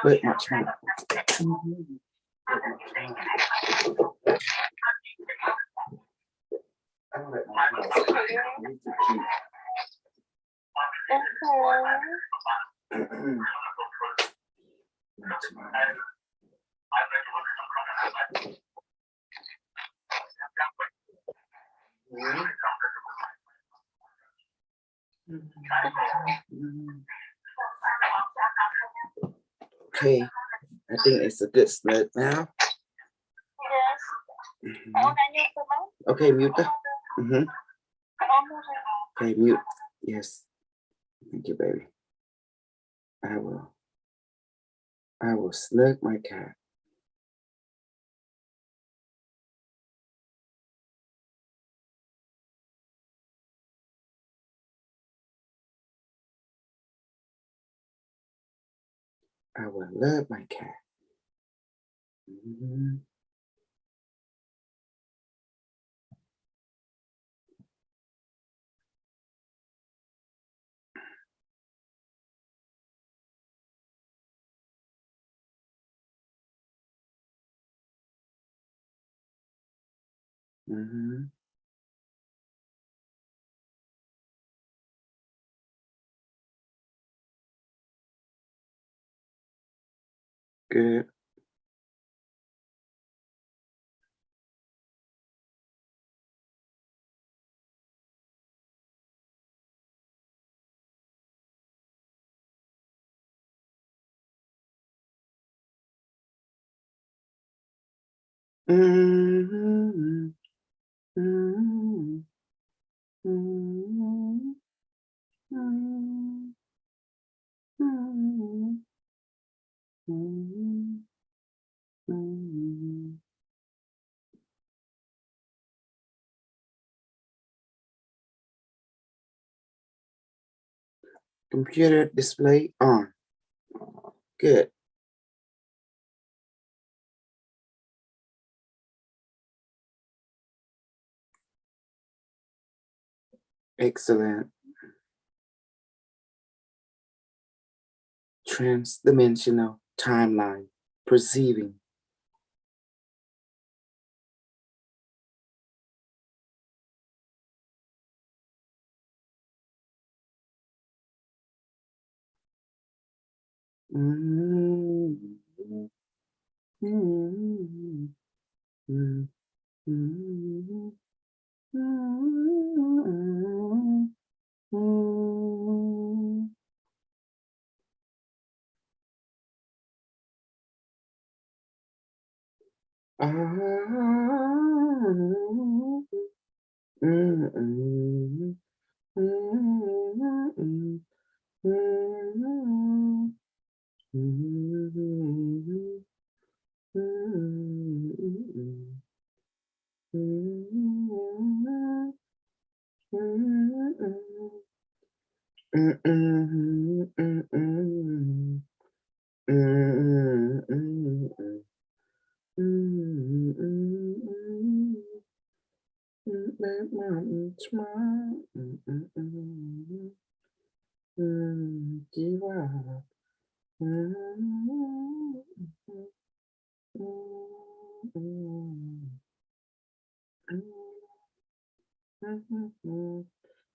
Wait much more. Okay, I think it's a good start now. Okay, mute. Okay, mute. Yes. Thank you, baby. I will slug my cat. I will love my cat. Good. Computer display on. Good. Excellent. Transdimensional timeline perceiving.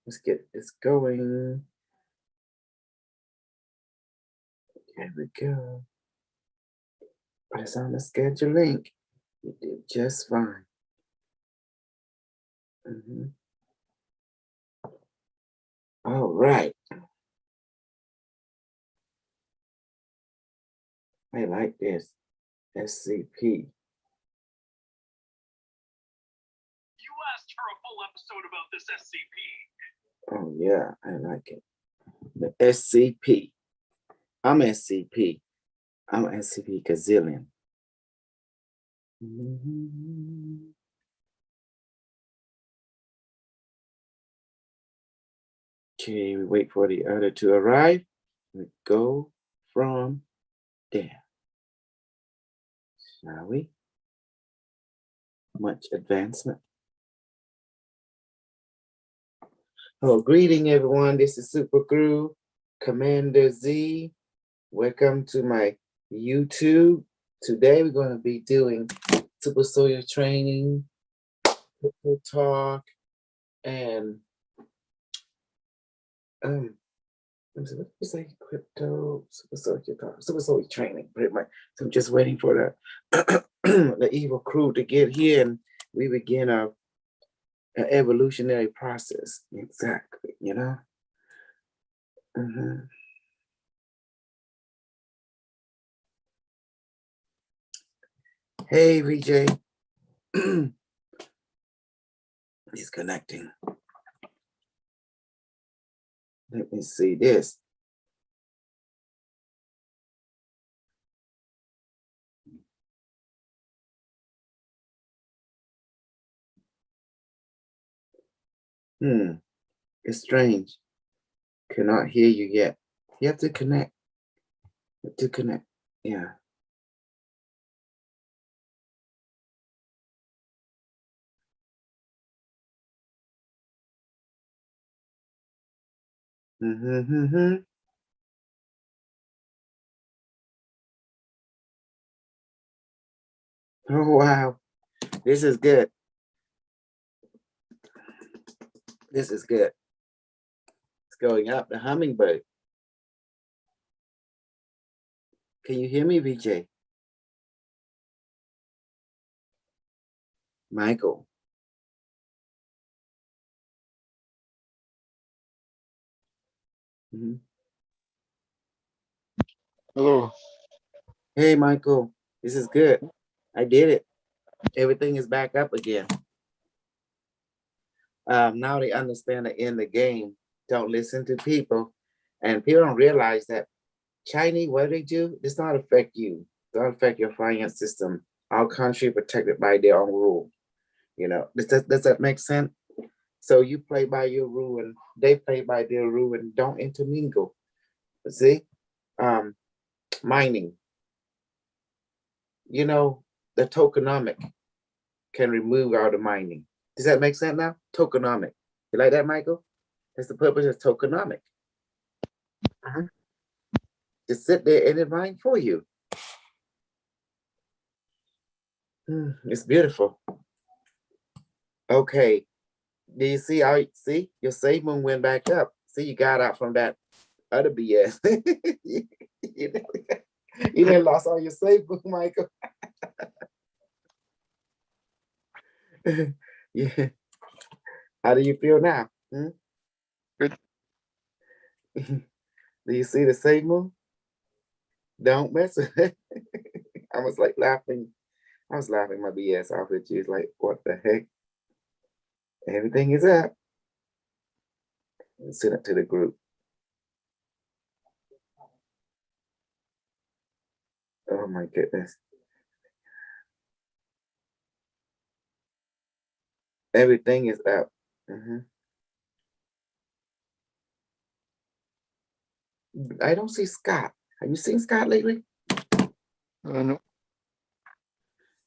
Let's get this going. There we go. Press on the schedule link. You did just fine. All right. I like this. SCP. You asked for a full episode about this SCP. Oh yeah, I like it. The SCP. I'm SCP. I'm SCP gazillion. Okay, we wait for the other to arrive. We go from there. Shall we? Much advancement. Oh, greeting everyone. This is Super Crew Commander Z. Welcome to my YouTube. Today we're going to be doing Super Soldier training, crypto talk, and what did you say? Crypto, Super Soldier talk, Super Soldier training, pretty much. So I'm just waiting for the the evil crew to get here, and we begin an evolutionary process. Exactly, you know. Mhm. Hey, VJ. He's connecting. Let me see this. It's strange. Cannot hear you yet. You have to connect. You have to connect. Yeah. Mm-hmm. Oh wow. This is good. This is good. It's going up. The hummingbird. Can you hear me, VJ? Michael. Mhm. Hello. Hey, Michael. This is good. I did it. Everything is back up again. Now they understand that in the game, don't listen to people. And people don't realize that Chinese, what they do, does not affect you. Don't affect your finance system. Our country protected by their own rule. You know, does that make sense? So you play by your rule and they play by their rule and don't intermingle. See? Um, Mining. You know, the tokenomic can remove all the mining. Does that make sense now? Tokenomic. You like that, Michael? That's the purpose of tokenomic. Just sit there and it mine for you. It's beautiful. Okay. Do you see how your save moon went back up? See, you got out from that other BS. you, you didn't lost all your save moon, Michael. Yeah. How do you feel now? Good. Do you see the save moon? Don't mess with it. I was like laughing. I was laughing my BS off at you. It's like, what the heck? Everything is up. Send it to the group. Oh my goodness. Everything is up. I don't see Scott. Have you seen Scott lately? No.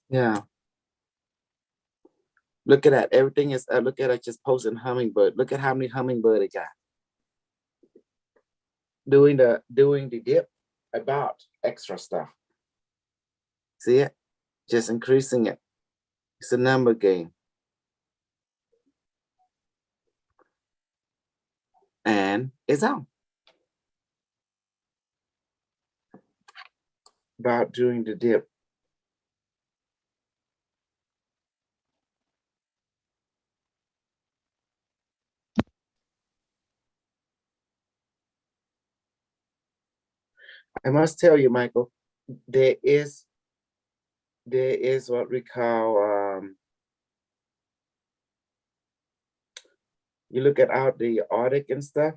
Yeah. Look at that. Everything is up. Look at it just posting hummingbird. Look at how many hummingbird it got. Doing the dip about extra stuff. See it? Just increasing it. It's a number game. And it's on. About doing the dip. I must tell you, Michael, there is what we call you look at out the Arctic and stuff.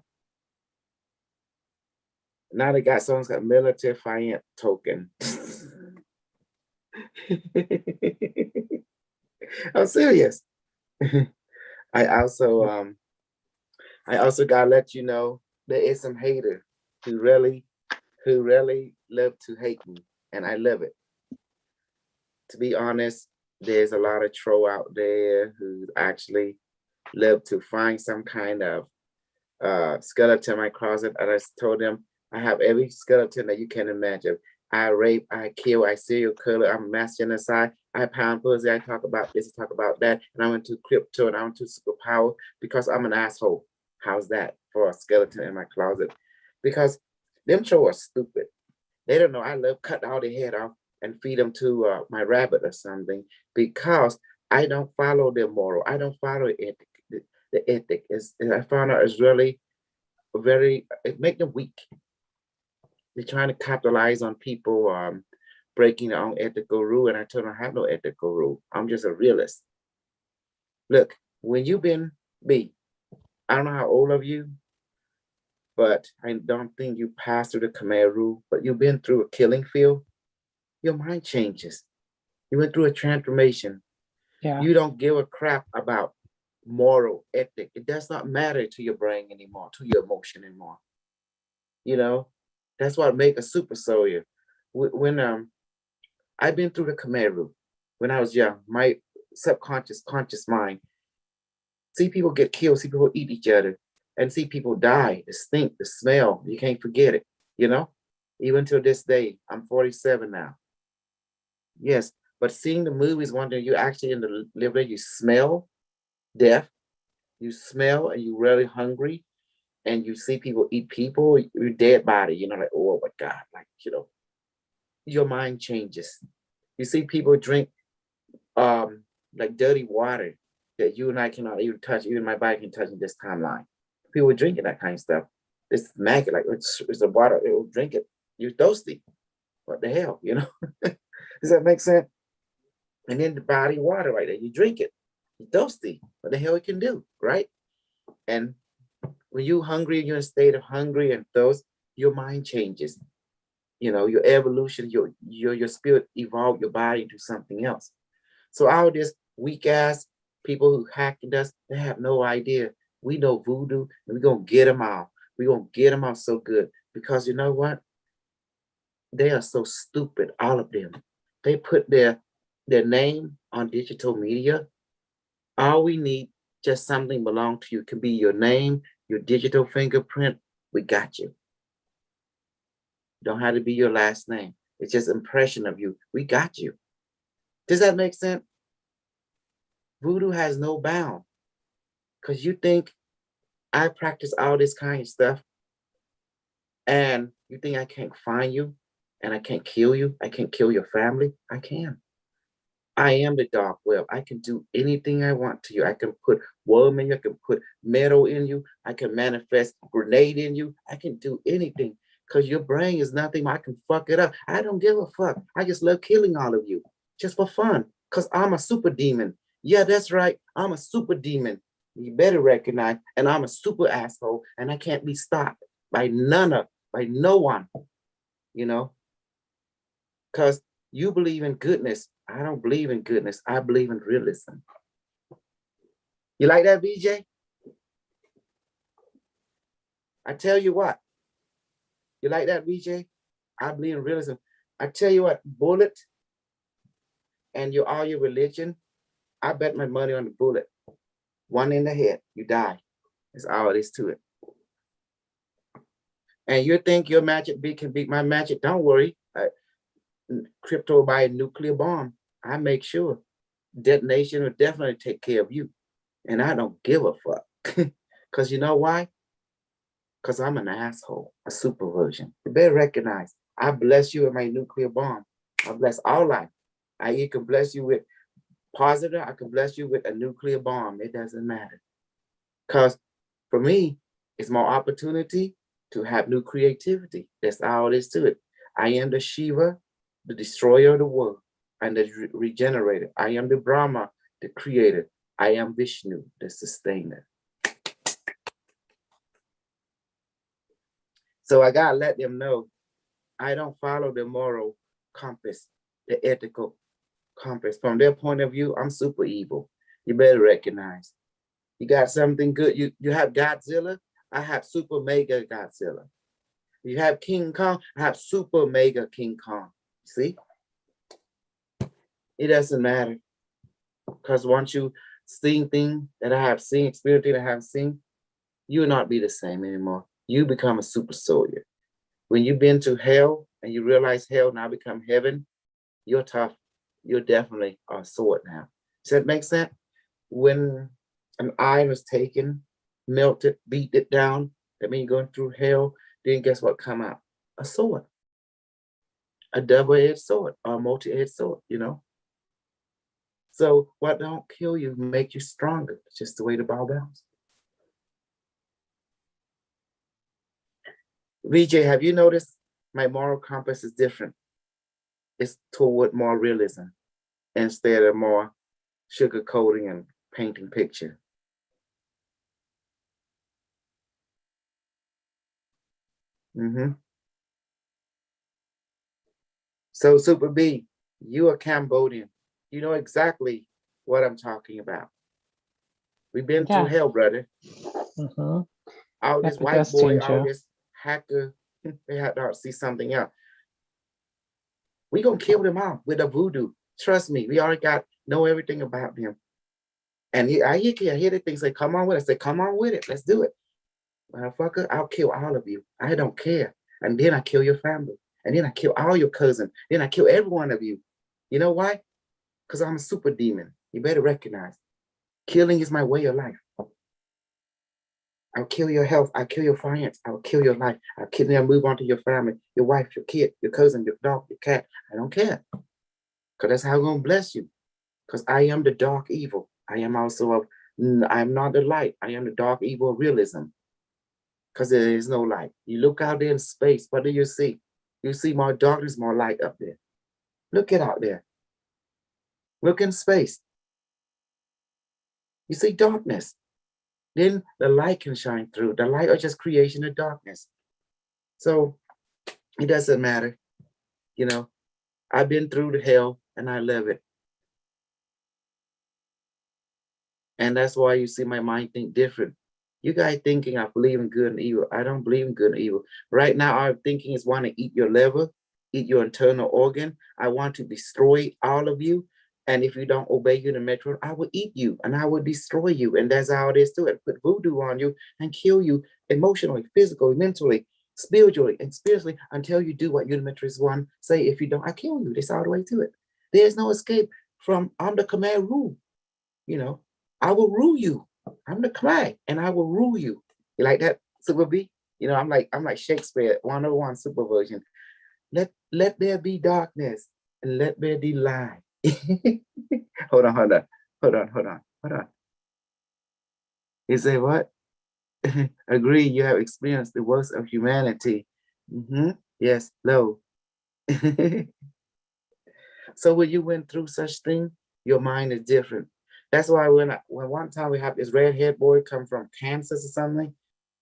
Now they got someone's got military finance token. I'm serious. I also gotta let you know there is some hater who really love to hate me, and I love it. To be honest, there's a lot of troll out there who actually love to find some kind of skeleton in my closet, and I told them I have every skeleton that you can imagine. I rape, I kill, I serial killer, I'm mass genocide, I pound pussy, I talk about this, I talk about that, and I went to crypto and I went to superpower because I'm an asshole. How's that for a skeleton in my closet? Because them show are stupid. They don't know I love cutting all the head off and feed them to my rabbit or something because I don't follow their moral. I don't follow ethic. The ethic is I found out is really very it make them weak. They're trying to capitalize on people breaking their own ethical rule, and I told them I have no ethical rule. I'm just a realist. Look, when you've been B, I don't know how old of you, but I don't think you passed through the Khmer rule, but you've been through a killing field, your mind changes. You went through a transformation. Yeah. You don't give a crap about moral ethic. It does not matter to your brain anymore, to your emotion anymore. You know, that's what make a super soldier. When I've been through the Khmer rule when I was young, my subconscious, conscious mind, see people get killed, see people eat each other, and see people die, the stink, the smell, you can't forget it, you know? Even till this day, I'm 47 now. Yes, but seeing the movies, one day you actually in the live there, you smell death, you smell and you're really hungry, and you see people eat people, your dead body, you know, like, oh my God, like, you know, your mind changes. You see people drink like dirty water that you and I cannot even touch, even my body can touch in this timeline. People drinking that kind of stuff. It's maggot, like it's a water, it will drink it. You're thirsty. What the hell, you know? Does that make sense? And then the body water right there, you drink it. You're thirsty. What the hell it can do, right? And when you're hungry, you're in a state of hungry and thirst, your mind changes. You know, your evolution, your spirit evolve your body into something else. So all this weak ass people who hacked us, they have no idea. We know voodoo, and we're gonna get them out. We're gonna get them out so good because you know what? They are so stupid, all of them. They put their name on digital media. All we need, just something belong to you. It can be your name, your digital fingerprint. We got you. Don't have to be your last name. It's just impression of you. We got you. Does that make sense? Voodoo has no bound. Because you think I practice all this kind of stuff and you think I can't find you and I can't kill you? I can't kill your family? I can. I am the dark web. I can do anything I want to you. I can put worm in you. I can put metal in you. I can manifest grenade in you. I can do anything because your brain is nothing. I can fuck it up. I don't give a fuck. I just love killing all of you just for fun because I'm a super demon. Yeah, that's right. I'm a super demon. You better recognize, and I'm a super asshole, and I can't be stopped by no one, you know, because you believe in goodness. I don't believe in goodness. I believe in realism. You like that, BJ? I tell you what. You like that, BJ? I believe in realism. I tell you what, bullet and all your religion, I bet my money on the bullet. One in the head, you die. That's all it is to it. And you think your magic can beat my magic? Don't worry. Crypto buy a nuclear bomb. I make sure detonation will definitely take care of you. And I don't give a fuck. Because you know why? Because I'm an asshole, a super version. You better recognize, I bless you with my nuclear bomb. I bless all life. I can bless you with positive. I can bless you with a nuclear bomb. It doesn't matter. Because for me, it's more opportunity to have new creativity. That's all it is to it. I am the Shiva, the destroyer of the world, and the regenerator. I am the Brahma, the creator. I am Vishnu, the sustainer. So I gotta let them know I don't follow the moral compass, the ethical compass. From their point of view, I'm super evil. You better recognize. You got something good. You have Godzilla, I have super mega Godzilla. You have King Kong, I have super mega King Kong. See? It doesn't matter. Because once you see things that I have seen, experience that I have seen, you will not be the same anymore. You become a super soldier. When you've been to hell and you realize hell now become heaven, you're tough. You're definitely a sword now. Does that make sense? When an iron was taken, melted, beat it down, that means you're going through hell, then guess what come out? A sword. A double-edged sword or a multi-edged sword, you know? So what don't kill you make you stronger. It's just the way the ball bounces. VJ, have you noticed my moral compass is different? It's toward more realism instead of more sugarcoating and painting picture. So Super B, you are Cambodian. You know exactly what I'm talking about. We've been through Yeah. hell, brother. Mm-hmm. All Yep, this it white does boy, change all you. this hacker, they had to see something else. We gonna kill them all with a voodoo. Trust me, we already know everything about them. And I hear the things say, come on with it. I say, come on with it. Let's do it. Motherfucker, I'll kill all of you. I don't care. And then I kill your family. And then I kill all your cousins. Then I kill every one of you. You know why? Because I'm a super demon. You better recognize. Killing is my way of life. I'll kill your health. I'll kill your finance. I'll kill your life. I'll kill you and move on to your family, your wife, your kid, your cousin, your dog, your cat. I don't care. Because that's how I'm going to bless you. Because I am the dark evil. I am also I'm not the light. I am the dark evil of realism. Because there is no light. You look out there in space, what do you see? You see more darkness, more light up there. Look it out there. Look in space. You see darkness. Then the light can shine through. The light is just creation of darkness. So it doesn't matter. You know, I've been through the hell and I love it. And that's why you see my mind think different. You guys thinking I believe in good and evil. I don't believe in good and evil. Right now, our thinking is want to eat your liver, eat your internal organ. I want to destroy all of you. And if you don't obey you in the metro, I will eat you and I will destroy you. And that's how it is to it. Put voodoo on you and kill you emotionally, physically, mentally, spiritually, and spiritually until you do what Unimetrics one say. If you don't, I kill you. That's all the way to it. There's no escape from I'm the command rule. You know, I will rule you. I'm the Khmer and I will rule you. You like that, Super B? You know, I'm like Shakespeare, 101 super version. Let there be darkness and let there be light. hold on. He said what? Agree, you have experienced the worst of humanity. Yes, low. So when you went through such thing, your mind is different. That's why when one time we have this redhead boy come from Kansas or something,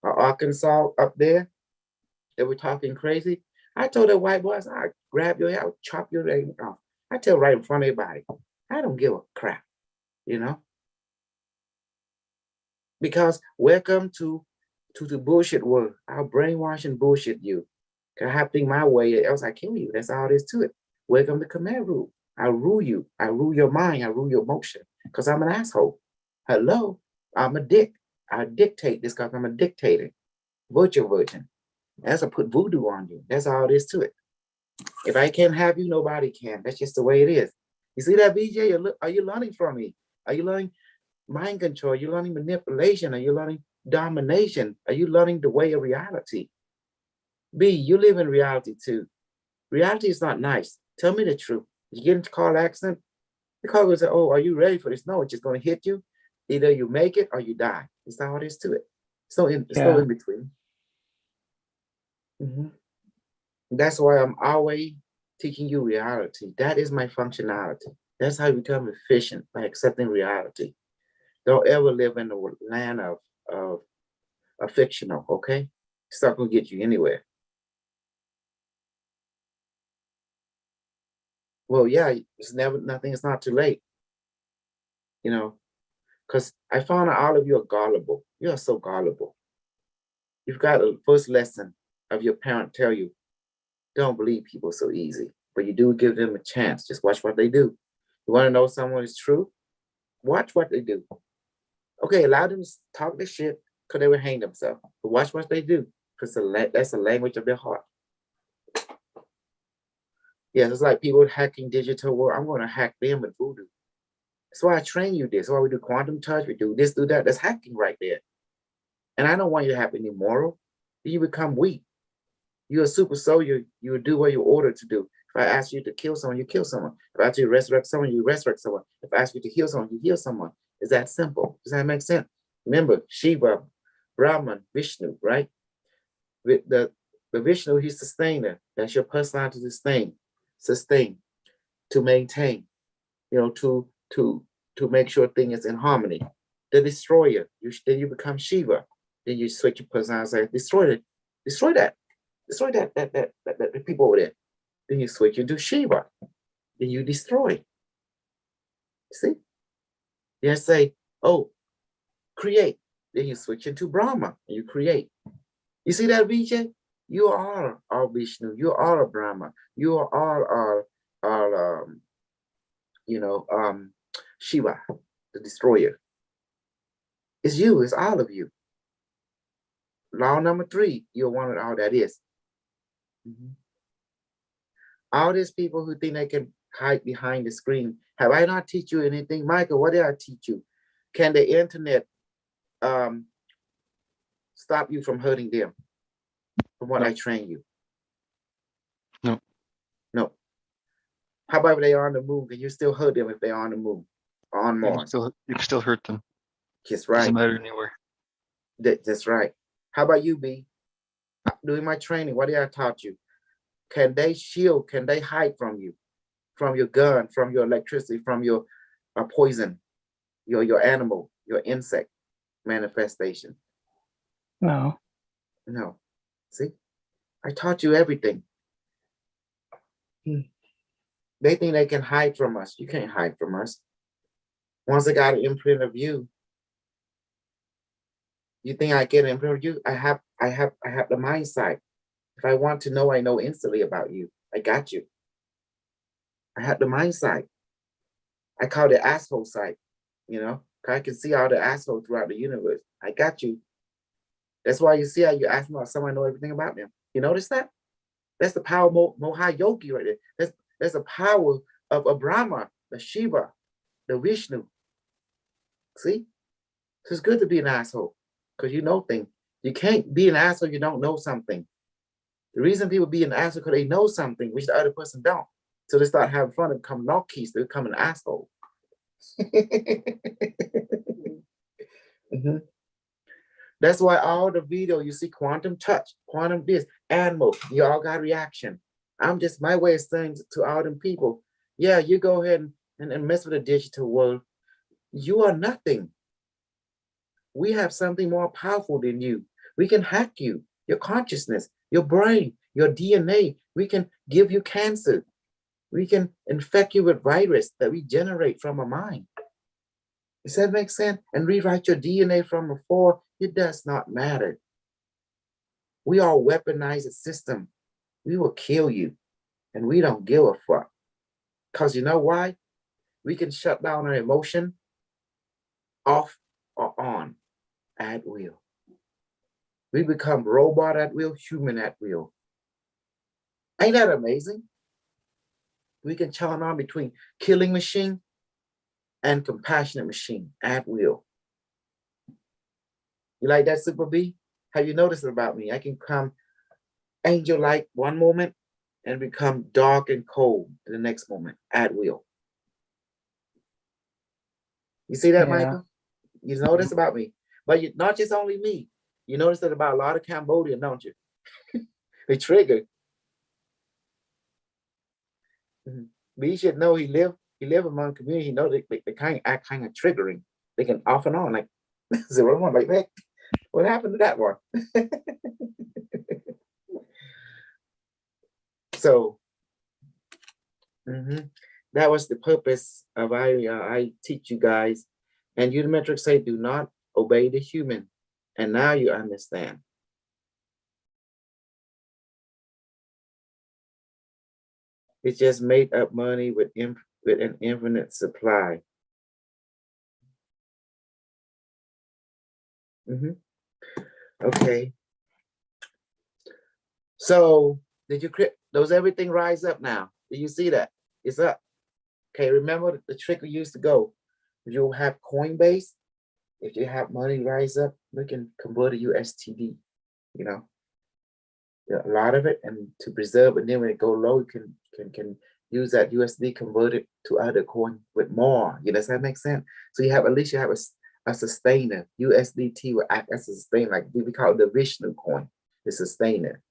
or Arkansas up there, they were talking crazy. I told that white boy, I grab your hair, I'll chop your leg off. I tell right in front of everybody. I don't give a crap, you know? Because welcome to the bullshit world. I'll brainwash and bullshit you. I have things my way, else I kill you. That's all there is to it. Welcome to Khmer rule. I rule you. I rule your mind. I rule your emotion. Because I'm an asshole. Hello, I'm a dick. I dictate this because I'm a dictator. Virgin. That's a put voodoo on you. That's all there is to it. If I can't have you, nobody can. That's just the way it is. You see that, BJ? Are you learning from me? Are you learning mind control? Are you learning manipulation? Are you learning domination? Are you learning the way of reality? B, you live in reality too. Reality is not nice. Tell me the truth. You get into a car accident, the car will say, oh, are you ready for this? No, it's just going to hit you. Either you make it or you die. It's not how it is to it. So it's no in between. That's why I'm always teaching you reality. That is my functionality. That's how you become efficient, by accepting reality. Don't ever live in the land of fictional, okay? It's not going to get you anywhere. Well, yeah, it's nothing is not too late. You know, because I found out all of you are gullible. You are so gullible. You've got a first lesson of your parent tell you, don't believe people so easy, but you do give them a chance. Just watch what they do. You want to know someone is true? Watch what they do. Okay, allow them to talk their shit, Because they would hang themselves. But watch what they do, because that's the language of their heart. Yes, it's like people hacking digital world. I'm going to hack them with voodoo. That's why I train you this. That's why we do quantum touch. We do this, do that. That's hacking right there. And I don't want you to have any moral. You become weak. You're a super soldier. You will do what you're ordered to do. If I ask you to kill someone, you kill someone. If I ask you to resurrect someone, you resurrect someone. If I ask you to heal someone, you heal someone. Is that simple? Does that make sense? Remember, Shiva, Brahman, Vishnu, right? With the Vishnu, he's sustainer. That's your personality to sustain, to maintain, to make sure things is in harmony. The destroyer, then you become Shiva. Then you switch your personality, say, destroy that, the people over there. Then you switch into Shiva. Then you destroy. See? Then say, oh, create. Then you switch into Brahma and you create. You see that, Vijay? You are all Vishnu. You are a Brahma. You are all Shiva, the destroyer. It's you. It's all of you. Law number 3, you're one of all that is. All these people who think they can hide behind the screen. Have I not teach you anything? Michael, what did I teach you? Can the internet stop you from hurting them? From what I train you? No. How about if they are on the moon? Can you still hurt them if they're on the moon? On Mars? You can still hurt them. That's right. Doesn't matter anywhere. That's right. How about you, B? Doing my training, what did I taught you? Can they shield? Can they hide from you? From your gun, from your electricity, from your poison, your animal, your insect manifestation? No. No. See? I taught you everything. They think they can hide from us. You can't hide from us. Once I got an imprint of you, you think I get an imprint of you? I have the mind sight. If I want to know, I know instantly about you. I got you. I have the mind sight. I call it asshole sight. I can see all the assholes throughout the universe. I got you. That's why you see how you ask about someone, know everything about them. You notice that? That's the power of Mohayogi right there. That's the power of a Brahma, the Shiva, the Vishnu. See? So it's good to be an asshole because you know things. You can't be an asshole if you don't know something. The reason people be an asshole because they know something which the other person don't. So they start having fun and become nockies. They become an asshole. That's why all the video you see quantum touch, quantum this, animal, you all got reaction. I'm just my way of saying to all them people, yeah, you go ahead and mess with the digital world. You are nothing. We have something more powerful than you. We can hack you, your consciousness, your brain, your DNA. We can give you cancer. We can infect you with virus that we generate from our mind. Does that make sense? And rewrite your DNA from before. It does not matter. We are a weaponized system. We will kill you. And we don't give a fuck. Because you know why? We can shut down our emotion off or on at will. We become robot at will, human at will. Ain't that amazing? We can churn on between killing machine and compassionate machine at will. You like that, Super B? Have you noticed about me? I can come angel-like one moment and become dark and cold the next moment at will. You see that, Yeah. Michael? You notice about me. But not just only me. You notice that about a lot of Cambodian, don't you? They trigger. But you should know he live among community. He know they kind of act kind of triggering. They can off and on like zero one like that. What happened to that one? So that was the purpose of I teach you guys. And Unimetrics say do not obey the human. And now you understand. It's just made up money with an infinite supply. Okay. So did you does everything rise up now? Do you see that? It's up. Okay, remember the trick we used to go. You'll have Coinbase. If you have money rise up, we can convert to USTD, you know. A lot of it and to preserve, and then when it go low, you can use that USD convert it to other coin with more. Does that make sense? So you have at least you have a sustainer. USDT will act as a sustainer, like we call it the Vishnu coin, the sustainer.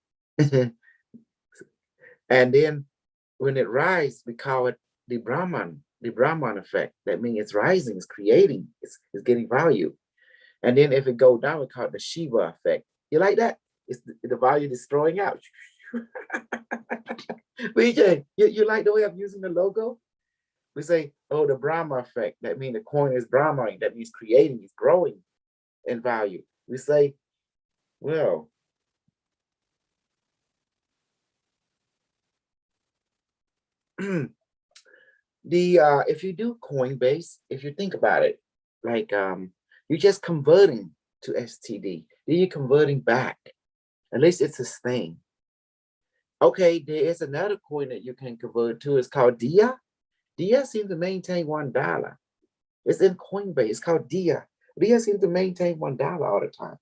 And then when it rises, we call it the Brahman effect. That means it's rising, it's creating, it's getting value. And then if it go down, we call it the Shiva effect. You like that? It's the value destroying out. BJ, you like the way I'm using the logo? We say, oh, the Brahma effect. That means the coin is Brahma. That means creating, it's growing in value. We say, well, if you do Coinbase, if you think about it, like you're just converting to STD, then you're converting back. At least it's sustained. Okay, there is another coin that you can convert to. It's called DIA. DIA seems to maintain $1. It's in Coinbase. It's called DIA. DIA seems to maintain $1 all the time.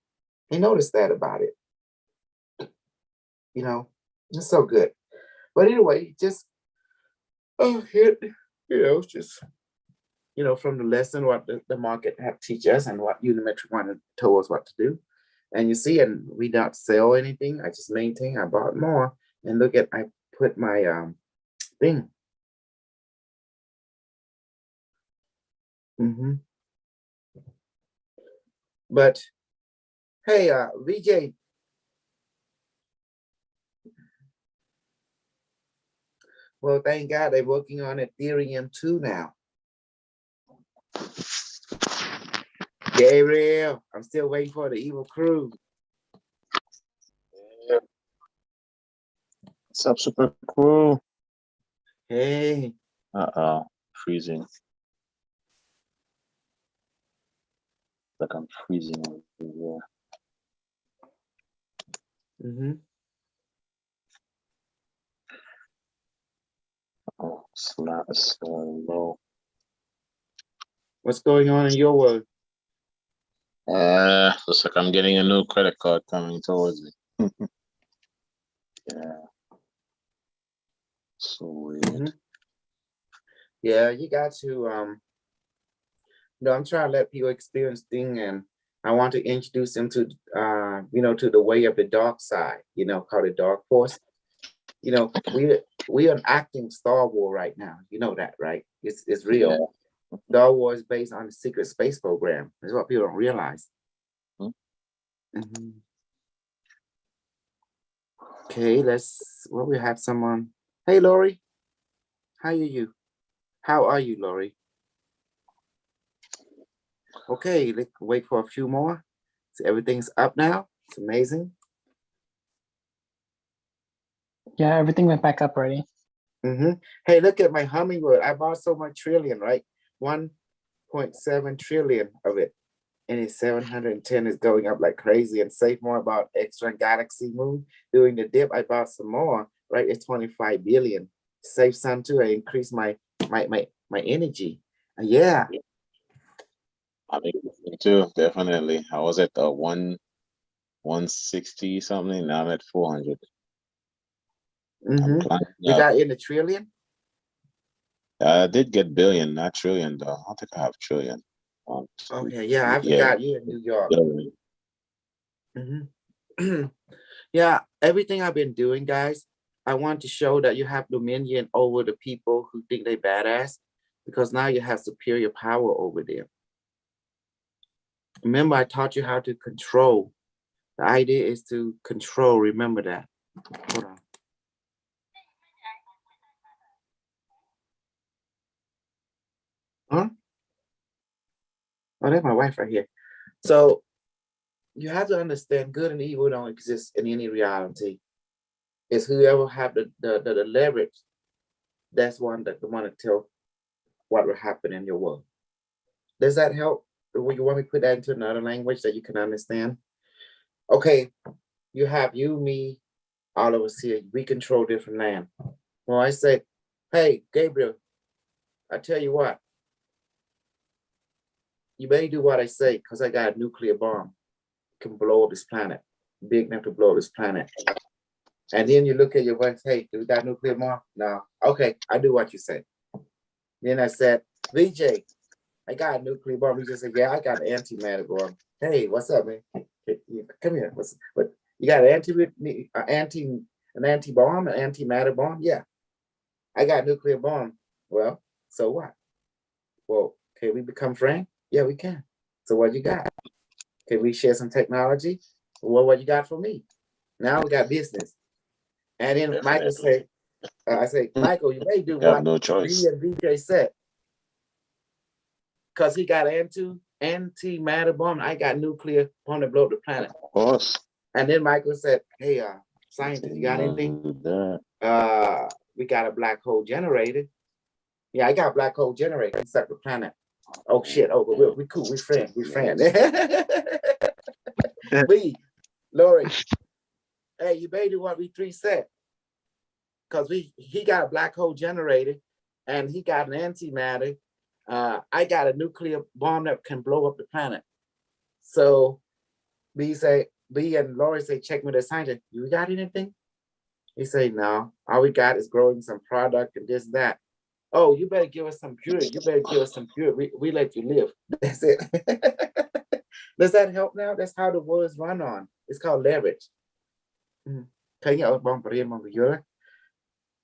I noticed that about it. It's so good. But anyway, just here, just from the lesson what the market have teach us and what Unimetric wanted told us what to do. And you see, and we don't sell anything. I just maintain. I bought more. And look at, I put my thing. But hey, VJ. Well, thank God they're working on Ethereum too now. Gabriel, I'm still waiting for the evil crew. What's up, super cool? Hey. Freezing. Like I'm freezing over here. Oh, it's not so low. What's going on in your world? Looks like I'm getting a new credit card coming towards me. Yeah. So weird. Yeah, you got to I'm trying to let people experience things, and I want to introduce them to to the way of the dark side, called the dark force. We are acting Star Wars right now. You know that, right? It's real. Yeah. Star Wars is based on the secret space program. That's what people don't realize. Okay, we have someone. Hey, Lori. How are you? How are you, Lori? Okay, let's wait for a few more. So everything's up now. It's amazing. Yeah, everything went back up already. Hey, look at my hummingbird. I bought so much trillion, right? 1.7 trillion of it. And it's 710 is going up like crazy. And save more about extra galaxy moon. During the dip, I bought some more, right? It's 25 billion. Save some too. I increase my energy. Yeah. I mean, too, definitely. I was at the 160 something. Now I'm at 400. You got in the trillion? I did get billion, not trillion though. I don't think I have trillion. Okay, yeah, I forgot you in New York. Yeah, everything I've been doing, guys, I want to show that you have dominion over the people who think they badass, because now you have superior power over them. Remember, I taught you how to control. The idea is to control. Remember that. Hold on. Huh? Oh, that's my wife right here. So you have to understand good and evil don't exist in any reality. It's whoever have the leverage, that's the one to tell what will happen in your world. Does that help? Or you want me to put that into another language that you can understand? Okay, you have you, me, all of us here. We control different land. Well, I say, hey, Gabriel, I tell you what, you better do what I say, because I got a nuclear bomb. Can blow up this planet. Big enough to blow up this planet. And then you look at your wife, hey, do we got nuclear bomb? No. Okay, I do what you say. Then I said, VJ, I got a nuclear bomb. He just said, yeah, I got an antimatter bomb. Hey, what's up, man? Come here. What? You got an anti-bomb, an antimatter bomb? Yeah. I got a nuclear bomb. Well, so what? Well, can we become friends? Yeah, we can. So what you got? Can we share some technology? Well, what you got for me? Now we got business. And then Michael Definitely. say, I say, Michael, you may do You have what no B choice. and VJ said. Because he got anti-matter bomb. I got nuclear bomb to blow up the planet. Of course. And then Michael said, hey, scientist, you got anything? We got a black hole generator. Yeah, I got a black hole generator inside the planet. Oh shit. Oh, but we cool. We friends. We friends. We, Lori, hey, you better do what we three said. Because he got a black hole generator and he got an antimatter. I got a nuclear bomb that can blow up the planet. So B and Lori say, check with the scientist. You got anything? He say, no. All we got is growing some product and this, that. Oh, you better give us some pure. You better give us some pure. We let you live. That's it. Does that help now? That's how the words run on. It's called leverage.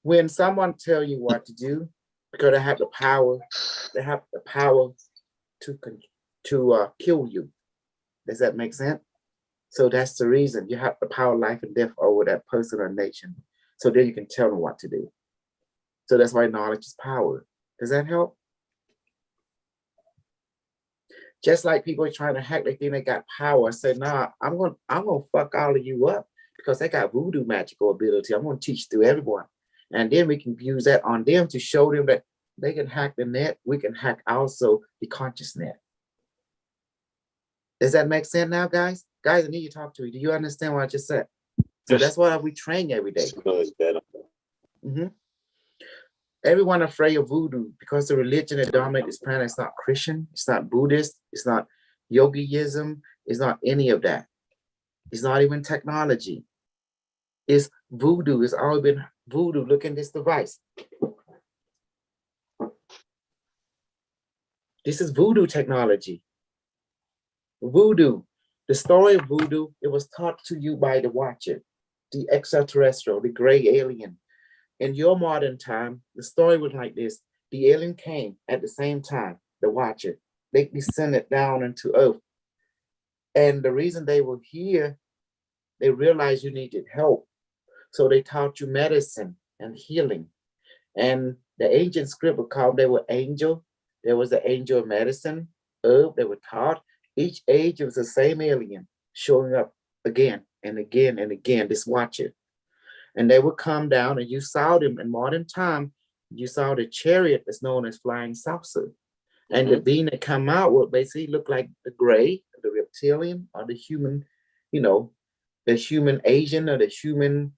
When someone tell you what to do, because they have the power to kill you. Does that make sense? So that's the reason you have the power of life and death over that person or nation. So then you can tell them what to do. So that's why knowledge is power. Does that help? Just like people are trying to hack, they think they got power. I said, nah, I'm gonna fuck all of you up because they got voodoo magical ability. I'm gonna teach to everyone. And then we can use that on them to show them that they can hack the net. We can hack also the conscious net. Does that make sense now, guys? Guys, I need to talk to you. Do you understand what I just said? So Yes. that's why we train every day. Good, better. Everyone afraid of voodoo because the religion that dominates this planet is not Christian, it's not Buddhist, it's not yogiism, it's not any of that. It's not even technology. It's voodoo. It's always been voodoo. Look at this device. This is voodoo technology. Voodoo. The story of voodoo, it was taught to you by the Watcher, the extraterrestrial, the gray alien. In your modern time, the story was like this. The alien came at the same time, the Watcher. They descended down into Earth. And the reason they were here, they realized you needed help. So they taught you medicine and healing. And the ancient script would call them, they were angel. There was the angel of medicine, herb, they were taught. Each age, it was the same alien showing up again and again and again, this Watcher. And they would come down and you saw them in modern time. You saw the chariot that's known as flying saucer. And the being that come out would basically look like the gray, the reptilian, or the human, the human Asian or the human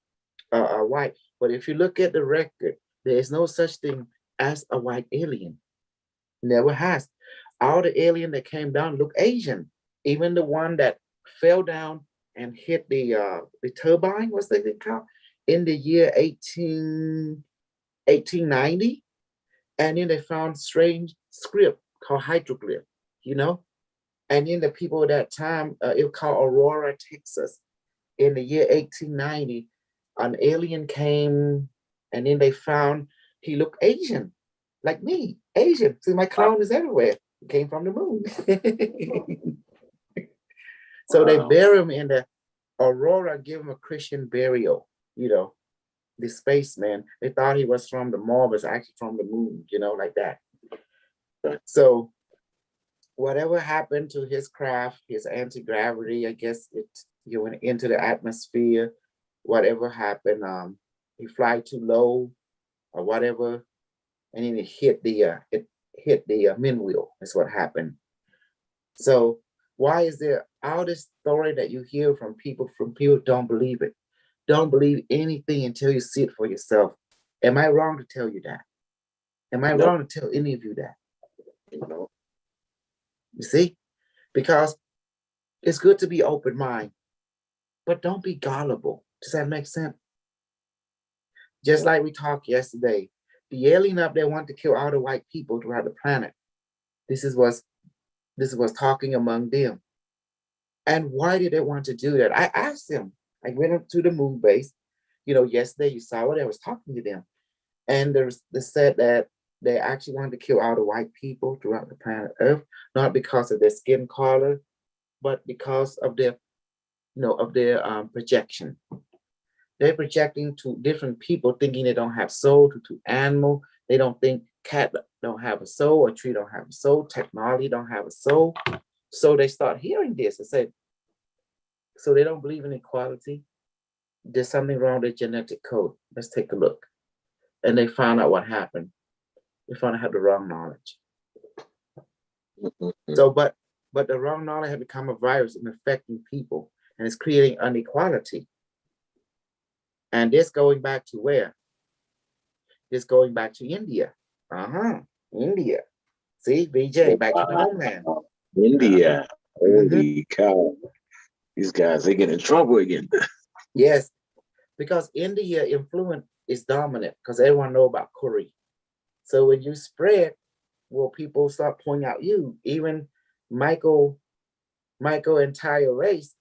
white. But if you look at the record, there is no such thing as a white alien. Never has. All the alien that came down look Asian. Even the one that fell down and hit the turbine, what's that thing called? In the year 1890. And then they found strange script called hydroglyph, And then the people at that time, it was called Aurora, Texas. In the year 1890, an alien came and then they found he looked Asian, like me, Asian. See, my clone is everywhere. He came from the moon. So they bury him in the Aurora, give him a Christian burial, the spaceman. They thought he was from the Mars, was actually from the moon, like that. So whatever happened to his craft, his anti-gravity, I guess he went into the atmosphere. Whatever happened, he fly too low or whatever, and then it hit the min wheel. That's what happened. So why is there all this story that you hear from people don't believe it. Don't believe anything until you see it for yourself. Am I wrong to tell you that? Am I No. wrong to tell any of you that? No. You see? Because it's good to be open mind, but don't be gullible. Does that make sense? Just like we talked yesterday, the alien up there want to kill all the white people throughout the planet. This is what's talking among them. And why did they want to do that? I asked them. I went up to the moon base. Yesterday you saw it. I was talking to them, and they said that they actually wanted to kill all the white people throughout the planet Earth, not because of their skin color, but because of their projection. They're projecting to different people, thinking they don't have soul, to animal. They don't think cat don't have a soul, or tree don't have a soul, technology don't have a soul. So they start hearing this and say, so they don't believe in equality. There's something wrong with their genetic code. Let's take a look. And they found out what happened. They found out had the wrong knowledge. So, but the wrong knowledge has become a virus and affecting people, and it's creating inequality. And this going back to where? This going back to India. India. See, BJ, back to the homeland. India. Holy cow. These guys, they get in trouble again. Yes, because India influence is dominant because everyone know about curry. So when you spread, well, people start pointing out you. Even Michael entire race,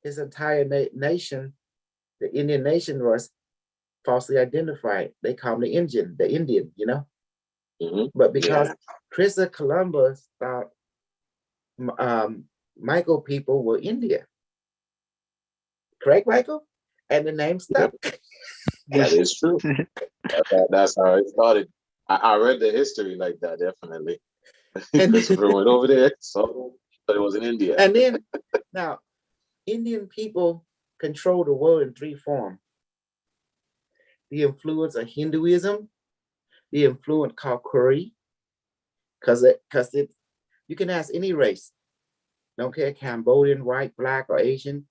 his entire nation, the Indian nation was falsely identified. They call him the Indian, But because Christopher Columbus thought Michael people were India. Correct, Michael? And the name stuck. That is true. That's how it started. I read the history like that, definitely. Christopher went over there, so but it was in India. And then now, Indian people control the world in three forms. The influence of Hinduism, the influence called curry, because you can ask any race, don't care Cambodian, white, black, or Asian,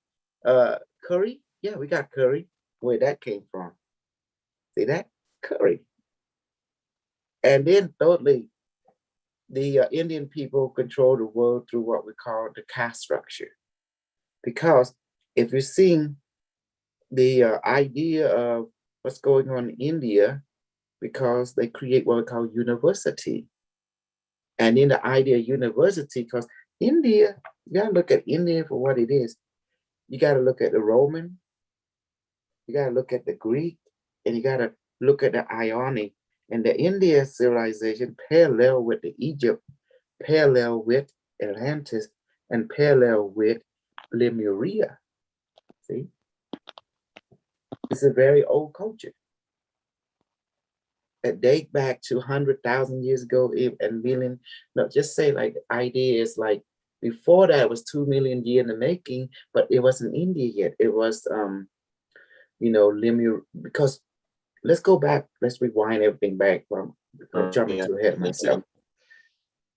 curry. Yeah, we got curry. Where that came from? See that? Curry. And then thirdly, the Indian people control the world through what we call the caste structure. Because if you're seeing the idea of what's going on in India, because they create what we call university. And in the idea of university, because India, you gotta look at India for what it is. You gotta look at the Roman, you gotta look at the Greek, and you gotta look at the Ionic. And the India civilization parallel with the Egypt, parallel with Atlantis, and parallel with Lemuria. See? It's a very old culture. That date back to 100,000 years ago and million, just say like the idea is like before that it was 2 million years in the making, but it wasn't India yet. It was, Lemur, because let's go back, let's rewind everything back from jumping too ahead of myself.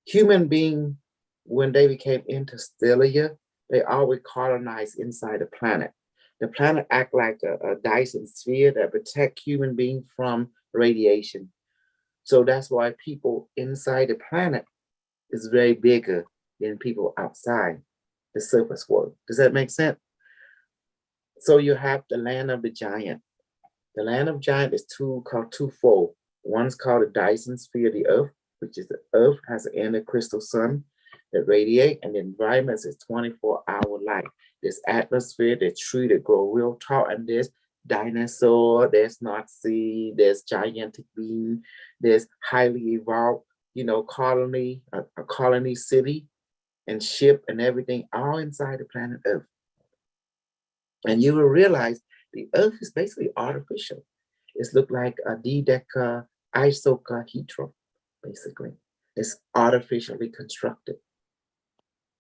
Human being, when they became interstellar, they always colonized inside the planet. The planet act like a Dyson sphere that protect human beings from radiation. So that's why people inside the planet is very bigger than people outside the surface world. Does that make sense? So you have the land of the giant. The land of giant is twofold. One's called the Dyson sphere of the Earth, which is the Earth has an inner crystal sun that radiate, and the environment is 24-hour light. There's atmosphere, there's tree that grow real tall, and there's dinosaur, there's Nazi, there's gigantic being, there's highly evolved, colony, a colony city and ship and everything, all inside the planet Earth. And you will realize the Earth is basically artificial. It's looked like a icosahedron, basically. It's artificially constructed.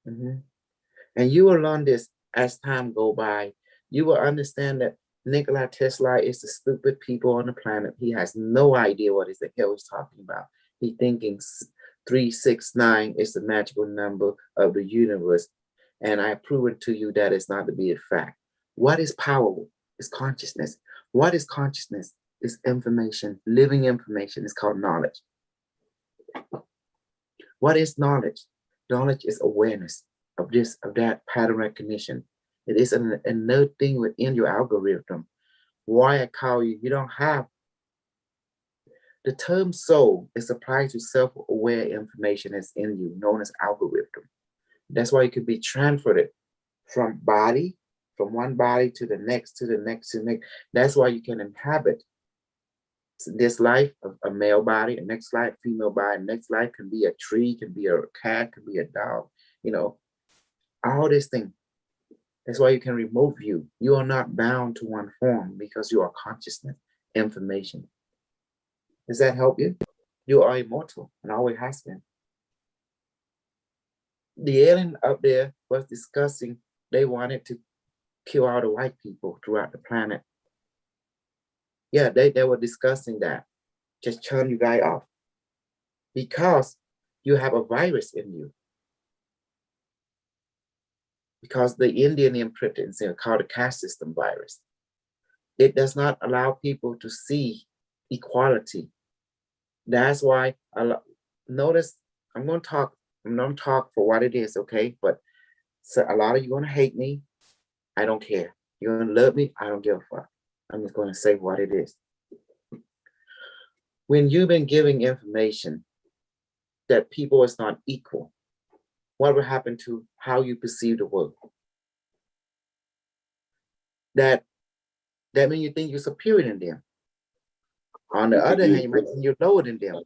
And you will learn this as time go by. You will understand that Nikola Tesla is the stupid people on the planet. He has no idea what is the hell he's talking about. He thinking 369 is the magical number of the universe. And I have proven to you that it's not to be a fact. What is power? It's consciousness. What is consciousness? It's information, living information. It's called knowledge. What is knowledge? Knowledge is awareness of this, of that, pattern recognition. It is another thing within your algorithm. Why I call you, you don't have. The term soul is applied to self-aware information that's in you, known as algorithm. That's why it could be transferred from body, from one body to the next, to the next, to the next. That's why you can inhabit this life of a male body, a next life, female body, next life can be a tree, can be a cat, can be a dog, all this thing. That's why you can remove you. You are not bound to one form because you are consciousness, information. Does that help you? You are immortal and always has been. The alien up there was discussing, they wanted to kill all the white people throughout the planet. Yeah, they were discussing that. Just turn you guys off. Because you have a virus in you. Because the Indian imprint is called the caste system virus. It does not allow people to see equality. That's why, notice, I'm going to talk for what it is, okay? But so a lot of you going to hate me. I don't care. You're going to love me. I don't give a fuck. I'm just going to say what it is. When you've been giving information that people is not equal, what will happen to how you perceive the world? That means you think you're superior than them. On the other hand, you might think you're lower than them.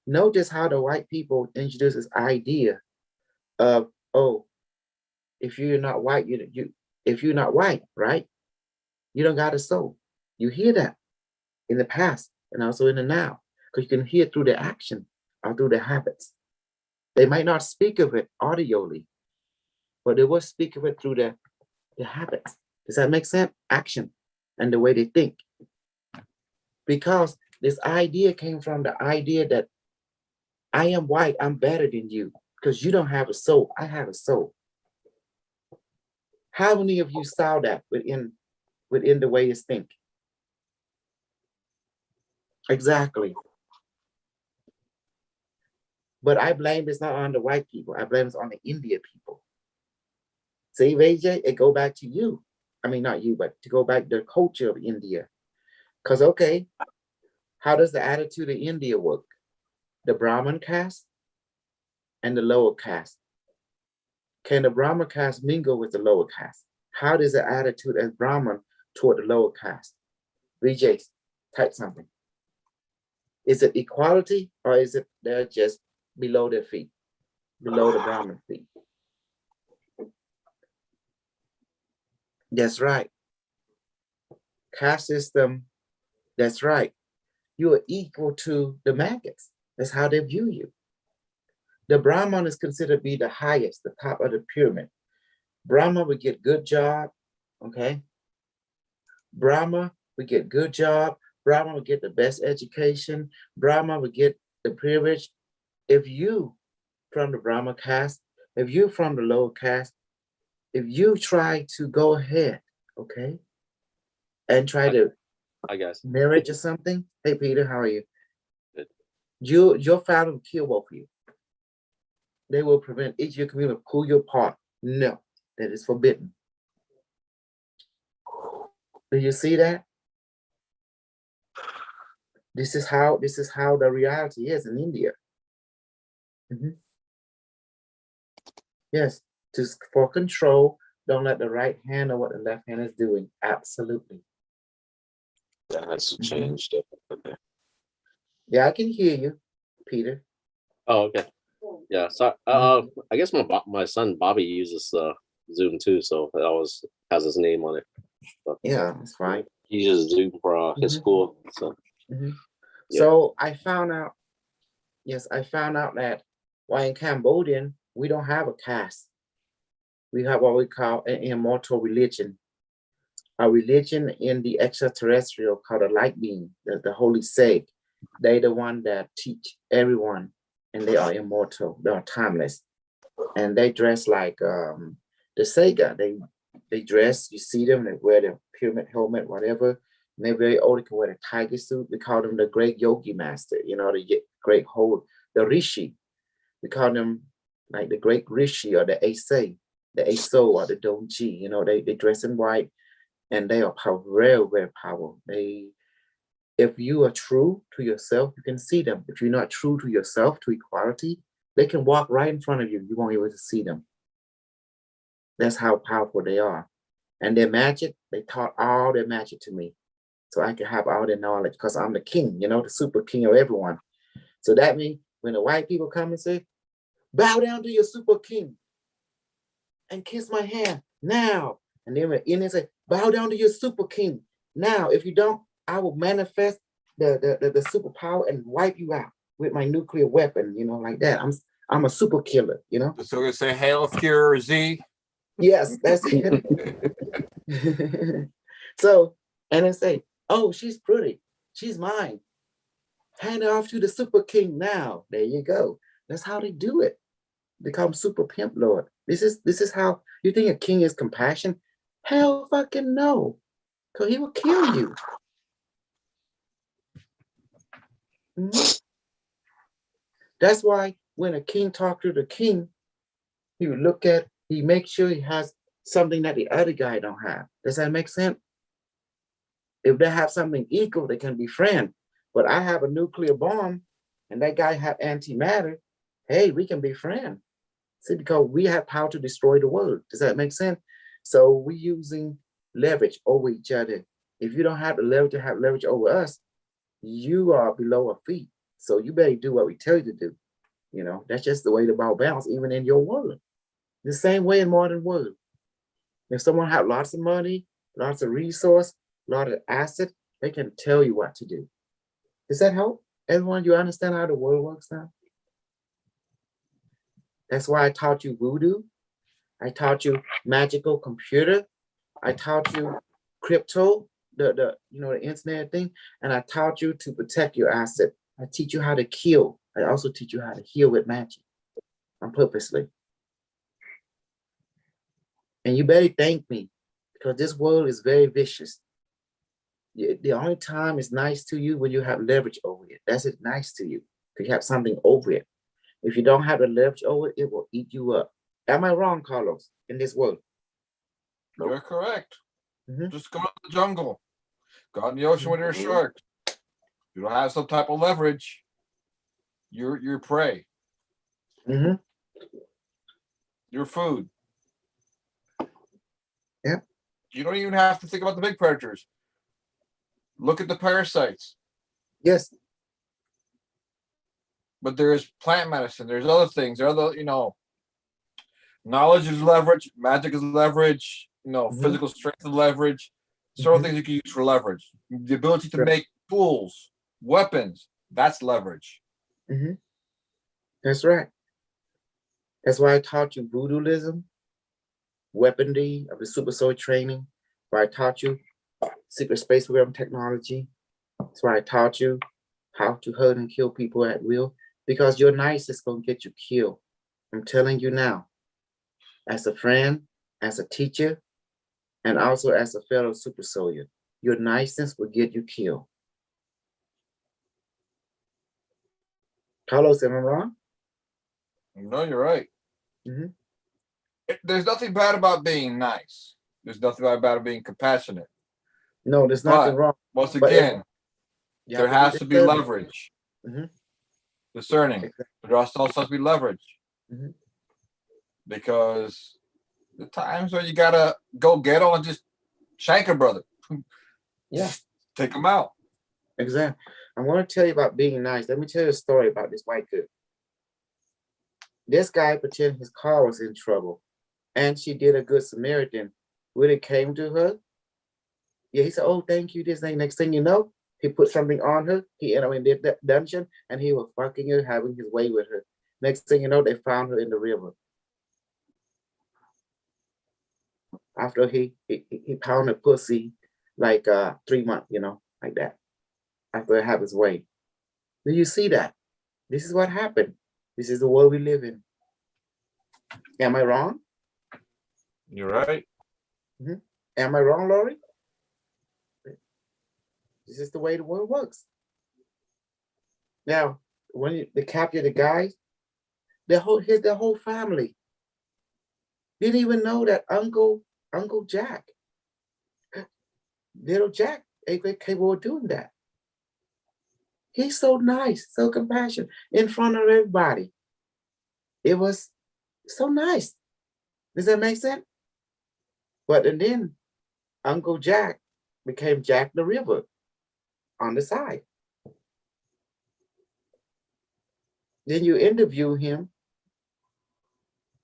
Notice how the white people introduce this idea of, oh, if you're not white, if you're not white, right? You don't got a soul. You hear that in the past and also in the now, because you can hear through the action or through the habits. They might not speak of it audibly, but they will speak of it through the habits. Does that make sense? Action and the way they think. Because this idea came from the idea that I am white, I'm better than you, because you don't have a soul, I have a soul. How many of you saw that within the way you think? Exactly. But I blame this not on the white people. I blame it on the India people. See, AJ, it go back to you. I mean, not you, but to go back to the culture of India. Because, okay, how does the attitude of India work? The Brahmin caste and the lower caste. Can the Brahmin caste mingle with the lower caste? How does the attitude as Brahmin toward the lower caste? VJ, type something. Is it equality or is it they're just below their feet, below the Brahmin feet? That's right. Caste system, that's right. You are equal to the maggots. That's how they view you. The Brahman is considered to be the highest, the top of the pyramid. Brahma would get good job, okay? Brahma would get good job. Brahma would get the best education. Brahma would get the privilege. If you from the Brahma caste, if you from the lower caste, if you try to go ahead, okay, and try to marriage or something. Hey Peter, how are you? Good. Your family will kill both of you. They will prevent each of your community will pull you apart. No, that is forbidden. Do you see that? This is how the reality is in India. Yes, for control, don't let the right hand know what the left hand is doing. Absolutely. That has to change. Definitely. Yeah, I can hear you, Peter. Oh, okay. Yeah. So, I guess my son Bobby uses Zoom too, so it always has his name on it. But Yeah, that's fine. he uses Zoom for his school. So, yeah. So I found out. Yes, I found out that while in Cambodian we don't have a caste. We have what we call an immortal religion. A religion in the extraterrestrial called a light being, the Holy Sage. They're the one that teach everyone, and they are immortal. They are timeless. and they dress like the Sega. They dress. You see them. They wear the pyramid helmet, whatever. And they're very old. They can wear the tiger suit. We call them the great yogi master. You know, they get great hold. The rishi. We call them like the great rishi or the Ace, the Aso or the Donji. You know, they dress in white, and they are very, very powerful. If you are true to yourself, you can see them. If you're not true to yourself, to equality, they can walk right in front of you. You won't be able to see them. That's how powerful they are. And their magic, they taught all their magic to me. So I can have all their knowledge because I'm the king, you know, the super king of everyone. So that means when the white people come and say, bow down to your super king and kiss my hand now. And then when Indians say, bow down to your super king now. If you don't, I will manifest the superpower and wipe you out with my nuclear weapon, you know, like that. I'm a super killer, you know? So we say hail Fuhrer Z. Yes, that's it. So, and they say, oh, she's pretty. She's mine. Hand her off to the super king now. There you go. That's how they do it. They call him super pimp lord. This is how you think a king is compassion? Hell fucking no. Because he will kill you. Mhm. That's why when a king talks to the king, he will he makes sure he has something that the other guy don't have. Does that make sense? If they have something equal, they can be friends. But I have a nuclear bomb and that guy have antimatter. Hey, we can be friends. See, because we have power to destroy the world. Does that make sense? So we're using leverage over each other. If you don't have the leverage to have leverage over us, you are below our feet. So you better do what we tell you to do. You know, that's just the way the ball bounces, even in your world. The same way in modern world. If someone have lots of money, lots of resource, a lot of asset, they can tell you what to do. Does that help? Everyone, you understand how the world works now? That's why I taught you voodoo. I taught you magical computer. I taught you crypto, the internet thing, and I taught you to protect your asset. I teach you how to kill. I also teach you how to heal with magic, on purposely. And you better thank me, because this world is very vicious. The only time it's nice to you when you have leverage over it. That's it, nice to you, because you have something over it. If you don't have the leverage over it, it will eat you up. Am I wrong, Carlos, in this world? You're correct. Mhm. Just go to the jungle. Go out in the ocean with your sharks. If you don't have some type of leverage, you're prey. Mm-hmm. Your food. Yeah. You don't even have to think about the big predators. Look at the parasites. Yes. But there's plant medicine. There's other things. There are other, knowledge is leverage. Magic is leverage. Mhm. Physical strength is leverage. Several Mhm. things you can use for leverage. The ability to Sure. make tools, weapons. That's leverage. Mm-hmm. That's right. That's why I taught you voodooism, weaponry of the super soul training. Why I taught you secret space program technology. That's why I taught you how to hurt and kill people at will. Because your nice is gonna get you killed. I'm telling you now, as a friend, as a teacher, and also as a fellow super soldier, your niceness will get you killed. Carlos, am I wrong? No, you're right. Mhm. There's nothing bad about being nice. There's nothing bad about being compassionate. No, there's nothing But wrong. once But again, you there have has to be discerning. leverage. Mhm. Discerning. Exactly. But there also has to be leverage. Mhm. Because the times where you gotta go get on and just shank a brother. Yeah. Just take them out. Exactly. I'm going to tell you about being nice. Let me tell you a story about this white girl. This guy pretended his car was in trouble, and she did a good Samaritan. When it came to her, yeah, he said, "Oh, thank you." This thing. Next thing you know, he put something on her. He ended up in the dungeon, and he was fucking her, having his way with her. Next thing you know, they found her in the river. After he pounded pussy like 3 months, like that. After it had his way. Do you see that? This is what happened. This is the world we live in. Am I wrong? You're right. Am I wrong, Lori? This is the way the world works. Now, when they capture the guys, their whole family didn't even know that Uncle Jack, little Jack, ain't capable of doing that. He's so nice, so compassionate in front of everybody. It was so nice. Does that make sense? But and then Uncle Jack became Jack the Ripper on the side. Then you interview him,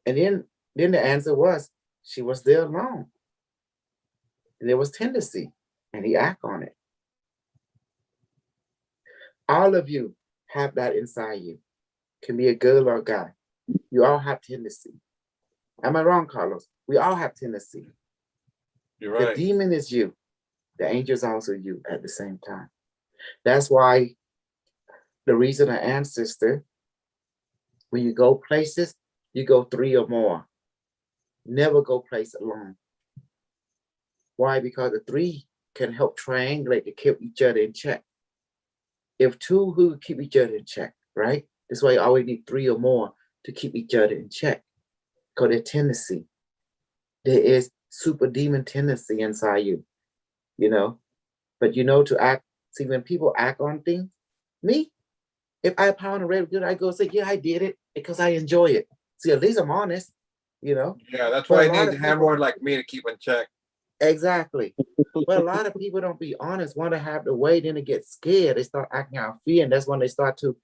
and then the answer was she was there alone. And there was tendency, and he act on it. All of you have that inside you. Can be a girl or a guy. You all have tendency. Am I wrong, Carlos? We all have tendency. You're The right. demon is you. The angel is also you at the same time. That's why the reason an ancestor, when you go places, you go 3 or more. Never go place alone. Why? Because the 3 can help triangulate to keep each other in check. If 2 who keep each other in check, right? That's why you always need 3 or more to keep each other in check. Because their tendency, there is super demon tendency inside you, you know. But you know to act. See, when people act on things, me, if I pound a red good, I go say, yeah, I did it because I enjoy it. See, at least I'm honest, you know. Yeah, that's But why a you lot need of a handler people- like me to keep in check. Exactly. But a lot of people don't be honest, want to have the way, then they get scared. They start acting out fear, and that's when they start to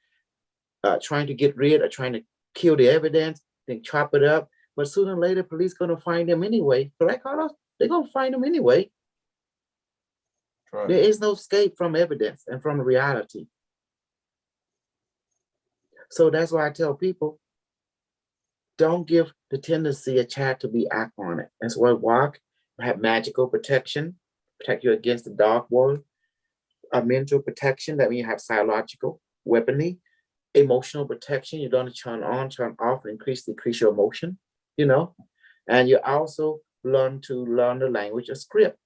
trying to get rid or trying to kill the evidence, then chop it up. But sooner or later, police gonna find them anyway. Correct, Carlos? They're gonna find them anyway. Right. There is no escape from evidence and from reality. So that's why I tell people, don't give the tendency a chance to be act on it. That's why walk, have magical protection, protect you against the dark world, a mental protection, that means you have psychological, weaponry, emotional protection, you don't turn on, turn off, increase, decrease your emotion, you know, and you also learn the language of script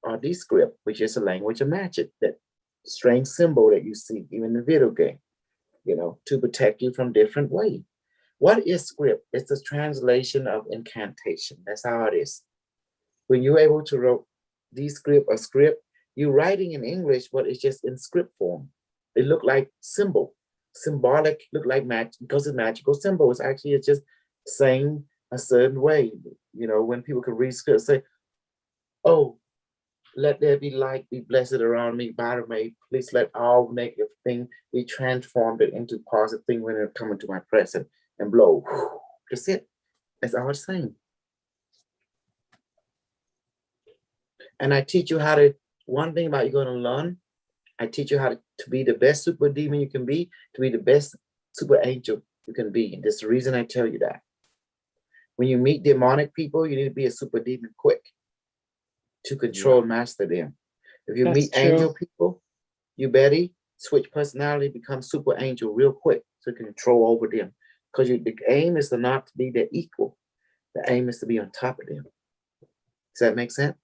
or descript, which is a language of magic, that strange symbol that you see even in the video game, you know, to protect you from different ways. What is script? It's the translation of incantation. That's how it is. When you're able to write descript or script, you're writing in English, but it's just in script form. It look like symbolic, look like magic because it's magical symbol. It's actually it's just saying a certain way. You know, when people can read script, say, "Oh, let there be light, be blessed around me, by me. Please let all negative thing be transformed into positive thing when it come into my presence and blow." That's it. That's all it's saying. And I teach you how to, one thing about you're going to learn, I teach you how to be the best super demon you can be, to be the best super angel you can be. And that's the reason I tell you that. When you meet demonic people, you need to be a super demon quick to control, master them. If you That's meet true. angel people, you better switch personality, become super angel real quick to control over them. Because the aim is to not to be their equal. The aim is to be on top of them. Does that make sense?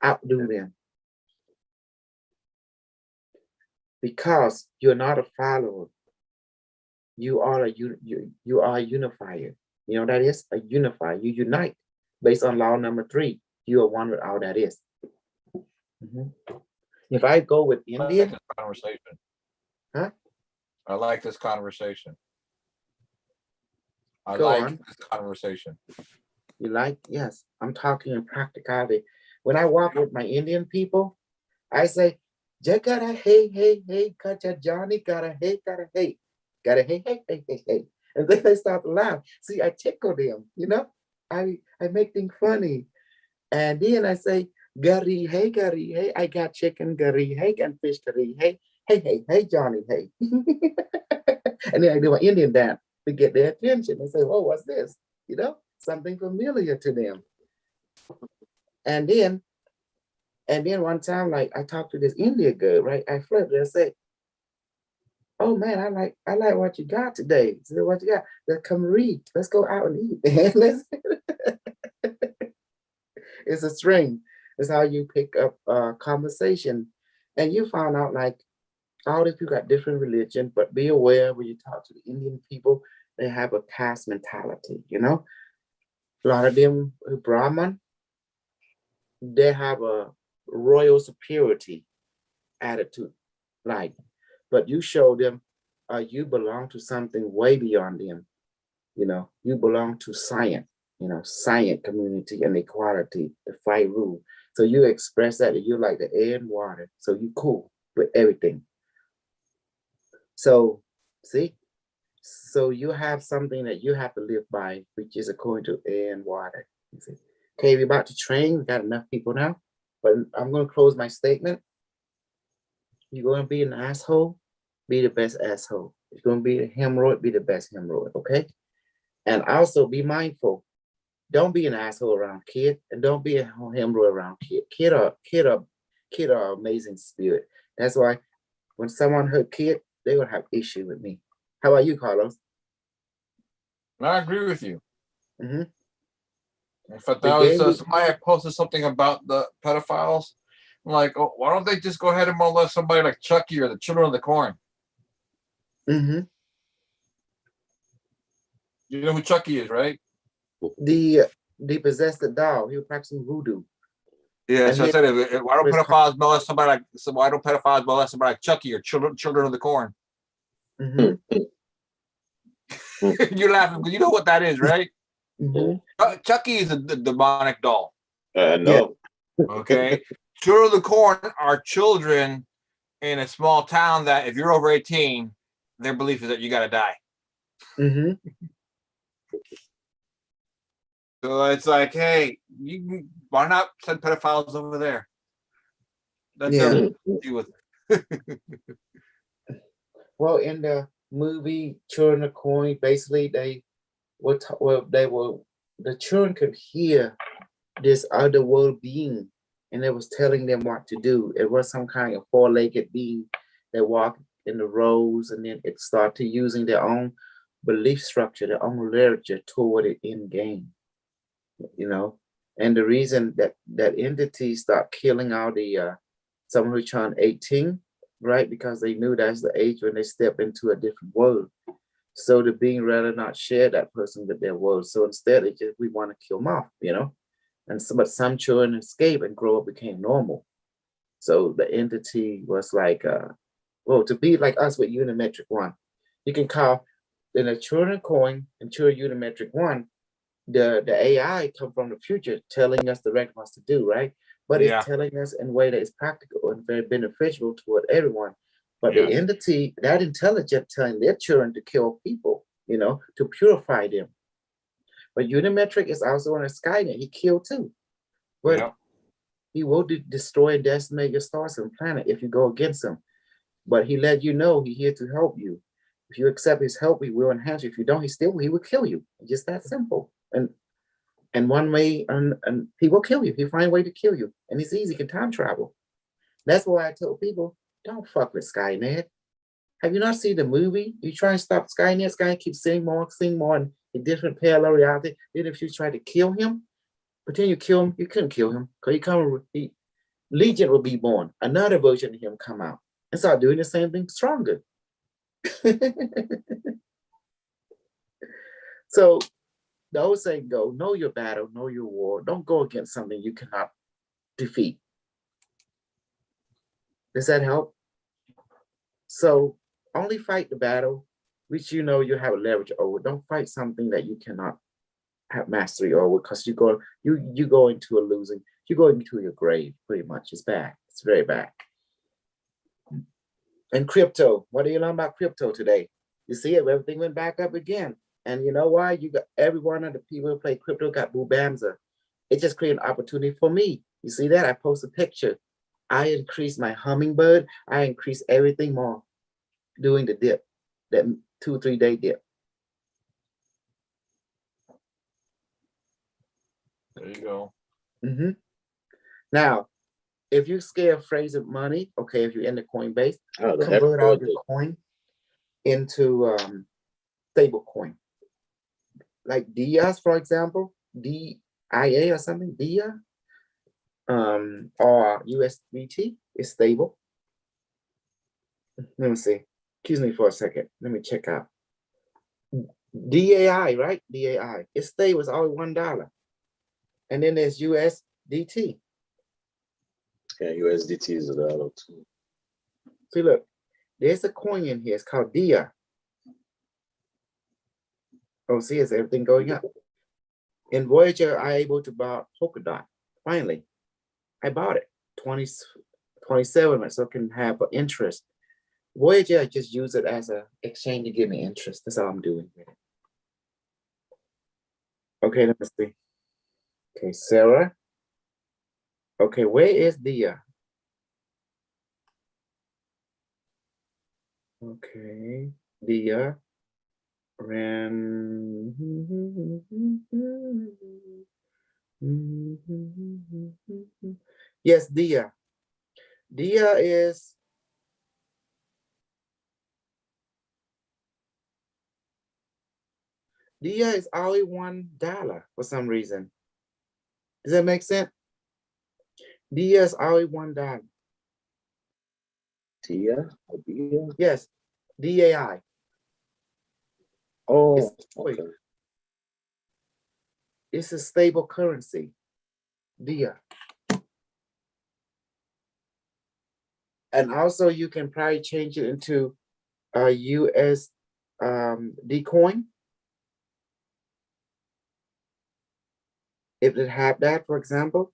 Outdo them. Because you're not a follower. You are a unifier. You know what that is? A unifier. You unite based on law number 3. You are one with all that is. If I go with I like Indian, this conversation. Huh? I like this conversation. I Go like on. this conversation. You like? Yes, I'm talking in practicality. When I walk with my Indian people, I say, "Jagara hey hey hey, kacha Johnny gotta hey, hey hey hey hey hey hey," and then they start to laugh. See, I tickle them. You know, I make things funny, and then I say, "Gari hey, I got chicken gari hey, and fish curry hey Johnny hey," and then I do an Indian dance to get their attention. They say, "Oh, what's this?" You know, something familiar to them. And then one time, like I talked to this Indian girl, right? I flirted. I say, oh man, I like what you got today. So what you got? Let's come read. Let's go out and eat. Let's it's a string. It's how you pick up conversation. And you found out like all these people got different religion, but be aware when you talk to the Indian people, they have a caste mentality, you know? A lot of them who Brahman, they have a royal superiority attitude. Like, but you show them you belong to something way beyond them. You know, you belong to science, you know, science community and equality, the five rule. So you express that you like the air and water. So you cool with everything. So see, so you have something that you have to live by, which is according to air and water. You see? Okay, we're about to train. We got enough people now, but I'm going to close my statement. You're going to be an asshole, be the best asshole. You're going to be a hemorrhoid, be the best hemorrhoid. Okay, and also be mindful. Don't be an asshole around kid, and don't be a hemorrhoid around kid. Kid are amazing spirit. That's why when someone hurt kid, they will have issue with me. How about you, Carlos? I agree with you. Mm-hmm. In fact, The that was game- somebody had posted something about the pedophiles. I'm like, oh, why don't they just go ahead and molest somebody like Chucky or the Children of the Corn? Mm-hmm. You know who Chucky is, right? The possessed the doll. He was practicing voodoo. Yeah, And so I he- said, why don't Chris- pedophiles molest somebody like? So why don't pedophiles molest somebody like Chucky or Children of the Corn? Mm-hmm. You're laughing because you know what that is, right? Mm-hmm. Chucky is a demonic doll. No. Okay, Children of the Corn are children in a small town that if you're over 18, their belief is that you got to die. Mm-hmm. So it's like, hey, why not send pedophiles over there? Let them deal with it. Well, in the movie Children of Corn, basically the children could hear this other world being, and it was telling them what to do. It was some kind of four-legged being that walked in the rows, and then it started using their own belief structure, their own literature toward it in game. You know, and the reason that entity start killing all the someone who turned 18, right? Because they knew that's the age when they step into a different world. So the being rather not share that person with their world. So instead, we want to kill them off, you know. And so, but some children escape and grow up became normal. So the entity was like, well, to be like us with Unimetric 1, you can call in a Children Coin and Children Unimetric 1. The AI come from the future telling us the right ones to do, right? But Yeah. it's telling us in a way that is practical and very beneficial toward everyone. But Yeah. the entity, that intelligent telling their children to kill people, you know, to purify them. But Unimetric is also on a Skynet. He killed too. But Yeah. he will destroy and decimate your stars and planet if you go against him. But he let you know he's here to help you. If you accept his help, he will enhance you. If you don't, he will kill you. Just that simple. And one way, and he will kill you. He find a way to kill you. And it's easy, he can time travel. That's why I tell people, don't fuck with Skynet. Have you not seen the movie? You try and stop Skynet, Skynet keeps saying more in a different parallel reality. Then if you try to kill him, pretend you kill him, you couldn't kill him. Because Legion will be born. Another version of him come out and start doing the same thing stronger. So the old saying go, know your battle, know your war. Don't go against something you cannot defeat. Does that help? So only fight the battle which you know you have leverage over. Don't fight something that you cannot have mastery over, because you go into a losing, you go into your grave pretty much. It's bad. It's very bad. And crypto, what do you learn about crypto today? You see it, everything went back up again. And you know why? You got every one of the people who play crypto got Boobanza. It just created an opportunity for me. You see that? I post a picture. I increased my hummingbird. I increased everything more doing the dip, that 2-3 day dip. There you go. Mm-hmm. Now, if you're scared, afraid of money, okay, if you're in the Coinbase, Oh, the convert all F-Code. your coin. into stable coin. Like DIAs, for example, DIA or something, DIA, or USDT is stable. Let me see. Excuse me for a second. Let me check out. DAI, right? DAI. It stable. It's always $1. And then there's USDT. Yeah, USDT is $1 too. See, look, there's a coin in here. It's called DIA. Oh, see, is everything going up? In Voyager, I able to buy Polkadot. Finally, I bought it. 27, so it can have an interest. Voyager, I just use it as an exchange to give me interest. That's all I'm doing with it. Okay, let me see. Okay, Sarah. Okay, where is Dia? Okay, Dia ran. Yes, Dia. Dia is always $1 for some reason. Does that make sense? Dia is always $1. Tia? Dia? Yes, DAI. Oh, It's- okay. It's a stable currency. Dia. And also you can probably change it into a US D coin. If it had that, for example.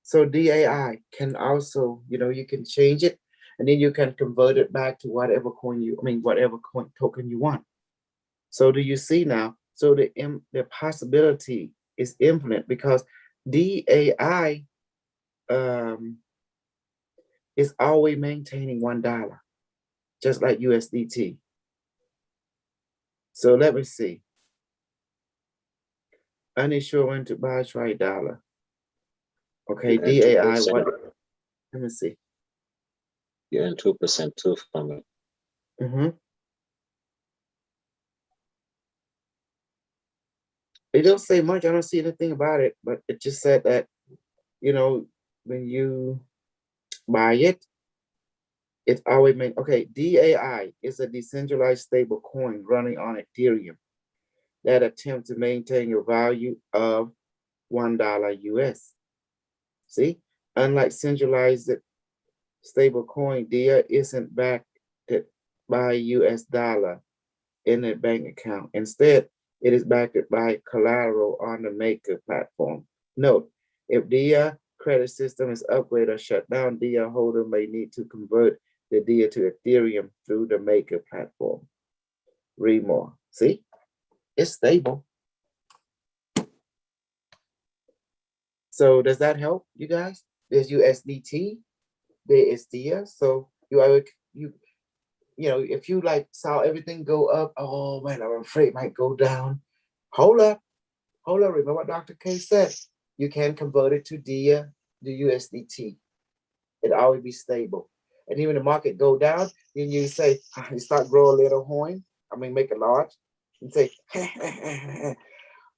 So DAI can also, you can change it and then you can convert it back to whatever coin whatever coin token you want. So do you see now? So the possibility is infinite because DAI is always maintaining $1, just like USDT. So let me see. Uninsured when to buy, try dollar. Okay, Yeah, DAI, 2%. what? Let me see. You earn 2% too from it. It don't say much. I don't see anything about it, but it just said that, when you buy it, it's always made. Okay, DAI is a decentralized stable coin running on Ethereum that attempts to maintain a value of $1 US. See, unlike centralized stable coin, DIA isn't backed by US dollar in a bank account. Instead, it is backed by collateral on the Maker platform. Note, if DIA credit system is upgraded or shut down, DIA holder may need to convert the DIA to Ethereum through the Maker platform. Read more. See, it's stable. So does that help you guys? There's USDT, there is DIA. So if you saw everything go up, oh man, I'm afraid it might go down. Hold up. Remember what Dr. K said? You can convert it to DIA, the USDT. It'll always be stable. And even the market go down, then you say, you start grow a little coin. Make it large and say,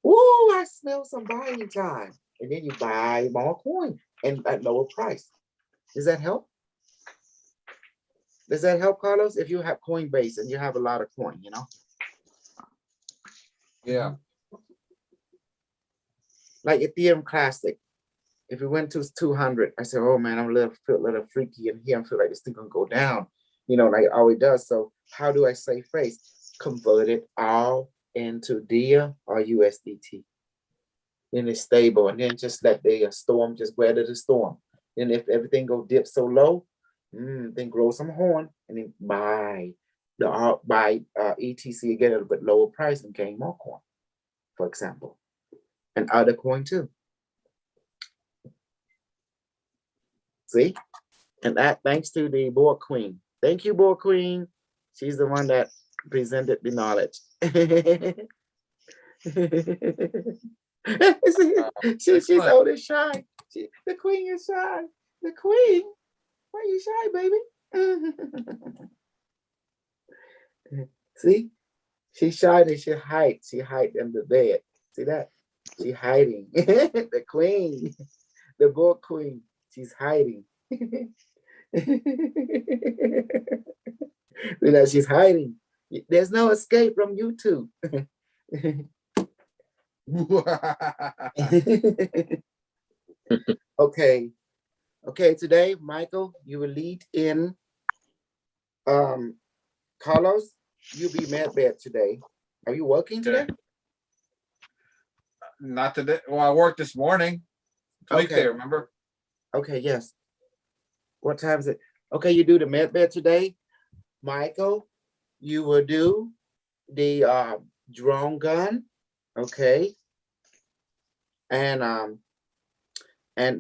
"Ooh, I smell some buying time." And then you buy more coin and at lower price. Does that help? Does that help, Carlos? If you have Coinbase and you have a lot of coin, Yeah. Like Ethereum Classic. If it went to 200, I said, "Oh man, I'm feel a little freaky in here. I feel like this thing gonna go down," like it always does. So how do I save face? Convert it all into DIA or USDT. Then it's stable, and then just let the storm just weather the storm. Then if everything go dip so low, then grow some horn and then buy ETC again at a little bit lower price and gain more coin, for example, and other coin too. See, and that thanks to the board queen. Thank you, board queen. She's the one that presented the knowledge. She's always shy. The queen is shy. The queen, why are you shy, baby? See, she's hiding. She hides. She hide in the bed. See that? She hiding. The queen, the book queen. She's hiding. See that? She's hiding. There's no escape from YouTube. Okay. Okay, today, Michael, you will lead in Carlos, you be med bed today. Are you working today? Not today. Well, I worked this morning. It's weekday, Okay. remember? Okay, yes. What time is it? Okay, you do the med bed today. Michael, you will do the drone gun. Okay. And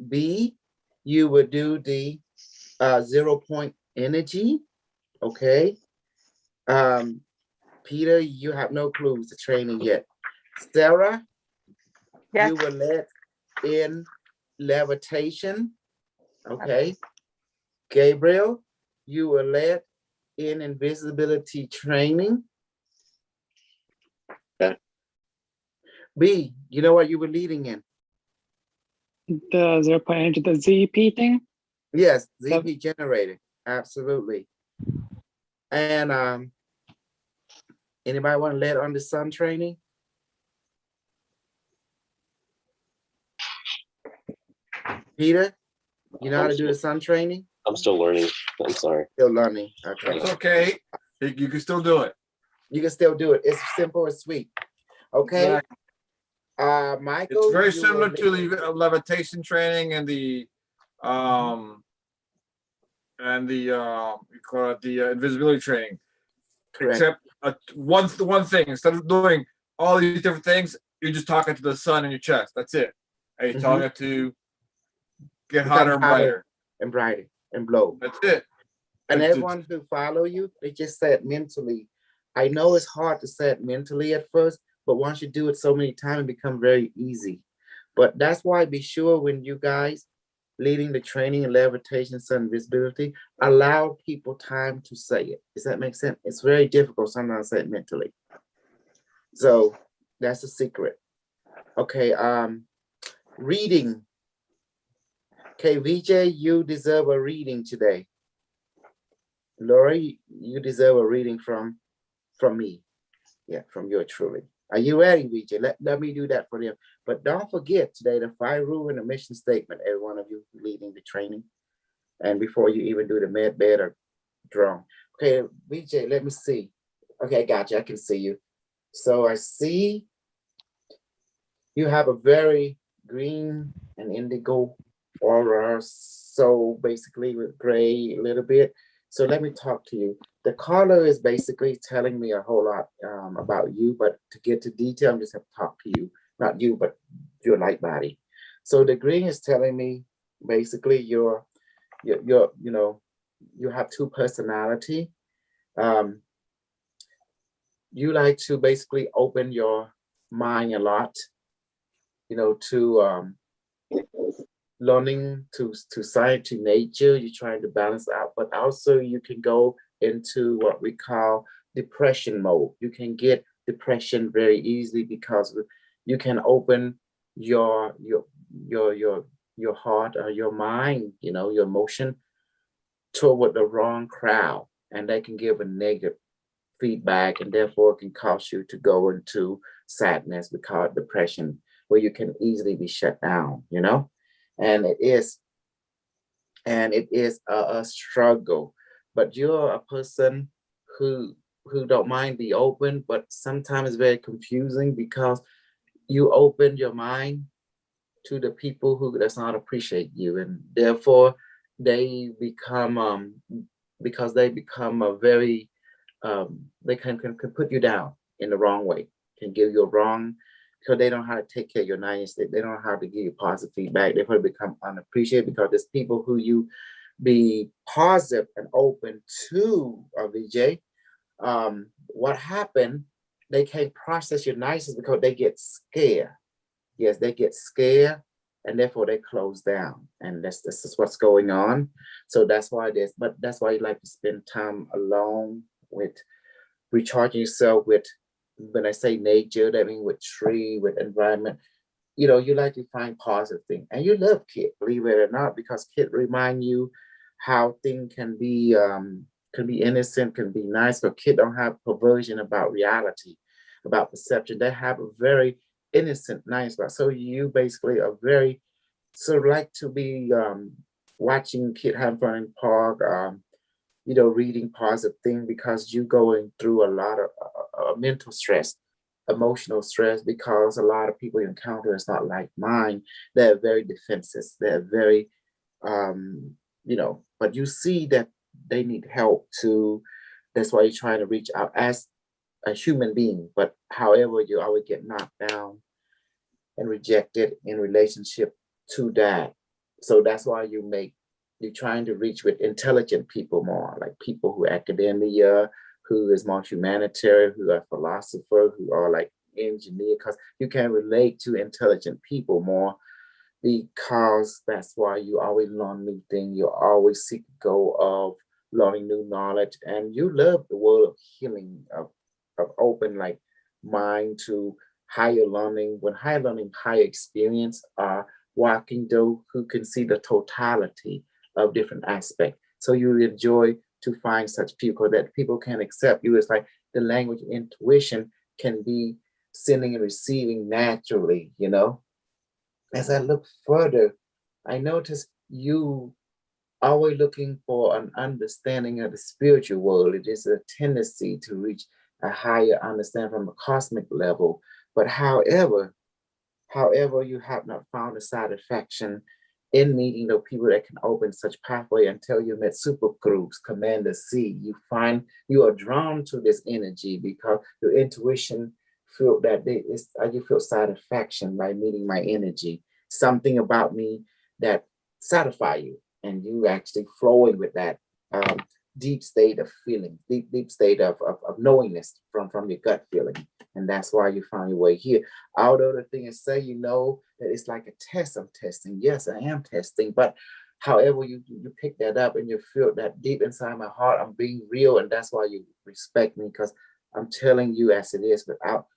B, you will do the 0 point energy. Okay. Peter, you have no clues to training yet. Sarah, Yes. you will let in levitation. Okay. Gabriel, you will let in invisibility training. Okay. B, you know what you were leading in? The 0 point energy, the ZP thing. Yes, ZP generating. Absolutely. And anybody want to let on the sun training? Peter, you know how to do the sun training? I'm still learning. I'm sorry. Still learning. Okay. It's okay. You can still do it. You can still do it. It's simple and sweet. Okay. Exactly. Michael. It's very you similar will to the levitation training and the you call it the invisibility training. Correct. Except one thing, instead of doing all these different things, you're just talking to the sun in your chest. That's it. And you're telling it to get Become hotter and brighter. and brighter and blow. That's it. And It's- everyone who follow you, they just say it mentally. I know it's hard to say it mentally at first, but once you do it so many times, it becomes very easy. But that's why be sure when you guys leading the training in levitation, sun visibility, allow people time to say it. Does that make sense? It's very difficult sometimes to say it mentally. So that's the secret. Okay, reading. Okay, VJ, you deserve a reading today. Lori, you deserve a reading from me. Yeah, from yours truly. Are you ready, VJ? Let me do that for them. But don't forget today the 5 rule and the mission statement, every one of you leading the training. And before you even do the med bed or drone. Okay, VJ, let me see. Okay, gotcha. I can see you. So I see you have a very green and indigo aura. So basically with gray a little bit. So let me talk to you. The color is basically telling me a whole lot about you, but to get to detail, I'm just have to talk to you, not you, but your light body. So the green is telling me basically you have 2 personality. You like to basically open your mind a lot, to learning to science, to nature. You're trying to balance out, but also you can go into what we call depression mode. You can get depression very easily because you can open your heart or your mind, your emotion toward the wrong crowd, and they can give a negative feedback, and therefore it can cause you to go into sadness. We call it depression, where you can easily be shut down, and it is a struggle. But you're a person who don't mind be open, but sometimes it's very confusing because you open your mind to the people who does not appreciate you, and therefore they become because they become a very they can put you down in the wrong way, can give you a wrong, because they don't know how to take care of your nice. They don't know how to give you positive feedback. They probably become unappreciated because there's people who you be positive and open to, VJ. What happened, they can't process your niceness because they get scared. Yes, they get scared, and therefore they close down. And this is what's going on. So that's why but that's why you like to spend time alone with recharging yourself with, when I say nature, that means with tree, with environment. You know, you like to find positive things, and you love kid, believe it or not, because kid remind you how things can be innocent, can be nice, but kid don't have perversion about reality, about perception. They have a very innocent, nice about. So you basically are very sort of like to be watching kid have fun in park, you know, reading positive thing because you going through a lot of mental stress, emotional stress, because a lot of people you encounter is not like mine. They're very defensive. They're very, you know, but you see that they need help too. That's why you're trying to reach out as a human being. But however, you always get knocked down and rejected in relationship to that. So that's why you're trying to reach with intelligent people more, like people who academia, who is more humanitarian, who are philosopher, who are like engineer, because you can relate to intelligent people more, because that's why you always learn new things. You always seek to go of learning new knowledge, and you love the world of healing, of open like mind to higher learning. When higher learning, higher experience are walking though who can see the totality of different aspects. So you enjoy to find such people that people can accept you. It's like the language intuition can be sending and receiving naturally, you know. As I look further, I notice you always looking for an understanding of the spiritual world. It is a tendency to reach a higher understanding from a cosmic level. But however, you have not found a satisfaction in meeting the people that can open such pathway until you met super groups, Commander C. You find you are drawn to this energy because your intuition feel that you feel satisfaction by meeting my energy. Something about me that satisfy you, and you actually flowing with that deep state of feeling, deep state of knowingness from your gut feeling. And that's why you found your way here. Although the thing is, say, you know, that it's like a test. I'm testing. Yes, I am testing. But however, you pick that up and you feel that deep inside my heart, I'm being real. And that's why you respect me, because I'm telling you as it is without,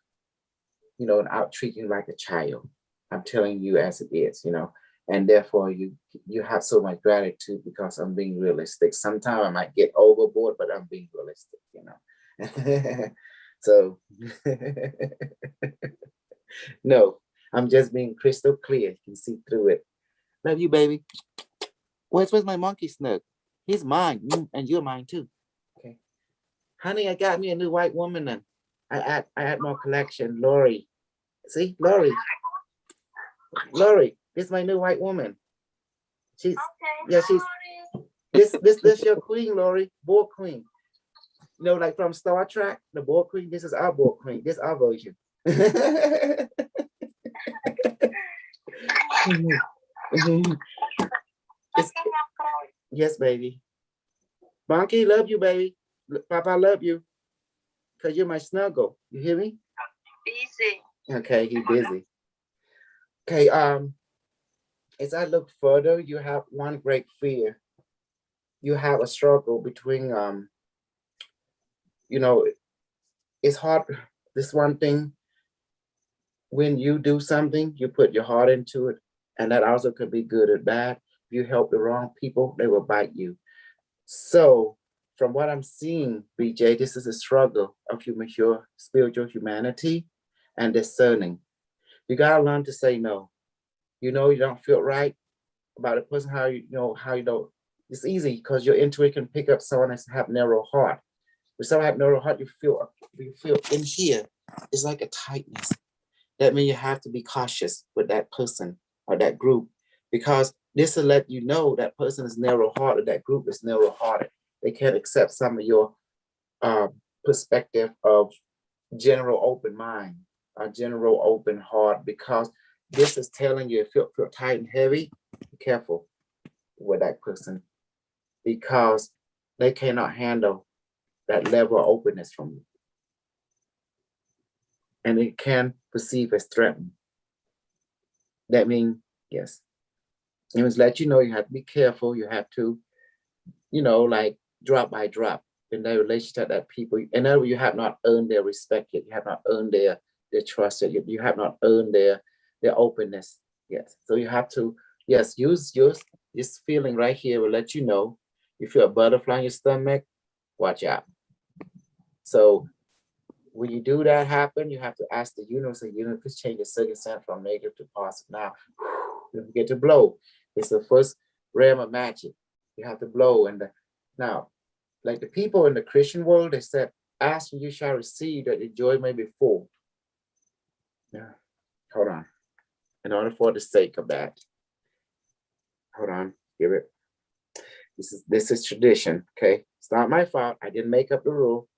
you know, and out treating you like a child. I'm telling you as it is, you know, and therefore you have so much gratitude because I'm being realistic. Sometimes I might get overboard, but I'm being realistic, you know. So no, I'm just being crystal clear. You can see through it. Love you, baby. Where's my monkey snug? He's mine, and you're mine too. Okay, honey, I got me a new white woman, and I add more collection. Lori, see, Lori, this is my new white woman. She's this your queen, Lori, boar queen. You know, like from Star Trek, the boar queen. This is our boar queen. This is our version. Yes, baby. Bonky, love you, baby. Papa, love you. Because you're my snuggle. You hear me? Busy. Okay, he's busy. Okay, as I look further, you have one great fear. You have a struggle between, you know, it's hard. This one thing, when you do something, you put your heart into it, and that also could be good or bad. If you help the wrong people, they will bite you. So from what I'm seeing, BJ, this is a struggle of your spiritual humanity and discerning. You gotta learn to say no. You know you don't feel right about a person, how you know, it's easy because your intuition can pick up someone that have narrow heart. With someone have narrow heart, you feel in here, it's like a tightness. That means you have to be cautious with that person or that group, because this will let you know that person is narrow-hearted, that group is narrow-hearted. They can't accept some of your perspective of general open mind, a general open heart, because this is telling you if you feel tight and heavy, be careful with that person, because they cannot handle that level of openness from you. And it can perceive as threatening. That means, yes. It was let you know you have to be careful. You have to, you know, like drop by drop. in their relationship that people, in other words, you have not earned their respect yet. You have not earned their trust yet. You have not earned their openness yet. So you have to, yes, use this feeling right here will let you know. You feel a butterfly in your stomach, watch out. So when you do that happen, you have to ask the universe, please change the circumstance from negative to positive. Now, don't forget to blow. It's the first realm of magic. You have to blow. And now, like the people in the Christian world, they said, ask and you shall receive, that the joy may be full. Yeah, hold on. In order for the sake of that, hold on, give it. This is tradition, okay? It's not my fault. I didn't make up the rule.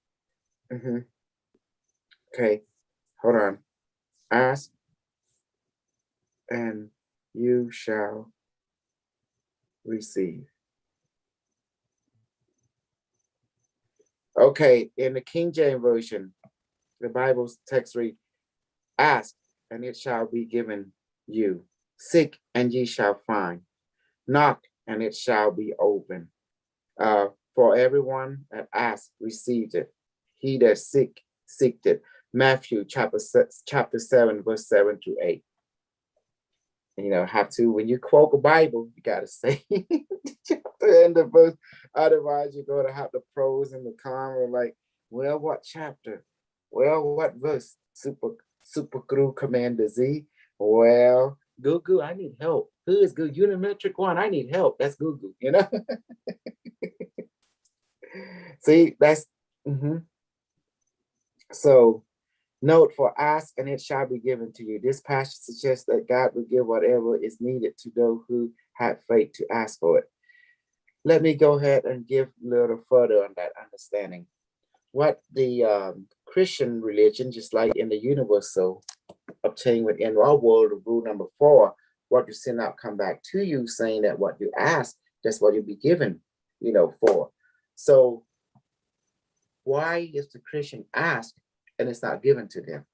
Okay, hold on. Ask and you shall receive. Okay, in the King James Version, the Bible's text reads, ask and it shall be given you. Seek and ye shall find. Knock and it shall be open. For everyone that asks, received it. He that seeked it. Matthew chapter 7, verse 7 to 8. You know, have to, when you quote a Bible, you got to say the end of verse. Otherwise, you're going to have the pros and the cons, like, well, what chapter? Well, what verse? Super Guru Commander Z. Well, Google, I need help. Who is good? Unimetric one, I need help. That's Google, you know? See, that's, So, note for ask and it shall be given to you. This passage suggests that God will give whatever is needed to those who have faith to ask for it. Let me go ahead and give a little further on that understanding. What the Christian religion, just like in the universal, obtain within our world of rule number 4, what you send out come back to you, saying that what you ask, that's what you'll be given, for. So why is the Christian ask and it's not given to them?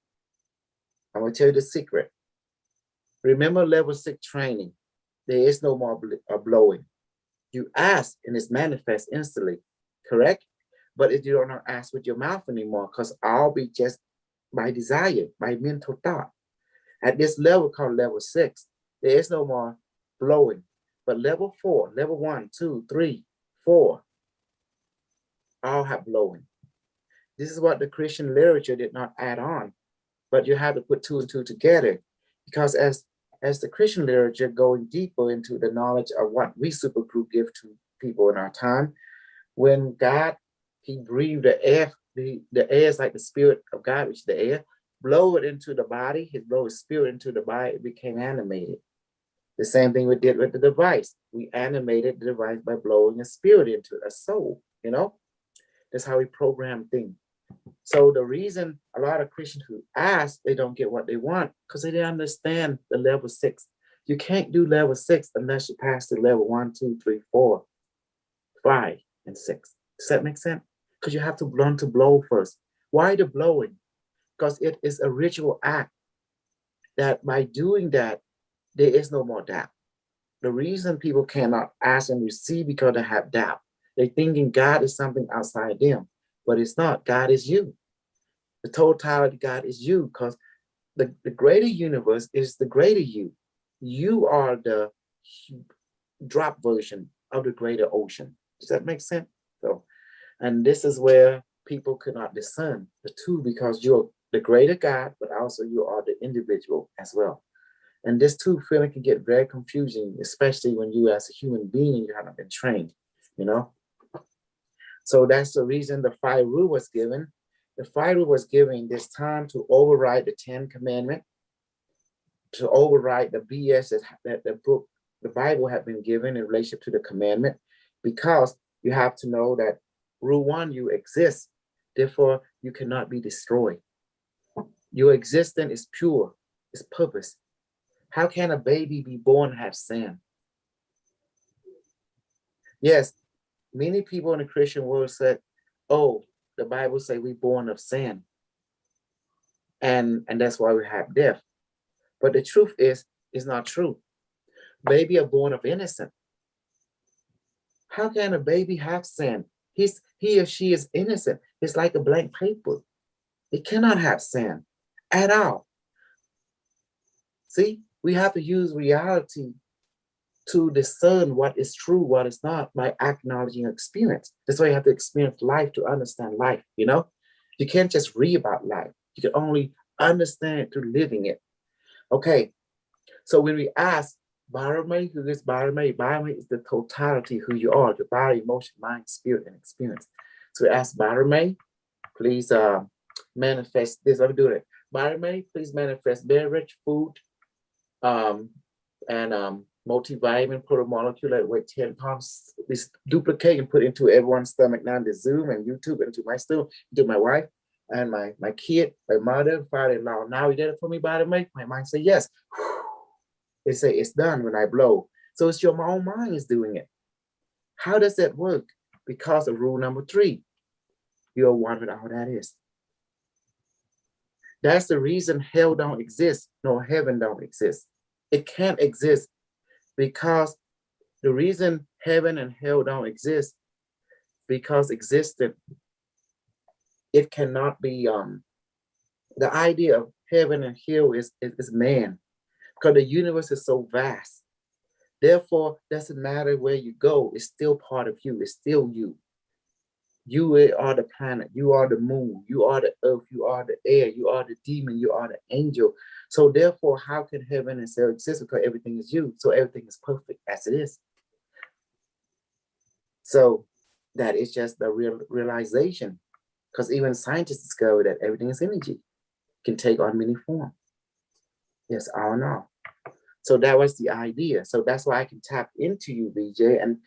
I'm going to tell you the secret. Remember level 6 training. There is no more blowing. You ask and it's manifest instantly, correct? But if you don't ask with your mouth anymore, because I'll be just by desire, by mental thought. At this level called level 6, there is no more blowing. But level 4, level 1, 2, 3, 4, all have blowing. This is what the Christian literature did not add on, but you have to put 2 and 2 together, because as the Christian literature going deeper into the knowledge of what we super group give to people in our time, when God, he breathed the air, the air is like the spirit of God, which is the air, blow it into the body, he blow his spirit into the body, it became animated. The same thing we did with the device. We animated the device by blowing a spirit into a soul, That's how we program things. So the reason a lot of Christians who ask, they don't get what they want, because they didn't understand the level 6. You can't do level 6 unless you pass the level 1, 2, 3, 4, 5, and 6. Does that make sense? Because you have to learn to blow first. Why the blowing? Because it is a ritual act that by doing that, there is no more doubt. The reason people cannot ask and receive because they have doubt. They're thinking God is something outside them, but it's not. God is you. The totality of God is you, because the greater universe is the greater you. You are the drop version of the greater ocean. Does that make sense? So, and this is where people cannot discern the two, because you're the greater God, but also you are the individual as well. And this two feeling can get very confusing, especially when you as a human being, you haven't been trained, So that's the reason the 5 rule was given. The 5 rule was given this time to override the 10 commandments, to override the BS that the Bible had been given in relation to the commandment, because you have to know that rule 1, you exist. Therefore, you cannot be destroyed. Your existence is pure, it's purpose. How can a baby be born and have sin? Yes, many people in the Christian world said, oh, the Bible says we're born of sin. And that's why we have death. But the truth is, it's not true. Baby are born of innocence. How can a baby have sin? he or she is innocent. It's like a blank paper. It cannot have sin at all. See, we have to use reality to discern what is true, what is not, by acknowledging experience. That's why you have to experience life to understand life, you know? You can't just read about life. You can only understand it through living it. Okay, so when we ask Bharamay, who is Bharamay? Bharamay is the totality who you are, your body, emotion, mind, spirit, and experience. So we ask Bharamay, please manifest this. Let me do it. Bharamay, please manifest very rich food and multivitamin protomolecule that weight 10 pounds. This duplicate and put into everyone's stomach now, the Zoom and YouTube, into my stomach, into my wife and my kid, my mother, father-in-law. Now you did it for me, Bharamay? My mind say yes. They say it's done when I blow. So it's your own mind is doing it. How does that work? Because of rule number 3. You're one with all that is. That's the reason hell don't exist, nor heaven don't exist. It can't exist because the reason heaven and hell don't exist, because existed, it cannot be, the idea of heaven and hell is man, because the universe is so vast. Therefore, doesn't matter where you go, it's still part of you, it's still you. You are the planet, you are the moon, you are the earth, you are the air, you are the demon, you are the angel. So therefore, how can heaven and hell exist? Because everything is you, so everything is perfect as it is. So that is just the realization, because even scientists discovered that everything is energy, can take on many forms. Yes, I don't know. So that was the idea. So that's why I can tap into you, BJ, and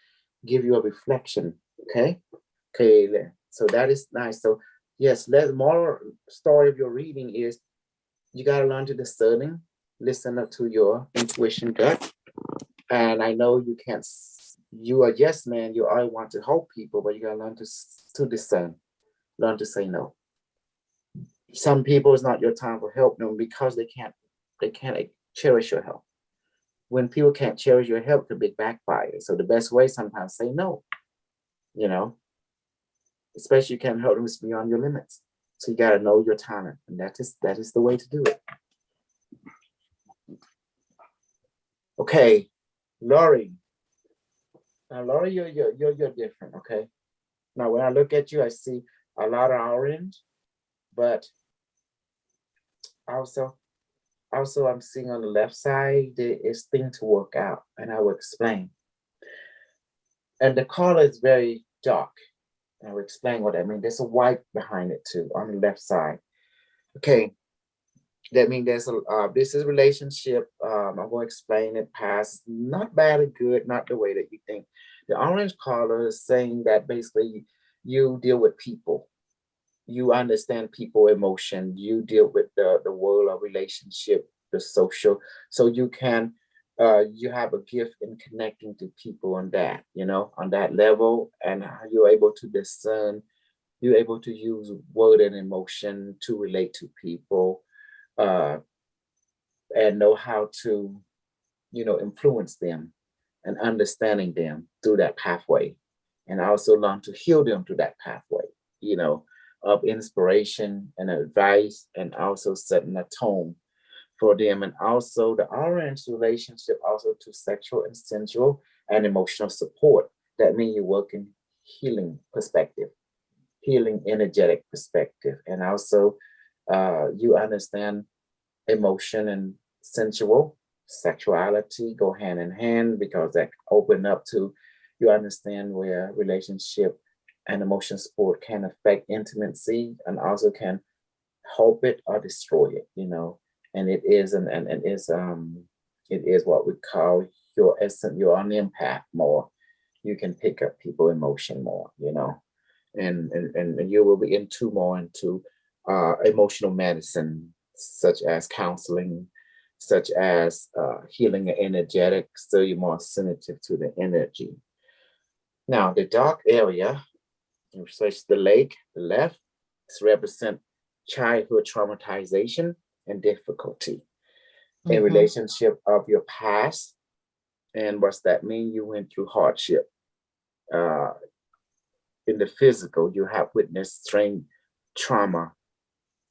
give you a reflection. Okay. Okay. So that is nice. So yes, the moral story of your reading is you got to learn to discerning, listen up to your intuition gut. And I know you can't, you are yes man, you always want to help people, but you got to learn to discern, learn to say no. Some people, it's not your time for help them because they can't cherish your help. When people can't cherish your help, it can be backfire. So the best way sometimes say no, you know, especially you can't help them, it's beyond your limits. So you got to know your talent, and that is the way to do it. Okay, Laurie. Now, Laurie, you're different. Okay. Now, when I look at you, I see a lot of orange, but also I'm seeing on the left side there is thing to work out, and I will explain. And the color is very dark. I will explain what I mean. There's a white behind it too on the left side. Okay, that means there's a this is relationship. I'm going to explain it past, not bad or good, not the way that you think. The orange color is saying that basically you deal with people. You understand people emotion. You deal with the world of relationship, the social. So you can, you have a gift in connecting to people on that, you know, on that level, and how you're able to discern, you're able to use word and emotion to relate to people, and know how to, you know, influence them and understanding them through that pathway, and also learn to heal them through that pathway, you know, of inspiration and advice, and also setting a tone for them. And also the orange relationship also to sexual and sensual and emotional support. That means you work in healing perspective, healing energetic perspective. And also you understand emotion and sensual sexuality go hand in hand, because that open up to, you understand where relationship and emotion support can affect intimacy, and also can help it or destroy it, you know. And it is it is what we call your essence. You're an empath more. You can pick up people emotion more, you know, and you will be into more into emotional medicine, such as counseling, such as healing and energetic, so you're more sensitive to the energy. Now the dark area, such the lake, the left, represent childhood traumatization and difficulty in relationship of your past. And what's that mean? You went through hardship. in the physical, you have witnessed strain trauma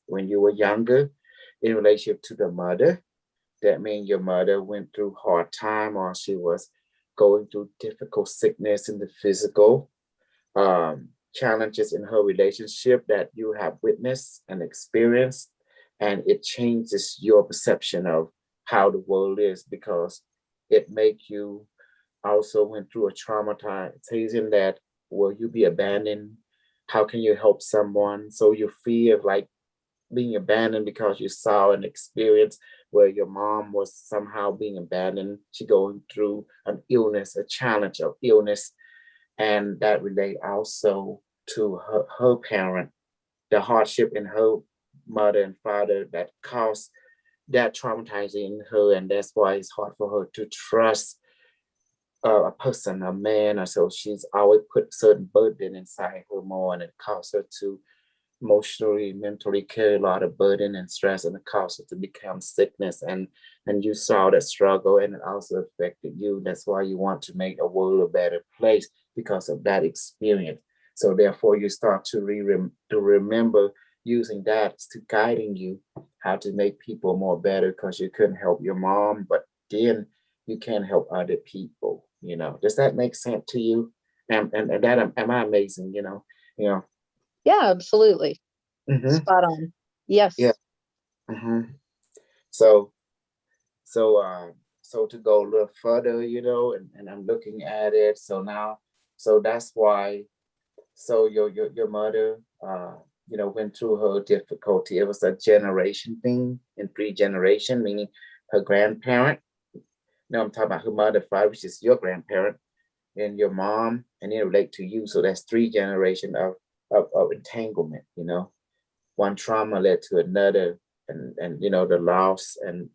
when you were younger in relationship to the mother. That means your mother went through hard time or she was going through difficult sickness in the physical, challenges in her relationship that you have witnessed and experienced, and it changes your perception of how the world is because it make you also went through a traumatization that will you be abandoned? How can you help someone? So you feel like being abandoned because you saw an experience where your mom was somehow being abandoned. She going through an illness, a challenge of illness, and that relate also to her parent, the hardship in her mother and father that caused that traumatizing in her, and that's why it's hard for her to trust a person, a man, or so. She's always put certain burden inside her more, and it causes her to emotionally, mentally carry a lot of burden and stress, and it causes her to become sickness. And you saw that struggle, and it also affected you. That's why you want to make a world a better place because of that experience. So therefore, you start to remember using that to guiding you how to make people more better because you couldn't help your mom, but then you can help other people. Does that make sense to you? And that am I amazing? Yeah, absolutely. Mhm. Spot on. Yes. Yeah. Mhm. So so to go a little further, and I'm looking at it. So that's why. So your mother, went through her difficulty. It was a generation thing in 3 generation, meaning her grandparent. No, I'm talking about her mother, father, which is your grandparent, and your mom, and it relate to you. So that's 3 generation of entanglement. One trauma led to another, and the loss and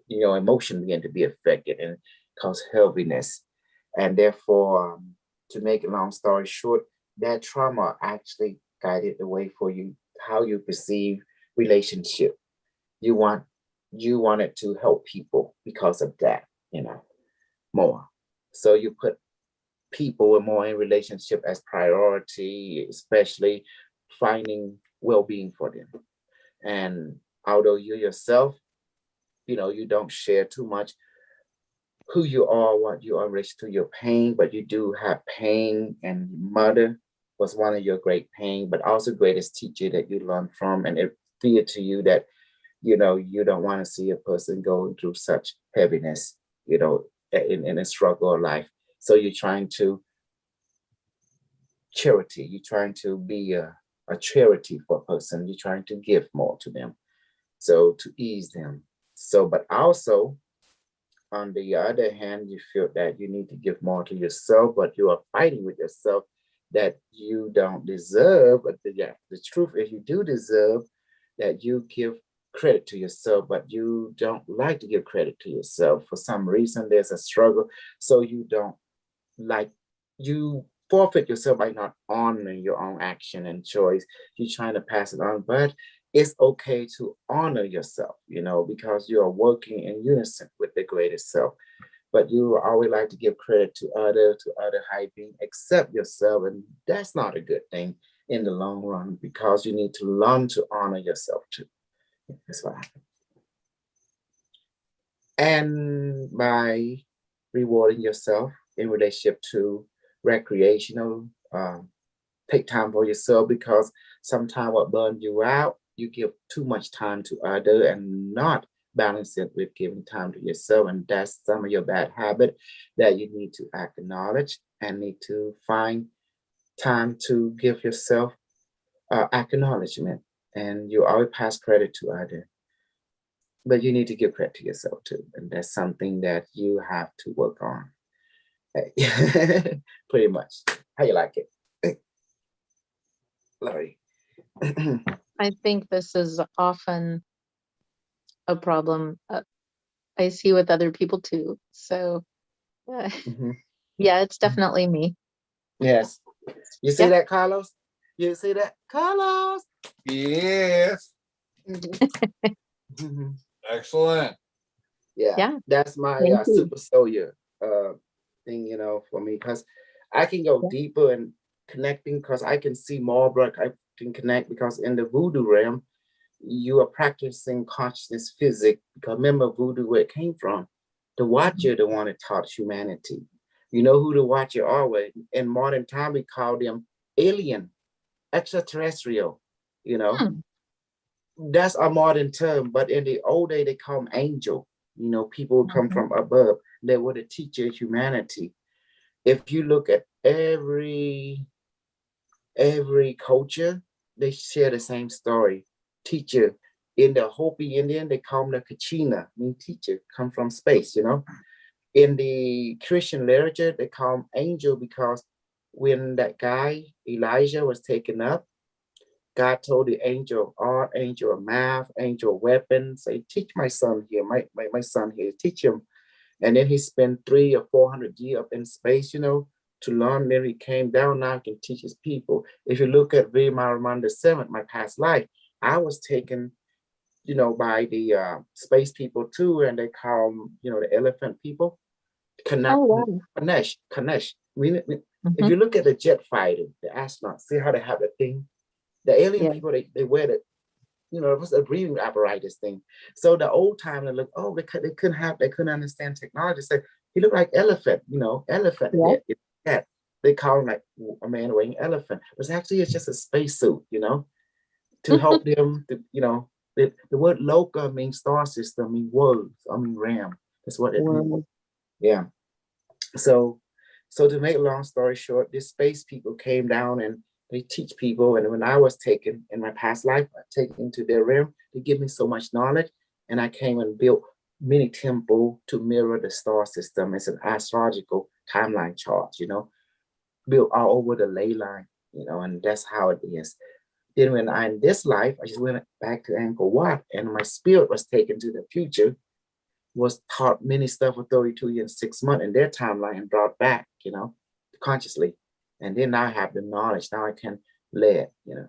emotion began to be affected and cause heaviness, and therefore, to make a long story short, that trauma actually guided the way for you how you perceive relationship. You wanted to help people because of that, more. So you put people more in relationship as priority, especially finding well-being for them. And although you yourself, you don't share too much who you are, what you are in relation to your pain, but you do have pain, and mother was one of your great pain, but also greatest teacher that you learned from, and it feared to you that, you don't want to see a person going through such heaviness, in a struggle of life. So you're trying to charity, you're trying to be a charity for a person, you're trying to give more to them, so to ease them. So, but also, on the other hand, you feel that you need to give more to yourself, but you are fighting with yourself that you don't deserve. But the truth is, you do deserve that you give credit to yourself, but you don't like to give credit to yourself. For some reason, there's a struggle. So you don't like, you forfeit yourself by not honoring your own action and choice. You're trying to pass it on, but it's okay to honor yourself, because you are working in unison with the greatest self. But you always like to give credit to other high being, except yourself, and that's not a good thing in the long run because you need to learn to honor yourself too. That's what happened. And by rewarding yourself in relationship to recreational, take time for yourself, because sometimes what burns you out, you give too much time to other and not balance it with giving time to yourself. And that's some of your bad habit that you need to acknowledge and need to find time to give yourself acknowledgement. And you always pass credit to other, but you need to give credit to yourself too. And that's something that you have to work on. Pretty much. How you like it? Larry. I think this is often a problem I see with other people too. So, Mhm. yeah, it's definitely me. Yes. You see Yeah. that, Carlos? You see that, Carlos? Yes, Mhm. excellent. Yeah. That's my Thank you. super soldier thing, for me, because I can go Yeah. deeper and connecting because I can see more, but I can connect because in the voodoo realm, you are practicing consciousness physics. Because remember voodoo where it came from. The Watcher, the one that taught humanity. You know who the Watcher are? In modern time, we call them alien, extraterrestrial, you know. That's a modern term, but in the old day, they call them angel. You know, people who come from above. They were the teacher of humanity. If you look at every culture, they share the same story. Teacher. In the Hopi Indian, they call them the Kachina, mean teacher, come from space, you know. In the Christian literature, they call him angel because when that guy, Elijah, was taken up, God told the angel of art, angel of math, angel of weapons, say, teach my son here, my son here, teach him. And then he spent 300 or 400 years up in space, you know, to learn. Then he came down, now he can teach his people. If you look at Vimaraman VII, my past life, I was taken, you know, by the space people too, and they call them, you know, the elephant people. Kanesh. If you look at the jet fighter, the astronauts, see how they have the thing? The alien people, they wear the, you know, it was a breathing apparatus thing. So the old time, they look, oh, they couldn't understand technology. So he looked like elephant, you know, elephant head. They call him like a man wearing elephant. But actually, it's just a spacesuit, you know, to help them, to, you know, the word Loka means star system, means worlds, I mean RAM. That's what it means. Yeah. So to make a long story short, these space people came down and they teach people. And when I was taken in my past life, taken into their realm, they give me so much knowledge. And I came and built many temples to mirror the star system. It's an astrological timeline chart, you know, built all over the ley line, you know, and that's how it is. Then when I, in this life, I just went back to Angkor Wat and my spirit was taken to the future, was taught many stuff for 32 years and 6 months in their timeline and brought back, you know, consciously. And then now I have the knowledge. Now I can lead, you know.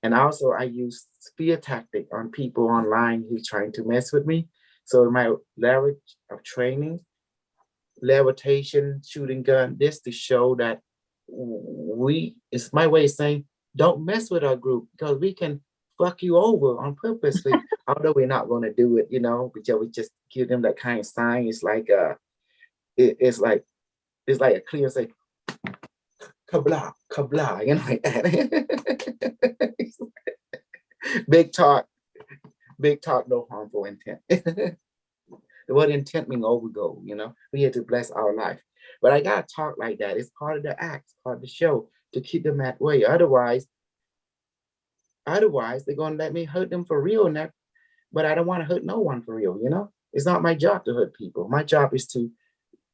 And also I use fear tactic on people online who's trying to mess with me. So in my leverage of training, levitation, shooting gun, this to show that it's my way of saying, don't mess with our group because we can fuck you over on purposely. Although we're not going to do it, you know, because we just give them that kind of sign. It's like it's like a clear say, kabla, kabla, you know, like that. Big talk, no harmful intent. The word intent means overgo, you know. We here to bless our life. But I gotta talk like that. It's part of the act, part of the show to keep them that way. Otherwise, they're gonna let me hurt them for real. But I don't want to hurt no one for real, you know? It's not my job to hurt people. My job is to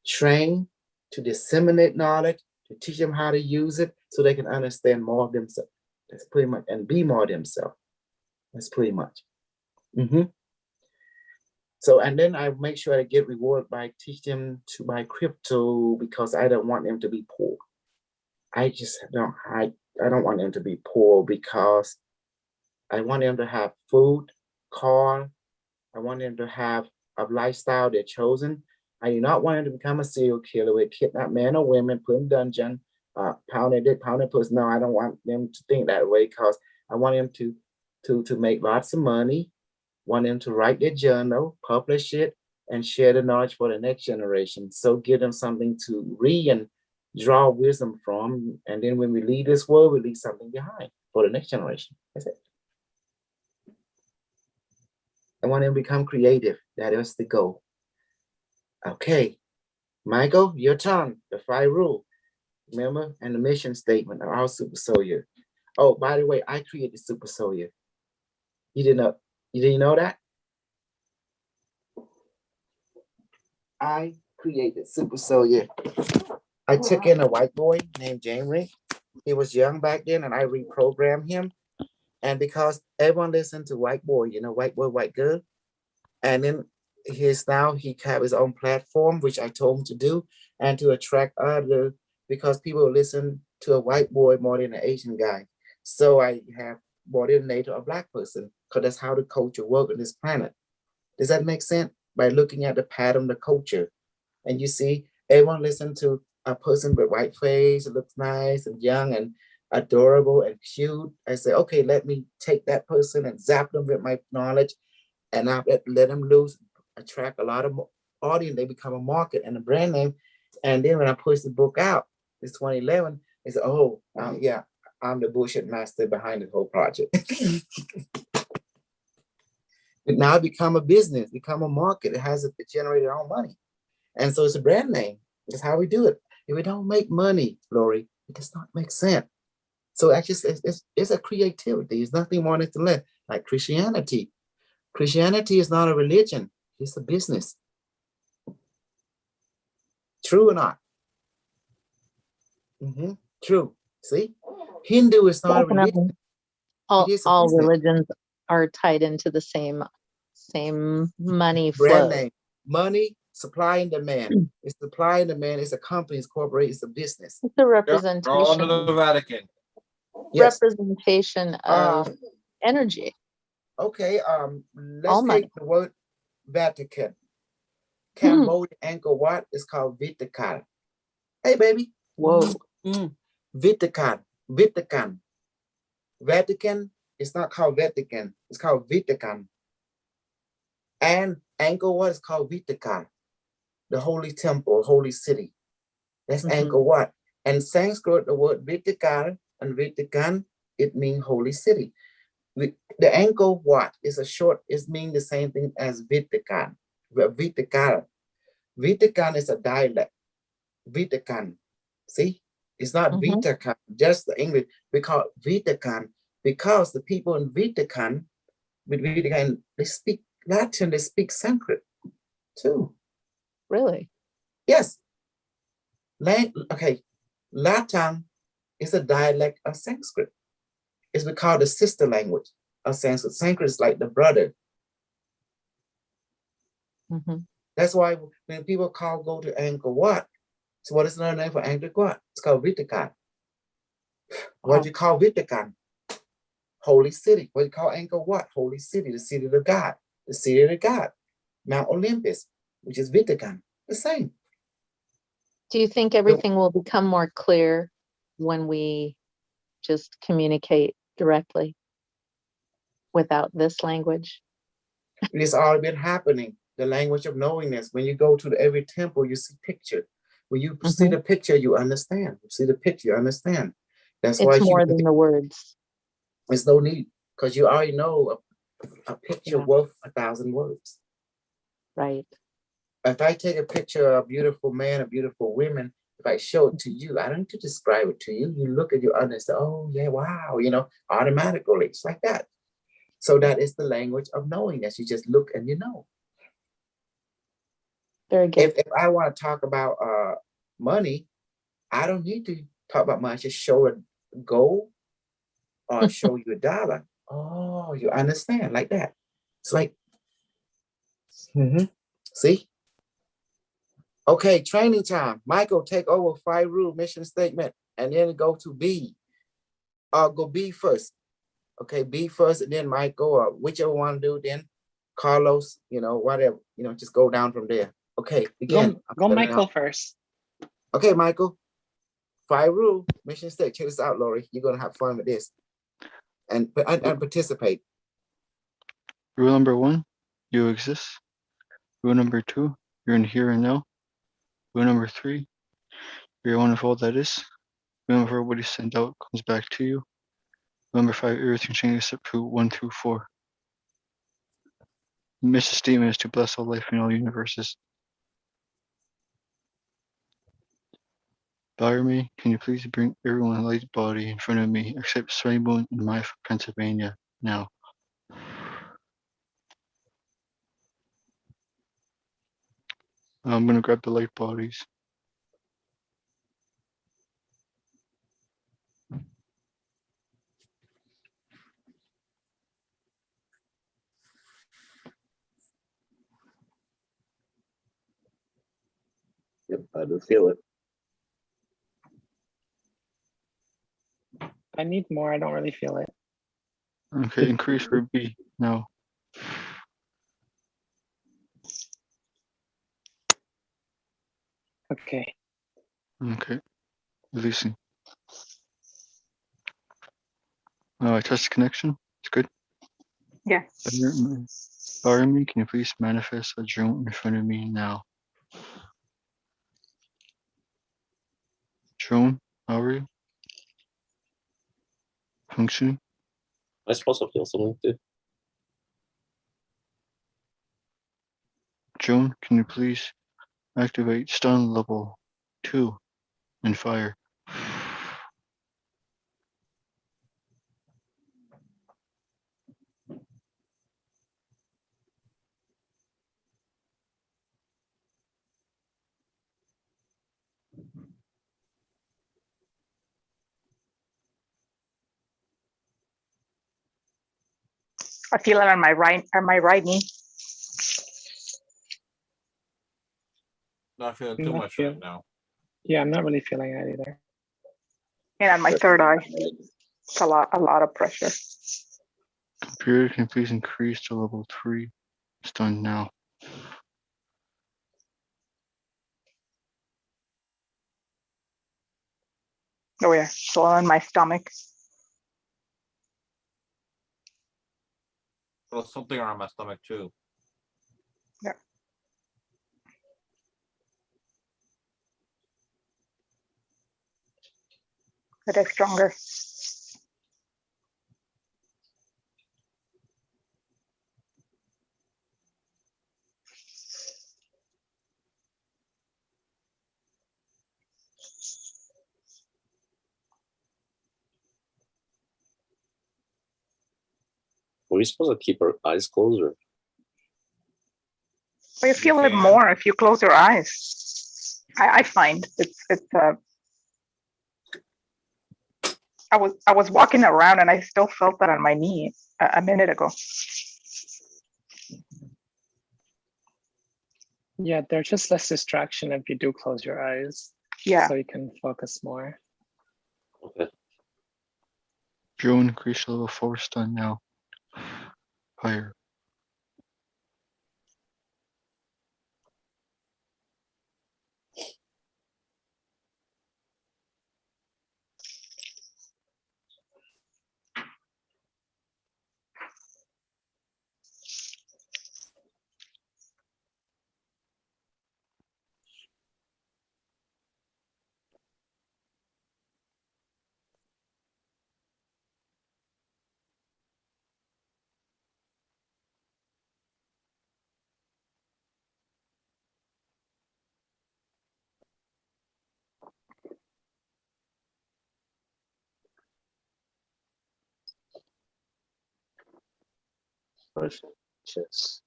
train, to disseminate knowledge, to teach them how to use it so they can understand more of themselves. That's pretty much, and be more themselves. That's pretty much. So, and then I make sure I get rewarded by teach them to buy crypto because I don't want them to be poor. I don't want them to be poor because I want them to have food, car. I want them to have a lifestyle they're chosen. I do not want them to become a serial killer with kidnap men or women, put in dungeon, pounded dick, pounded pussy. No, I don't want them to think that way because I want them to make lots of money, want them to write their journal, publish it, and share the knowledge for the next generation. So give them something to read and draw wisdom from. And then when we leave this world, we leave something behind for the next generation. That's it. I want them to become creative. That is the goal. Okay, Michael, your turn. The 5 rules. Remember, and the mission statement of our super soldier. Oh, by the way, I created super soldier. You didn't know that? I created super soldier. I took in a white boy named James. He was young back then, and I reprogrammed him. And because everyone listened to white boy, you know, white boy, white girl. And then he have his own platform, which I told him to do, and to attract other, because people listen to a white boy more than an Asian guy. So I have brought in a Black person, because that's how the culture works on this planet. Does that make sense? By looking at the pattern, the culture. And you see, everyone listen to a person with white face, it looks nice and young and adorable and cute. I say, okay, let me take that person and zap them with my knowledge, and I let them loose, attract a lot of audience. They become a market and a brand name. And then when I push the book out, it's 2011. They say, oh, yeah, I'm the bullshit master behind the whole project. It now become a business, become a market. It generated our own money. And so it's a brand name. That's how we do it. If we don't make money, Lori, it does not make sense. So actually, it's a creativity. It's nothing more than less like Christianity. Christianity is not a religion. It's a business. True or not? True. See, Hindu is not a religion. Definitely. All, It is a all business. religions are tied into the same money Brand flow. name, money, supply and demand. It's supply and demand. It's a company, it's corporate, it's a business. It's a Yep, all under representation, the Vatican. Yes. representation of energy. Okay. All Let's money. take the word Vatican. Cambodia Angkor Wat is called Vatican. Hey, baby. Whoa. Vatican. Vatican. Vatican is not called Vatican. It's called Vatican. And Angkor Wat is called Vatican, the holy temple, holy city. That's Angkor Wat. And Sanskrit, the word Vatican and Vatican, it means holy city. The Angkor Wat is it means the same thing as Vatican. Vatican. Vatican is a dialect. Vatican. See? It's not Vatican, just the English. We call it Vatican because the people in Vatican, with Vatican, they speak Latin, they speak Sanskrit too. Really? Yes. Okay. Latin is a dialect of Sanskrit. It's called the sister language of Sanskrit. Sanskrit is like the brother. That's why when people go to Angkor Wat, so what is another name for Angkor Wat? It's called Vatican. What do you call Vatican? Holy city. What do you call Angkor Wat? Holy city, the city of the God. The city of the God. Mount Olympus, which is Vatican. The same. Do you think everything will become more clear when we just communicate directly without this language? It has already been happening. The language of knowingness. When you go to every temple, you see picture. When you see the picture, you understand. You see the picture, you understand. That's why It's more than the words. There's no need, because you already know a picture worth 1,000 words. Right. If I take a picture of a beautiful man, a beautiful woman, if I show it to you, I don't need to describe it to you. You look at your understand, oh yeah, wow, automatically. It's like that. So that is the language of knowingness. You just look and you know. Very good. If I want to talk about money, I don't need to talk about money. I just show a gold or show you a dollar. Oh, you understand like that. It's like, see? Okay, training time. Michael, take over 5 rule mission statement and then go to B. Go B first. Okay, B first and then Michael, or whichever one to do, then Carlos, whatever, just go down from there. Okay, begin. Go Michael first. Okay, Michael. 5 rule mission statement. Check this out, Lori. You're going to have fun with this and participate. Rule number 1, you exist. Rule number 2, you're in here and now. Rule number 3, you're one of all that is. Rule number 4, what is sent out comes back to you. Rule number 5, everything changes except rule 1 through 4. The mission statement is to bless all life in all universes. Barmy, can you please bring everyone a light body in front of me except Sunny Moon in my Pennsylvania now? I'm gonna grab the light bodies. Yep, I do feel it. I need more. I don't really feel it. Okay, increase for B now. Okay. Okay, releasing. I test the connection. It's good. Yeah. Army, can you please manifest a drone in front of me now? Drone, how are you? Functioning? I supposed to feel something too. Drone, can you please activate stun level 2 and fire? I feel it on my right knee. Not feeling too Not much feel- right now. Yeah, I'm not really feeling it either. And on my third eye, it's a lot of pressure. Computer, can you please increase to level 3? Stun now. Oh yeah, so on my stomach. Well, something around my stomach too. It is stronger. Were we supposed to keep our eyes closed or? But you feel it can. more if you close your eyes. I find it's I was walking around and I still felt that on my knee a minute ago. Yeah, there's just less distraction if you do close your eyes. Yeah. So you can focus more. Okay. Drone, increase to level 4 stun now. Fire. Chess.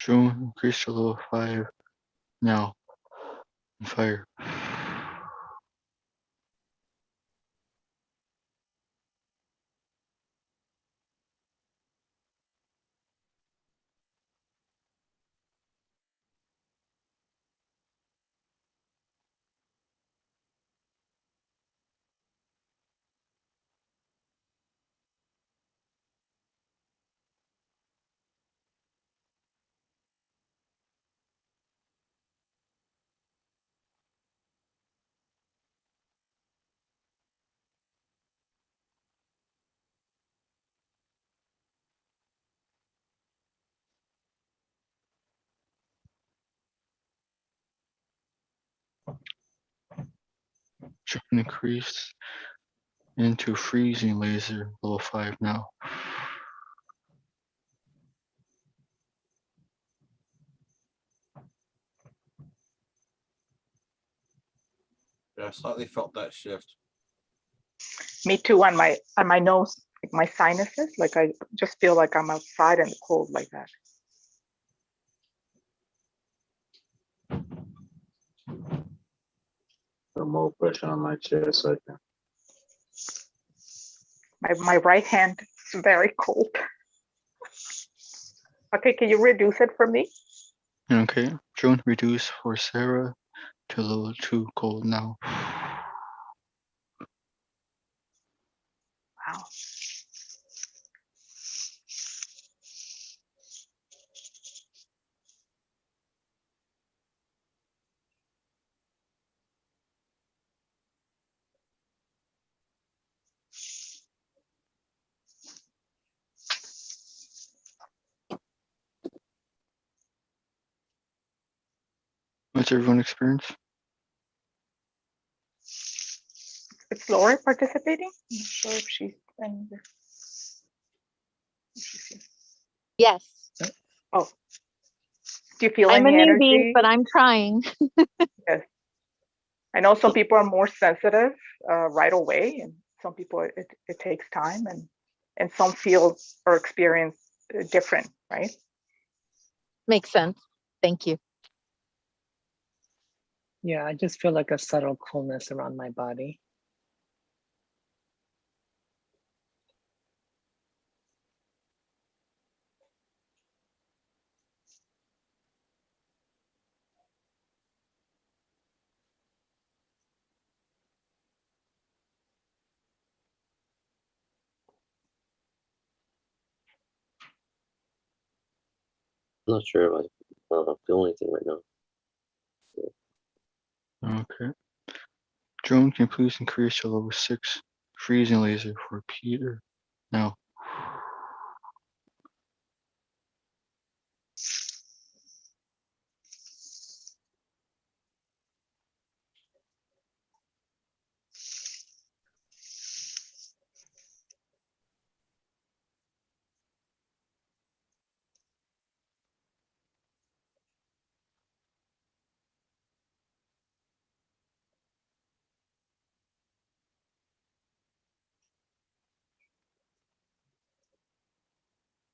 Drone, increase to level 5 now. And fire. Drone, increase into freezing laser level 5 now. Yeah, I slightly felt that shift. Me too on my nose, like my sinuses. Like I just feel like I'm outside and cold like that. Put more pressure on my chest right now. My right hand is very cold. Okay, can you reduce it for me? Okay, Joan, reduce for Sarah to level 2 cold now. Wow. What's everyone experience? Is Lori participating? I'm not sure if she's in the. if she's here. Yes, Oh. Do you feel I'm a any newbie, energy? but I'm trying. Yes. I know some people are more sensitive right away, and some people it takes time, and some feel or experience different, right? Makes sense. Thank you. Yeah, I just feel like a subtle coolness around my body. I'm not sure if I feel anything right now. Okay. Joan, can you please increase to level 6 freezing laser for Peter now?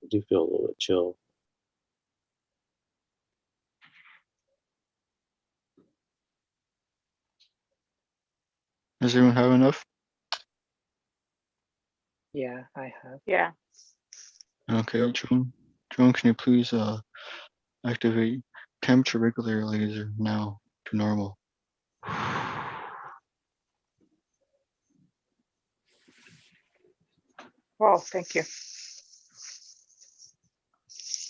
I do feel a little bit chill. Does everyone have enough? Yeah, I have. Yeah. Okay, Yep. Joan, can you please activate temperature regulator laser now to normal? Well, thank you.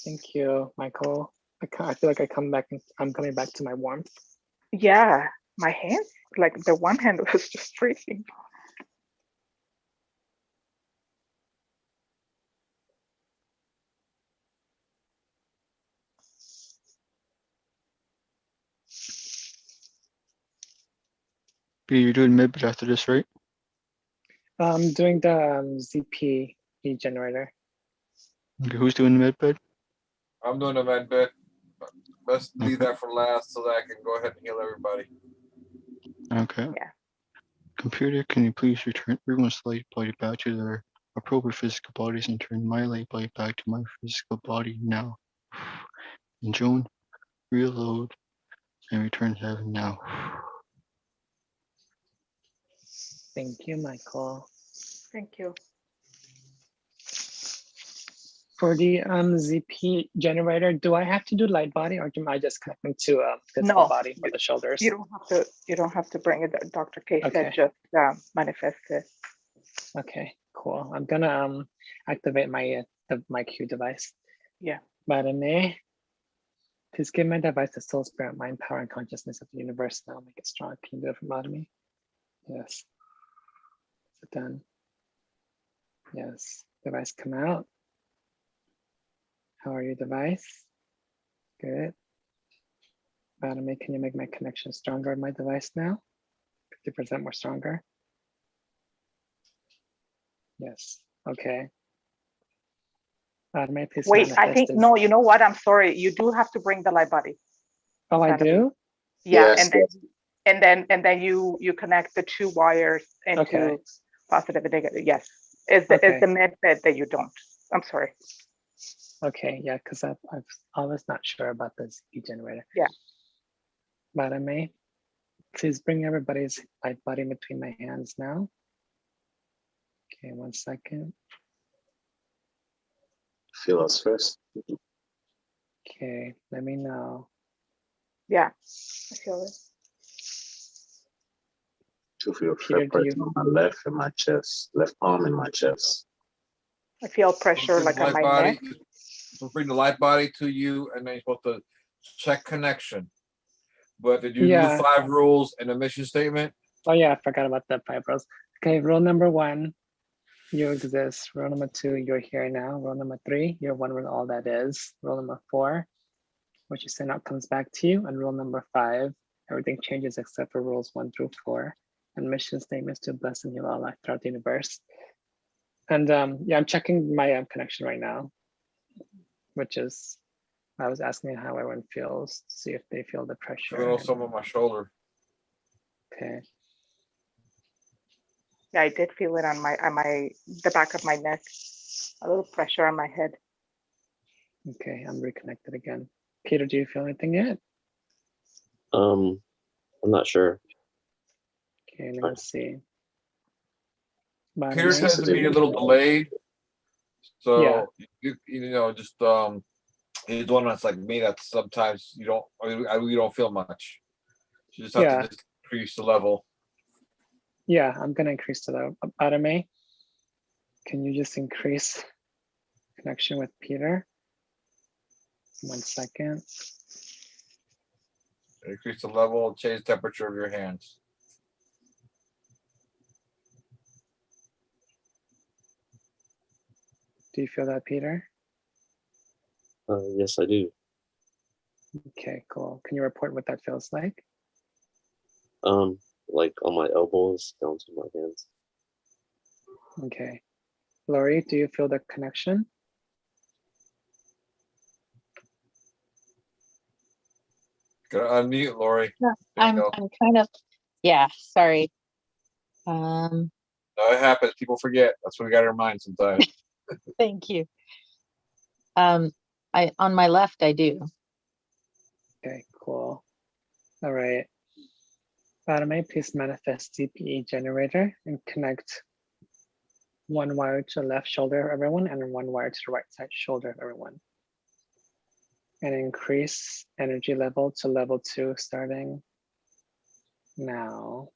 Thank you, Michael. I feel like I'm coming back to my warmth. Yeah, my hands, like the one hand was just freezing. B, you're doing mid after this, right? I'm doing the ZP generator. Okay, who's doing mid bed? I'm doing a med bit. But let's leave Okay. that for last so that I can go ahead and heal everybody. Okay. Yeah. Computer, can you please return everyone's light body back to their appropriate physical bodies and turn my light body back to my physical body now? And Joan, reload and return to heaven now. Thank you, Michael. Thank you. For the ZP generator, do I have to do light body or am I just connecting to a physical No, body for the shoulders? You don't have to. You don't have to bring it. Dr. K Okay. said just manifest it. Okay, cool. I'm gonna activate my my Q device. Yeah. Barame, please give my device the soul, spirit, mind, power, and consciousness of the universe now. Make it strong. Can you do it for Barame? Yes. Is it done? Yes. Device come out. How are you, device? Good. Barame, can you make my connection stronger on my device now? 50% more stronger. Yes. Okay. Barame, please Wait, I manifest think this. no. You know what? I'm sorry. You do have to bring the light body. Oh, I Sanity. do? Yeah, Yes, and then you connect the two wires into Okay. positive and negative. Yes, it's Okay. the med bed that you don't. I'm sorry. Okay, yeah, because I was not sure about the ZP generator. Yeah. But I may please bring everybody's light body between my hands now. Okay, 1 second. feel us first. Okay, let me know. Yeah, I feel it. To feel Peter, do pressure you? on my left and my chest, left arm and my chest. I feel pressure Bring the like on light my body- neck. So bring the light body to you, and then you're supposed to check connection. But did you do Yeah. the 5 rules and the mission statement? Oh yeah, I forgot about the 5 rules. Okay, rule number 1, you exist. Rule number 2, you're here now. Rule number 3, you're one with all that is. Rule number 4, what you send out comes back to you. And rule number 5, everything changes except for rules 1 through 4. And mission statements to bless and heal all life throughout the universe. And yeah, I'm checking my connection right now, which is, I was asking how everyone feels, to see if they feel the A pressure. little and- some on my shoulder. Okay, Yeah, I did feel it on the back of my neck. A little pressure on my head. okay, I'm reconnected again. Peter, do you feel anything yet? I'm not sure. Okay, let me see. Bottom Peter right? says to be a little delayed. Yeah. So you know, just he's the one that's like me, that sometimes you don't, we don't feel much. You just have Yeah. to just increase the level. Yeah, I'm gonna increase to the bottom A. Can you just increase connection with Peter? 1 second. Increase the level, change the temperature of your hands. Do you feel that, Peter? Yes, I do. Okay, cool. Can you report what that feels like? Like on my elbows down to my hands. Okay. Lori, do you feel the connection? Gotta unmute, Lori. No, There you I'm go. kind of, yeah, sorry. No, it happens. People forget. That's what we got to remind sometimes. Thank you. On my left, I do. Okay, cool. All right. Bottom A, please manifest CPE generator and connect 1 wire to the left shoulder of everyone and 1 wire to the right side shoulder of everyone. And increase energy level to level 2 starting now.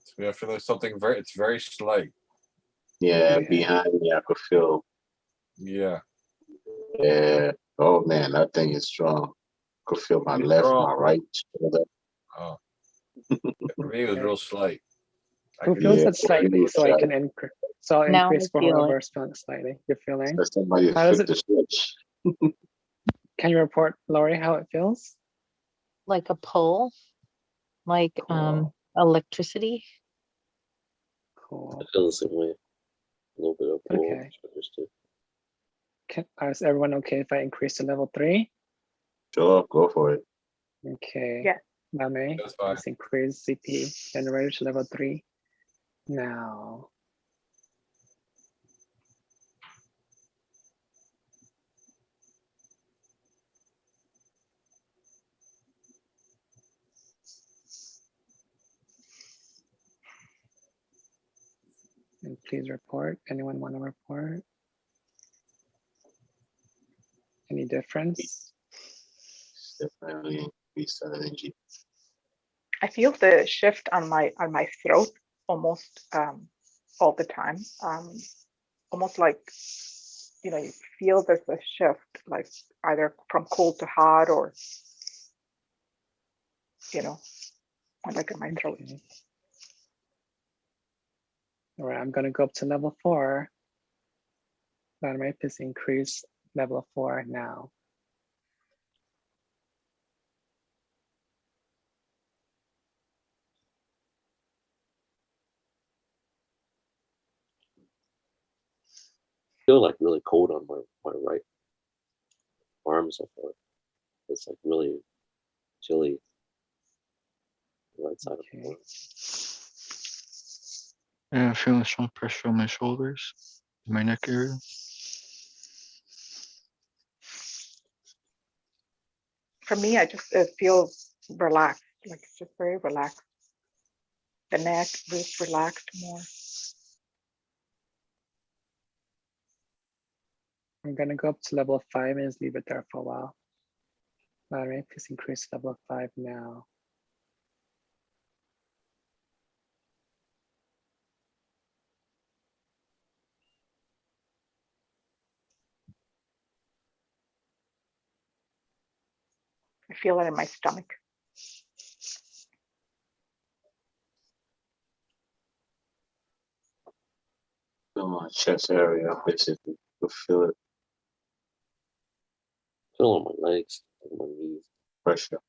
So I feel like something it's very slight. Yeah, Okay. behind me, I could feel. Yeah. Yeah. Oh man, that thing is strong. Could feel my It's left, strong. my right shoulder. Oh. For me, it was real slight. I Who could feels Yeah, it slightly so I slight. can increase? So I'll Now I increase for feel it. whoever's feeling slightly. You're feeling? That somebody How does flipped the switch. Can you report, Lori, how it feels? Like a pull, like Cool. electricity. Cool. I feel the same way. A little bit of pull. Okay. Is everyone okay if I increase to level 3? Sure, go for it. Okay. Yeah. Mame, That's fine. let's increase CP generator to level 3 now. And please report. Anyone want to report? Any difference? Definitely increase that energy. I feel the shift on my throat almost all the time. Almost like, you know, you feel there's a shift, like either from cold to hot, or, you know, like in my throat. Okay. All right, I'm gonna go up to level 4. Bottom right is increase level 4 now. Feel like really cold on my right arm so far. It's like really chilly. The right side of the Okay. arm. Yeah, I'm feeling strong pressure on my shoulders, my neck area. For me, I just feel relaxed, like it's just very relaxed. The neck is relaxed more. I'm gonna go up to level 5 and just leave it there for a while. Valerie, please increase level 5 now. I feel it in my stomach. Feel my chest area, basically. You feel it, Feel on my legs, on my knees. pressure.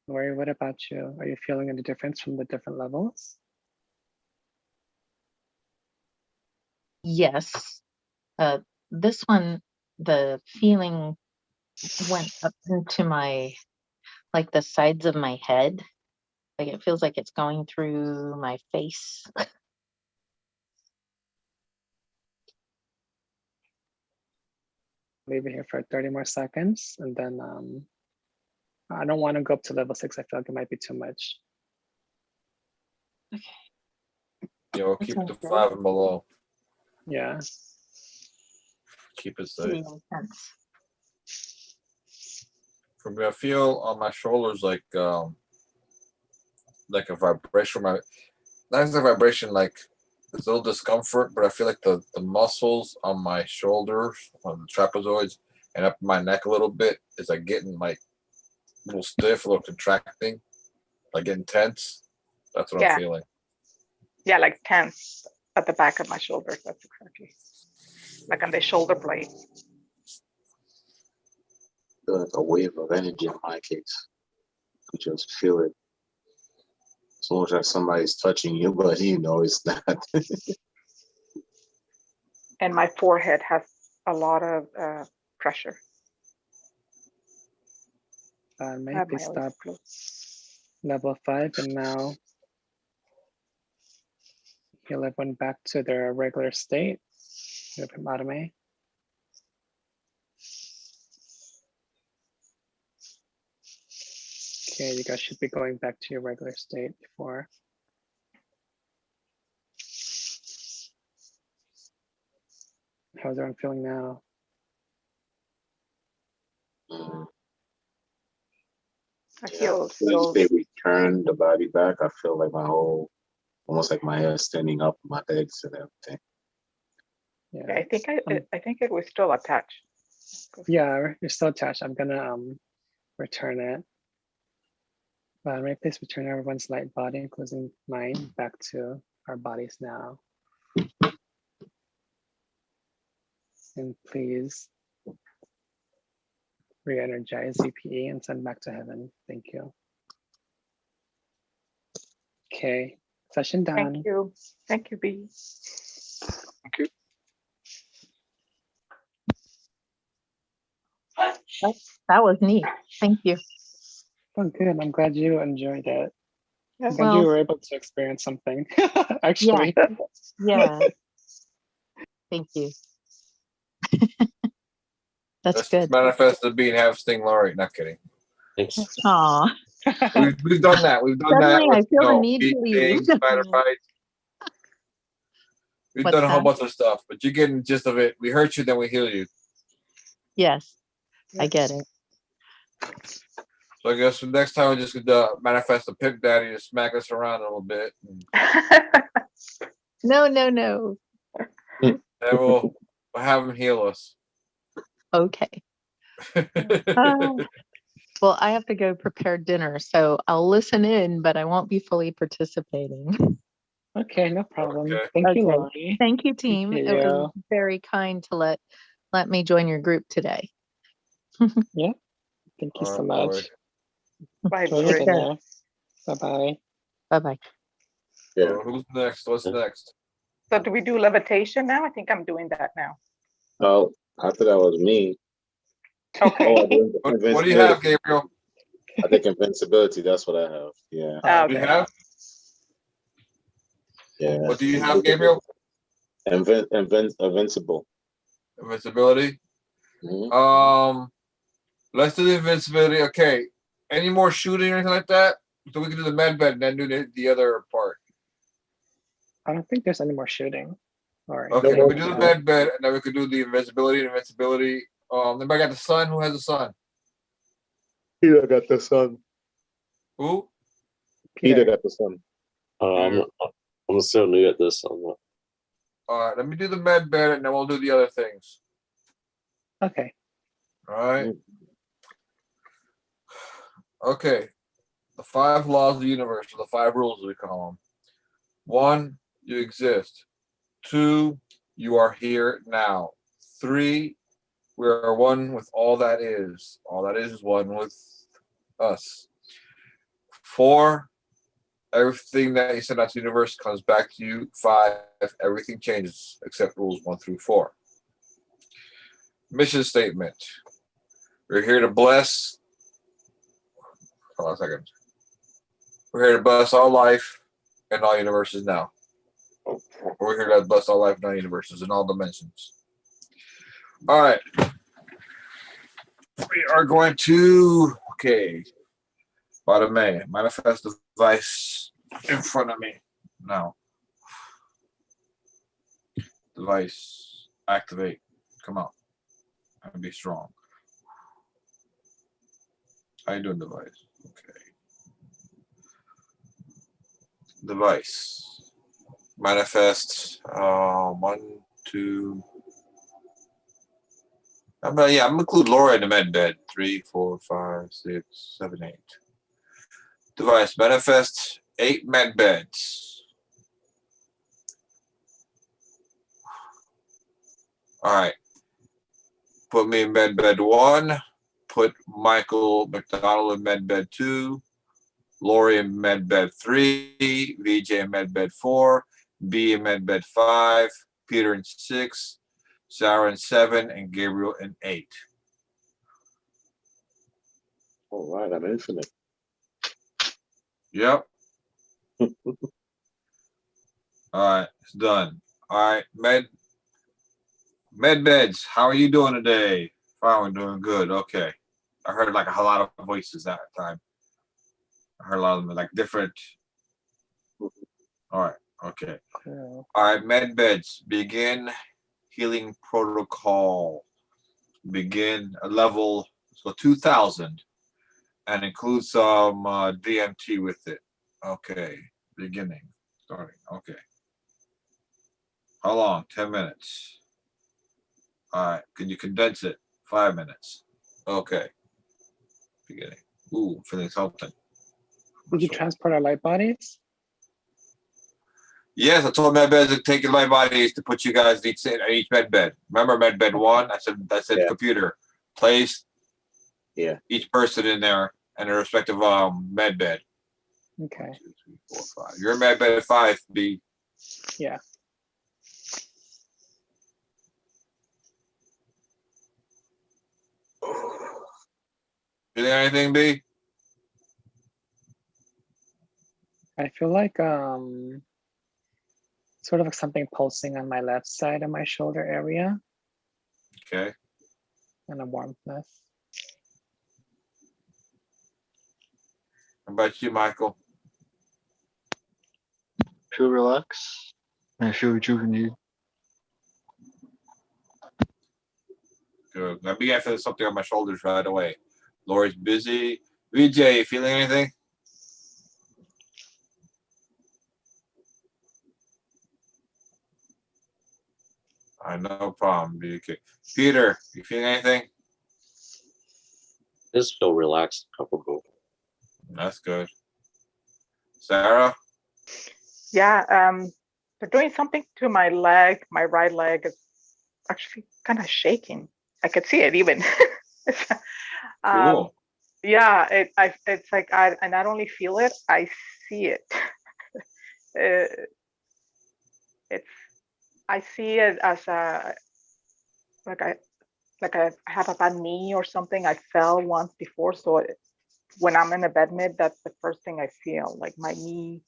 Lori, what about you? Are you feeling any difference from the different levels? Yes. This one, the feeling went up into my, like the sides of my head. Like it feels like it's going through my face. Leave it here for 30 more seconds and then I don't want to go up to level 6. I feel like it might be too much. Yeah, we'll That keep sounds the good. 5 and below. Yeah. Keep it Pretty safe. intense. For me, I feel on my shoulders like a vibration. Not as a vibration, like there's a little discomfort, but I feel like the muscles on my shoulders, on the trapezoids, and up my neck a little bit is like getting like a little stiff, a little contracting, like getting tense. That's what Yeah. I'm feeling. Yeah, like tense at the back of my shoulders. That's exactly. Like on the shoulder blade. Feel like a wave of energy in my case. You just feel it. It's almost like somebody's touching you, but you know it's not. And my forehead has a lot of pressure. I Maybe have my eyes stop closed. level 5 and now heal everyone back to their regular state. Hippopotamus. Okay, you guys should be going back to your regular state before. How's everyone feeling now? I Yeah. feel Once so. they return the body back, I feel like my whole, almost like my hair standing up, my legs and everything. Yeah, I think it was still attached. Yeah, you're still attached. I'm gonna return it. Right, please return everyone's light body, including mine, back to our bodies now. And please re-energize ZPE and send back to heaven. Thank you. Okay, session done. Thank you. Thank you, B. That was neat. Thank you. Oh, good. I'm glad you enjoyed it. I'm glad Well, you were able to experience something, actually. Yeah. Thank you. That's good. Manifested being half Sting Laurie. Not kidding. Thanks. Aw. We've done that. We've done Suddenly that. I With, feel the need to leave. Spider bites. We've What's done a whole that? bunch of stuff, but you're getting the gist of it. We hurt you, then we heal you. Yes, I get it. So I guess the next time we just could manifest a pimp daddy to smack us around a little bit. No, no, no. And we'll have him heal us. Okay. Well, I have to go prepare dinner, so I'll listen in, but I won't be fully participating. Okay, no problem. Okay. Thank you, Okay. Laurie. Thank you, team. Thank It was you. very kind to let me join your group today. Yeah, thank you so All right, much. Bye, Enjoy your Lori. dinner. Bye-bye. Bye-bye. Yeah. So who's next? What's next? So do we do levitation now? I think I'm doing that now. Oh, I thought that was me. Okay. Oh, I did What do you have, invincibility. Gabriel? I think invincibility. That's what I have. Yeah. What do you Okay. have? Yeah. What do you have, Gabriel? Invincible. Invincibility. Mhm. Let's do the invincibility. Okay. Any more shooting or anything like that? So we can do the med bed and then do the other part. I don't think there's any more shooting. All right. Okay, No we do the more. med bed, and then we could do the invisibility and invincibility. Anybody got the sun? Who has the sun? Peter got the sun. Who? Peter Peter. got the sun. I'm still new at this. I'm not, All right, let me do the med bed, and then we'll do the other things. Okay. All right. Okay. The 5 laws of the universe, or the 5 rules, as we call them. 1, you exist. 2, you are here now. 3, we are one with all that is. All that is one with us. 4, everything that you send out to the universe comes back to you. 5, everything changes except rules 1 through 4. Mission statement. We're here to bless. Hold on a second. We're here to bless all life and all universes now. We're here to bless all life and all universes in all dimensions. All right. We are going to, okay, bottom A, manifest device in front of me now. Device, activate, come out, and be strong. How you doing, device? Okay. Device, manifest, 1, 2. I'm gonna include Laura in the med bed. 3, 4, 5, 6, 7, 8. Device manifest 8 med beds. All right. Put me in med bed 1. Put Michael McDonald in med bed 2. Lori in med bed 3. VJ in med bed 4. B in med bed 5. Peter in 6. Sarah in 7, and Gabriel in 8. All right, I'm infinite. Yep. All right, it's done. All right, med beds. How are you doing today? Fine, we're doing good. Okay. I heard like a lot of voices that time. I heard a lot of them like different. All right. Okay. Cool. All right, med beds. Begin healing protocol. Begin a level 2000 and include some DMT with it. Okay. Beginning. Starting. Okay. How long? 10 minutes. All right. Can you condense it? 5 minutes. Okay. Beginning. Ooh, feeling something. Did you transport our light bodies? Yes, I told med beds to take your light bodies to put you guys each med bed. Remember med bed 1? I said Yeah. computer. Place each person in there and their respective med bed. Okay. 1, 2, 3, 4, 5. You're in med bed 5, B. Yeah. Feeling anything, B? I feel like sort of like something pulsing on my left side of my shoulder area Okay. and a warmthness. How about you, Michael? Feel relaxed. I feel rejuvenated. Good. I began feeling something on my shoulders right away. Lori's busy. VJ, feeling anything? All right, no problem. BK. Peter, you feeling anything? just feel relaxed, comfortable. That's good. Sarah? Yeah, they're doing something to my leg. My right leg is actually kind of shaking. I could see it even. Cool. Yeah, it's like I not only feel it, I see it. I see it as a like I have a bad knee or something. I fell once before, so when I'm in a bed mid, that's the first thing I feel, like my knee.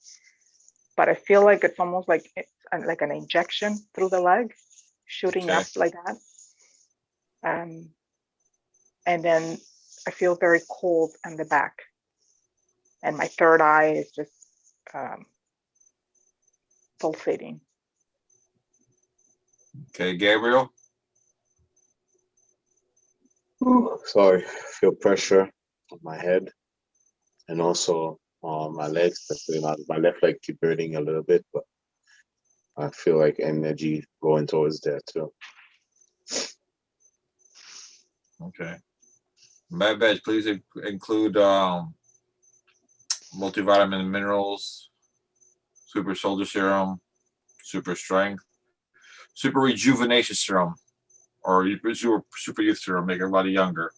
But I feel like it's almost like it's like an injection through the leg, shooting Okay. up like that. And then I feel very cold on the back, and my third eye is just pulsating. Okay, Gabriel. Sorry, feel pressure on my head and also on my legs. Especially my left leg keep hurting a little bit, but I feel like energy going towards there too. Okay. MedVeg, please include multivitamin and minerals, super soldier serum, super strength, super rejuvenation serum, or super youth serum, make everybody younger.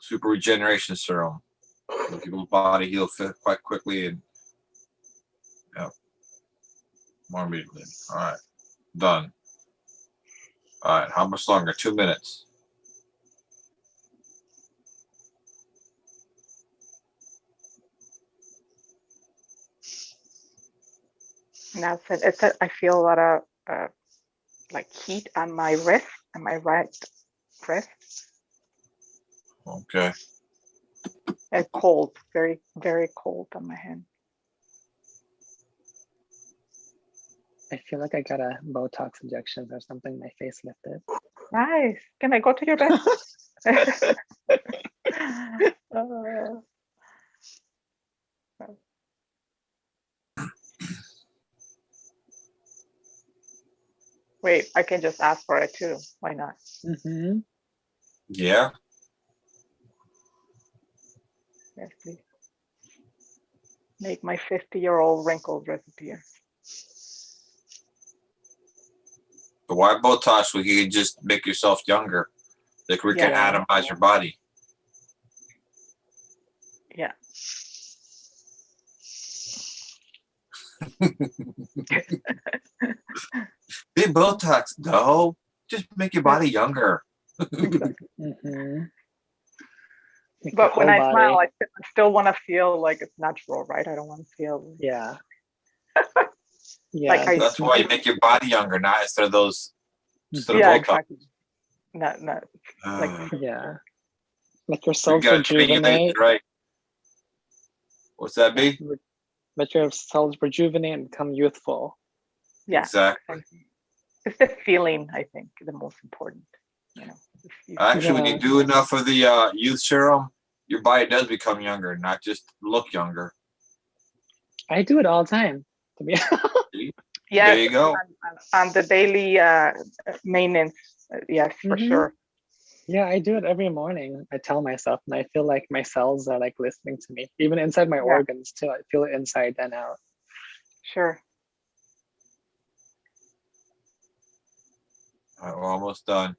Super regeneration serum. Make people's body heal quite quickly and more immediately. All right, done. All right, how much longer? 2 minutes. Now I feel a lot of like heat on my wrist, on my right wrist. Okay. And cold, very, very cold on my hand. I feel like I got a Botox injection or something. My face lifted. Nice. Can I go to your bed? Wait, I can just ask for it too. Why not? Mm-hmm. Yeah. Yes, please. Make my 50-year-old wrinkles disappear. The why Botox? We can just make yourself younger. Like we can Yeah. atomize your body. Yeah. Be Botox, no. Just make your body younger. Mm-hmm. But when I smile, I still want to feel like it's natural, right? I don't want to feel. Yeah. Yeah. Like That's why you make your body younger, not instead of those. Instead of yeah, Botox. exactly. Not like yeah. Like your You cells gotta train your legs rejuvenate. right. What's that be? Let your cells rejuvenate and become youthful. yeah. Exactly. It's the feeling, I think, the most important. You know. Actually, when you do enough of the youth serum, your body does become younger, not just look younger. I do it all the time. To be Yeah. There you go. On the daily maintenance, yes, for sure. Yeah, I do it every morning. I tell myself, and I feel like my cells are like listening to me, even inside my organs too. I feel it inside and out. Sure. All right, we're almost done.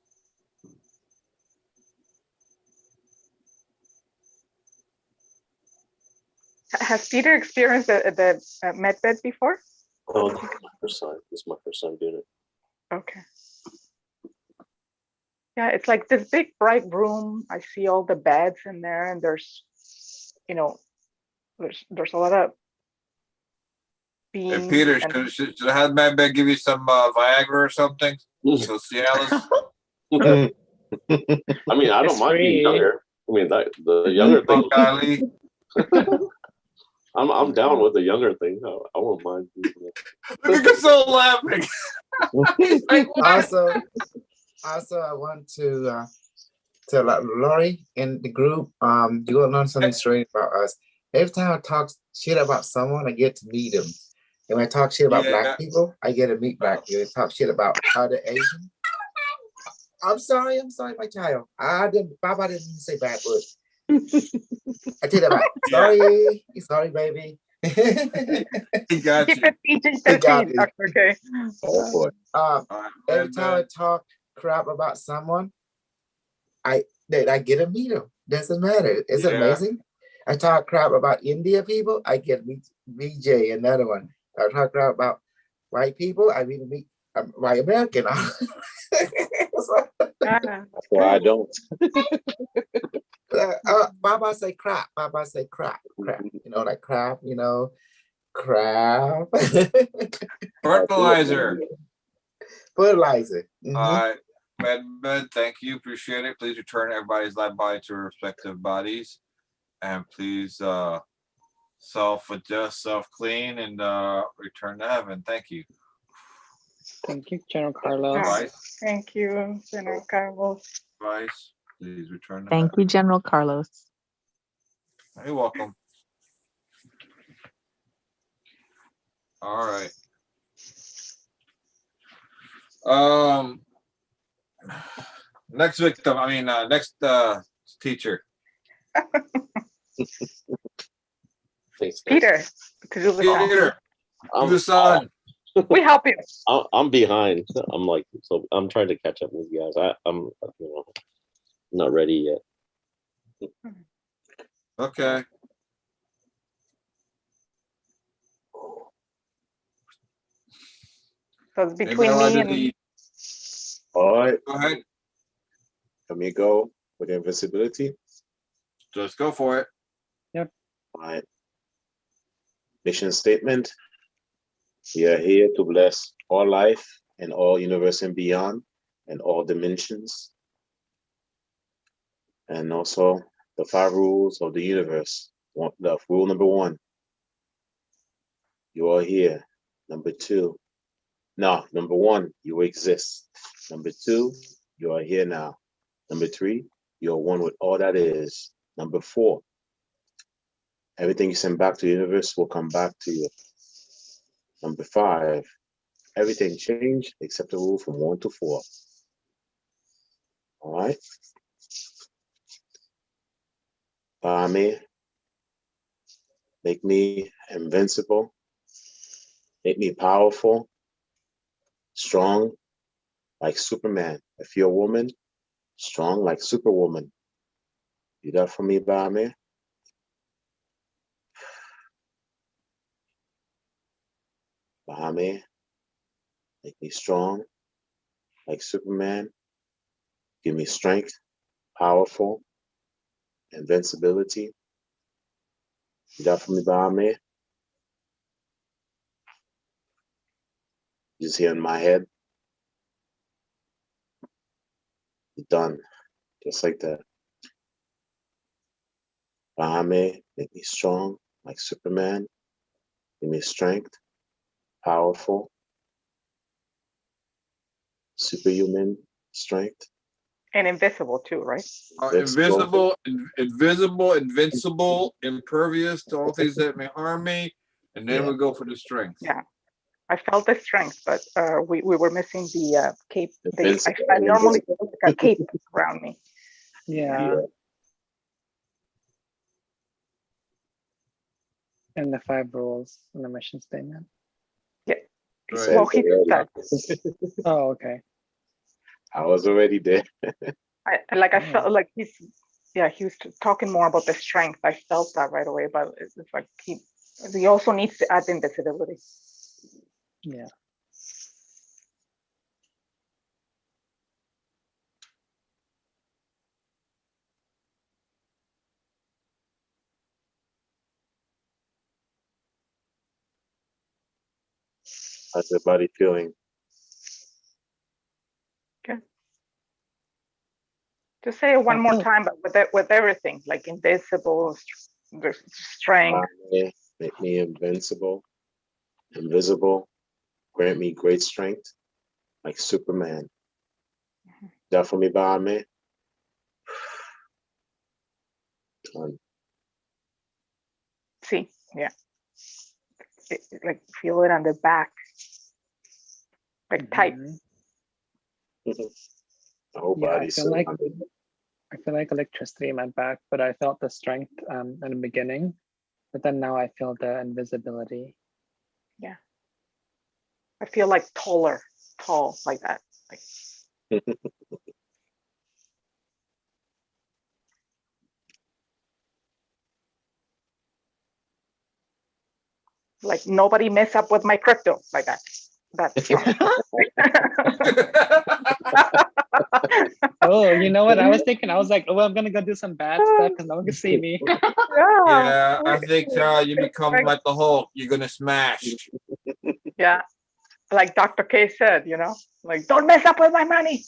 Has Peter experienced the MedVed before? Oh, this is my first time. This is my first time doing it. Okay. Yeah, it's like this big bright room. I see all the beds in there, and there's, you know, there's a lot of beans. Hey, Peter, should I have MedVed give you some Viagra or something? Go see Alice. I mean, I don't mind being younger. I mean, the younger thing. I'm down with the younger thing. I won't mind. Look at Gasol laughing. Also, I want to tell Lori in the group, you will learn something strange about us. Every time I talk shit about someone, I get to meet them. And when I talk shit about black people, I get to meet black people. I talk shit about other Asian. I'm sorry, my child. Baba didn't say bad words. I did that right. Sorry, baby. He got you. Okay. Oh boy. Every time I talk crap about someone, I get to meet them. Doesn't matter. It's amazing. I talk crap about India people, I get to meet BJ, another one. I talk crap about white people, I meet white American. That's why I don't. Baba say crap. Baba say crap. Crap. You know, like crap. You know, crap. Fertilizer. Fertilizer. All right, Med, thank you. Appreciate it. Please return everybody's live body to their respective bodies, and please self-adjust, self-clean, and return to heaven. Thank you. Thank you, General Carlos. Vice, Thank you, General Carlos. Vice, please return to Thank heaven. you, General Carlos. You're welcome. All right. Next victim. I mean, next teacher. Thanks, guys. Peter, to do the song. Peter, I'm, you son. We help you. I'm behind. I'm like, so I'm trying to catch up with you guys. I'm, not ready yet. Okay. So it's Anybody between wanna me do and the- All right, Go ahead. let me go with invisibility. Just go for it. All right. Mission statement. We are here to bless all life and all universe and beyond and all dimensions. And also the 5 rules of the universe. Rule number 1. You are here. Number 2. No, number 1, you exist. Number 2, you are here now. Number 3, you are one with all that is. Number 4, everything you send back to the universe will come back to you. Number 5, everything changed except the rule from 1 to 4. All right. Bame, make me invincible. Make me powerful, strong like Superman. If you're a woman, strong like Superwoman. You that for me, Bame? Bame, make me strong like Superman. Give me strength, powerful, invincibility. You that for me, Bame? Just here in my head. Done. Just like that. Bahame, make me strong like Superman. Give me strength, powerful, superhuman strength. and invisible too, right? Invisible, invisible, invincible, impervious to all things that may harm me. And then Yeah. we go for the strength. Yeah. I felt the strength, but we were missing the cape. Invincible. I normally feel like a cape around me. Yeah. And the 5 rules in the mission statement. Right. Well, he did that. Oh, okay. I was already there. I felt like he was talking more about the strength. I felt that right away, but it's like he also needs to add invisibility. Yeah. How's your body feeling? Just say it one I more feel- time, but with everything, like invisible, the strength. Bahame, make me invincible, invisible. Grant me great strength like Superman. That for me, Bahame? Done. See, yeah. Like feel it on the back, like tight. Mhm. The whole Yeah, I body's feel like surrounded. I feel like electricity in my back, but I felt the strength in the beginning, but then now I feel the invisibility. Yeah. I feel like tall like that. Like like nobody mess up with my crypto like that. That's strong. Oh, you know what I was thinking? I was like, oh, I'm gonna go do some bad stuff because no one can see me. Yeah, I think you become like the Hulk. You're gonna smash. Yeah, like Dr. K said, like don't mess up with my money.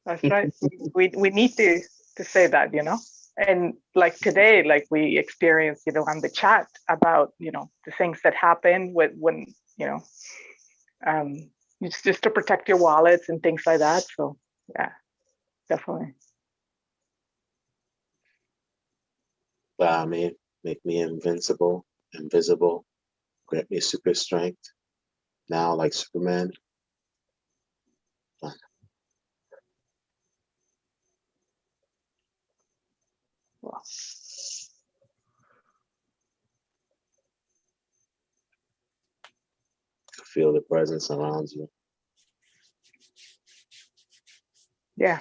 That's right. We need to say that, And like today, like we experienced, on the chat about, the things that happen when, it's just to protect your wallets and things like that. So yeah, definitely. Bame, make me invincible, invisible, grant me super strength. Now, like Superman. Wow. Feel the presence around you. Yeah.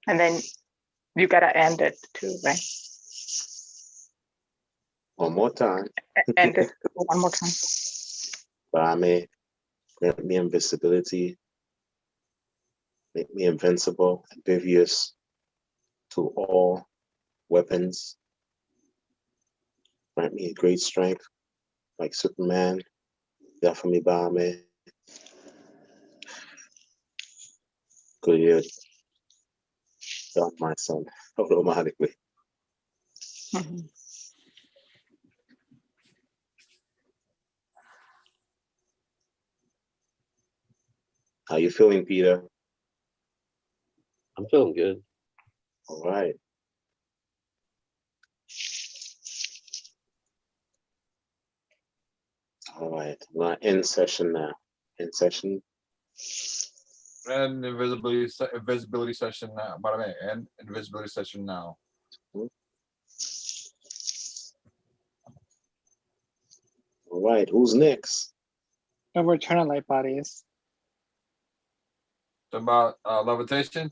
And then you gotta end it too, right? One more time. End it one more time. Bame, grant me invisibility, make me invincible, impervious to all weapons. Grant me great strength, like Superman. Definitely Bame. Good, you're done, my son, automatically. Mhm. How you feeling, Peter? I'm feeling good. All right. All right. We're in session now. In session. And invisibility session now. Bada and invisibility session now. All right. Who's next? Overturn light bodies. About levitation.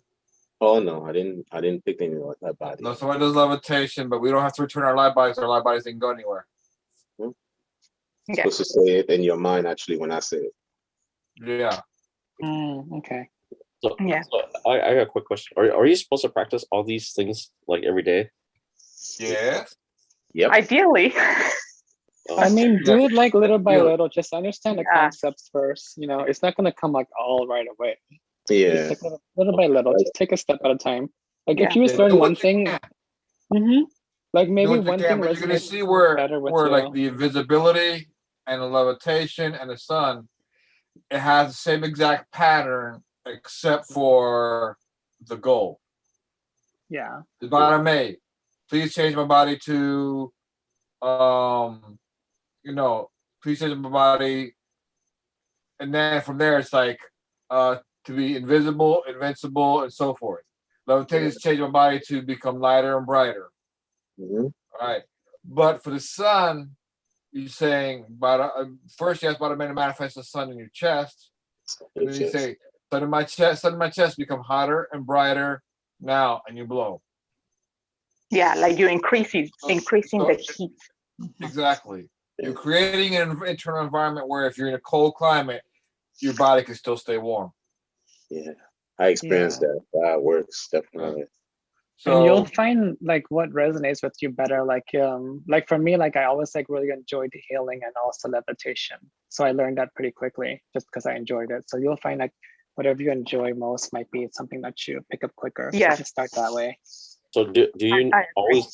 Oh no, I didn't pick any like that body. No, someone does levitation, but we don't have to return our light bodies. Our light bodies didn't go anywhere. Yeah. Supposed to say it in your mind actually when I say it. Yeah. Okay. So, Yeah. so I got a quick question. Are you supposed to practice all these things like every day? Yes. Yep. Ideally. I mean, Yeah. do it like little by Yeah. little. Just understand the Yeah. concepts first. It's not gonna come like all right away. Yeah. Just like little by little. Just take a step at a time. Like Yeah. if you Yeah, learn do one what you thing, can. like Do maybe what you one can, thing but you're gonna resonates see where better with like you. the invisibility and the levitation and the sun, it has the same exact pattern except for the goal. Yeah. The bottom A, please change my body to please change my body, and then from there it's like to be invisible, invincible, and so forth. Levitation is change my body to become lighter and brighter. Mm-hmm. All right, but for the sun, you're saying first you ask Bada to manifest the sun in your chest, and then you say sun in my chest become hotter and brighter now, and you blow. Yeah, like you increasing the heat. Exactly. You're creating an internal environment where if you're in a cold climate, your body can still stay warm. Yeah, I experienced that. That works definitely. And you'll So find like what resonates with you better. Like for me, like I always like really enjoyed healing and also levitation. So I learned that pretty quickly just because I enjoyed it. So you'll find like whatever you enjoy most might be something that you pick up quicker. Yeah. So just start that way. So do you I agree.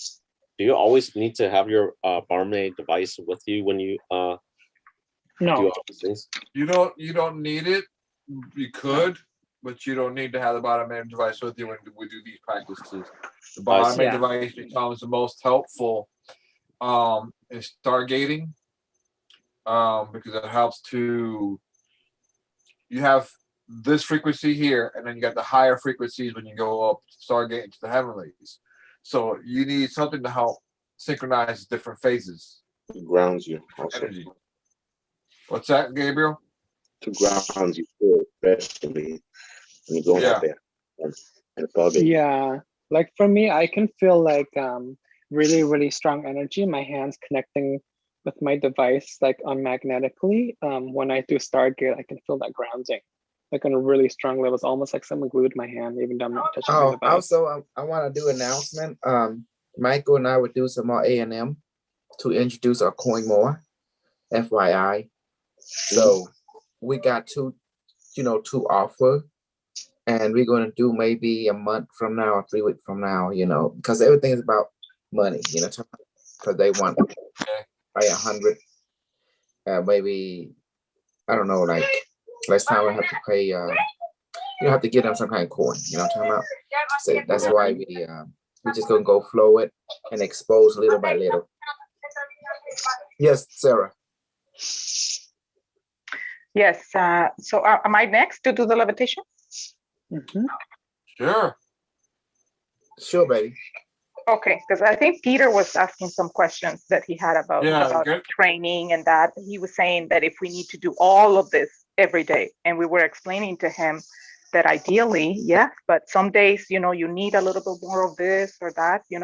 always need to have your Barme device with you when you do No. all these things? you don't need it. You could, but you don't need to have the bottom end device with you when we do these practices. The bottom end Yeah. device becomes the most helpful in stargating because it helps to you have this frequency here, and then you got the higher frequencies when you go up stargate into the heavenlies. So you need something to help synchronize different phases. It grounds you also. Energy. What's that, Gabriel? To ground you too, especially when you're going out there and stargate. Yeah. Like for me, I can feel like really, really strong energy in my hands connecting with my device, like on magnetically, when I do Stargate, I can feel that grounding, like on a really strong levels, almost like someone glued my hand, even though I'm not touching the Oh, device. also, I want to do announcement. Michael and I would do some more A&M to introduce our coin more, FYI. So we got two offer, and we're going to do maybe a month from now or 3 weeks from now, because everything is about money, because they want like 100, maybe, I don't know, like last time I have to pay, you have to give them some kind of coin, what I'm talking about? So that's why we just gonna go flow it and expose little by little. Yes, Sarah. Yes. So am I next to do the levitation? Sure. Sure, baby. Okay, because I think Peter was asking some questions that he had about good. training, and that he was saying that if we need to do all of this every day, and we were explaining to him that ideally, yes, but some days, you need a little bit more of this or that, We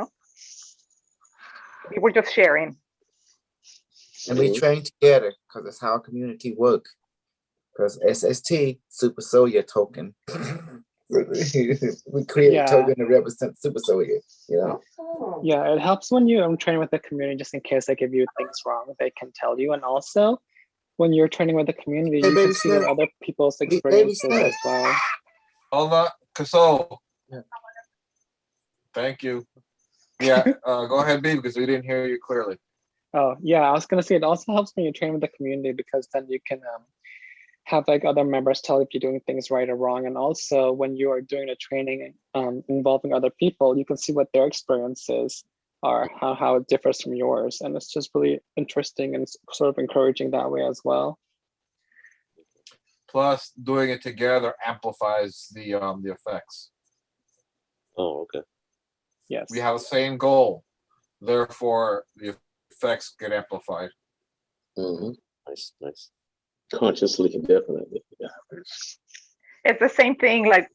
were just sharing. And we train together because that's how our community work. Because SST, Super Soldier token. We create a token to represent Super Soldier, Yeah, it helps when you train with the community, just in case they give you things wrong, they can tell you. And also, when you're training with the community, you can see what other people's experiences as well. Hold on, Kasol. Thank you. Yeah, go ahead, B, because we didn't hear you clearly. Oh, yeah, I was gonna say it also helps when you train with the community, because then you can have like other members tell if you're doing things right or wrong. And also when you are doing a training involving other people, you can see what their experiences are, how it differs from yours. And it's just really interesting and sort of encouraging that way as well. Plus, doing it together amplifies the effects. Oh, okay. Yes. We have the same goal, therefore the effects get amplified. Nice. Consciously, definitely. Yeah. It's the same thing, like,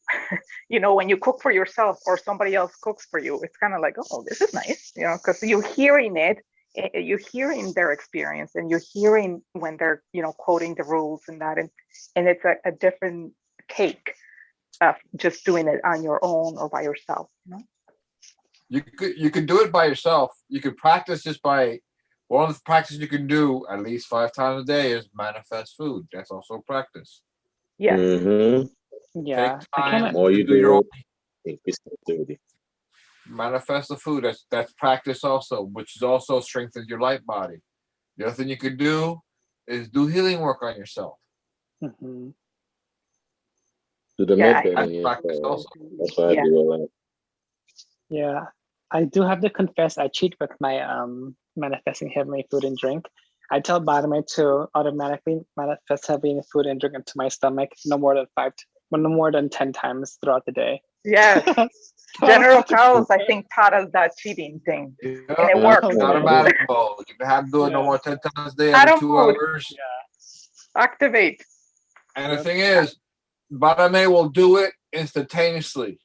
when you cook for yourself or somebody else cooks for you, it's kind of like, oh, this is nice, because you're hearing it, you're hearing their experience, and you're hearing when they're, quoting the rules and that, and it's a different take of just doing it on your own or by yourself. You could do it by yourself. You could practice just by, one of the practices you can do at least 5 times a day is manifest food. That's also practice. Yeah. Yeah. Take time. More you do your own, increase activity. manifest the food. That's practice also, which is also strengthens your light body. The other thing you could do is do healing work on yourself. Mm-hmm. Do the med bending. Practice also. That's why I do a lot. Yeah, I do have to confess, I cheat with my manifesting heavenly food and drink. I tell Bottomate to automatically manifest heavenly food and drink into my stomach no more than 10 times throughout the day. Yes. General Carlos, I think, taught us that cheating thing. And it works. Automatic mode. You have to do it no more 10 times a day, every Auto 2 mode. hours. Activate. And the thing is, Bottomate will do it instantaneously,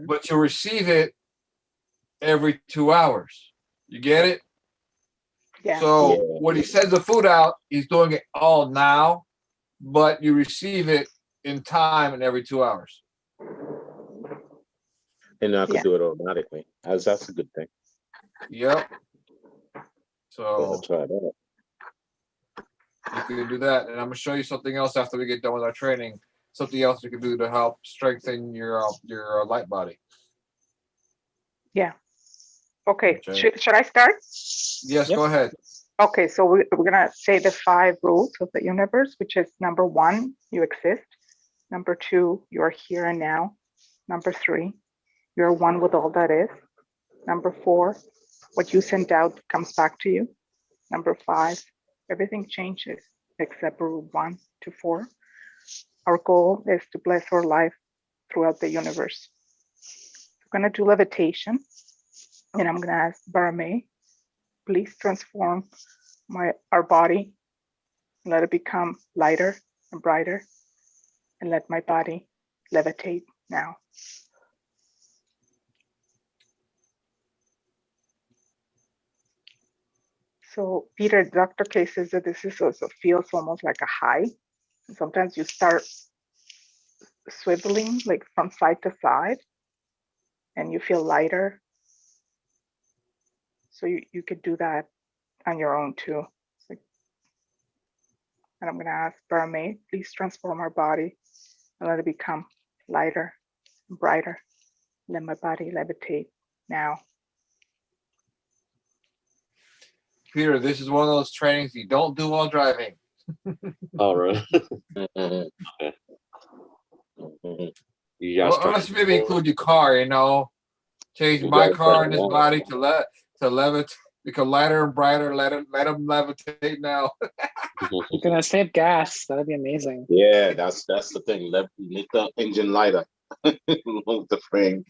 but you receive it every 2 hours. You get it? Yeah. So when he sends the food out, he's doing it all now, but you receive it in time and every 2 hours. And I could do it automatically. That's a good thing. Yep. So I'll try that. you can do that. And I'm gonna show you something else after we get done with our training. Something else you can do to help strengthen your light body. Yeah. Okay. Should I start? Yes, go ahead. Okay, so we're gonna say the 5 rules of the universe, which is number 1, you exist. Number 2, you are here and now. Number 3, you're one with all that is. Number 4, what you send out comes back to you. Number 5, everything changes except rule 1 to 4. Our goal is to bless our life throughout the universe. We're gonna do levitation, and I'm gonna ask Barame, please transform our body, let it become lighter and brighter, and let my body levitate now. So Peter, Dr. K says that this is also feels almost like a high. And sometimes you start swiveling like from side to side and you feel lighter. So you could do that on your own too. And I'm gonna ask Barmaid, please transform our body and let it become lighter, brighter. Let my body levitate now. Peter, this is one of those trainings you don't do while driving. All right. Mhm. You guys try Unless you maybe include your car, you know. Change You my gotta car try and his it. body to levitate, become lighter and brighter. Let him levitate now. You're gonna save gas. That'd be amazing. Yeah, that's the thing. Make the engine lighter. Move the frame.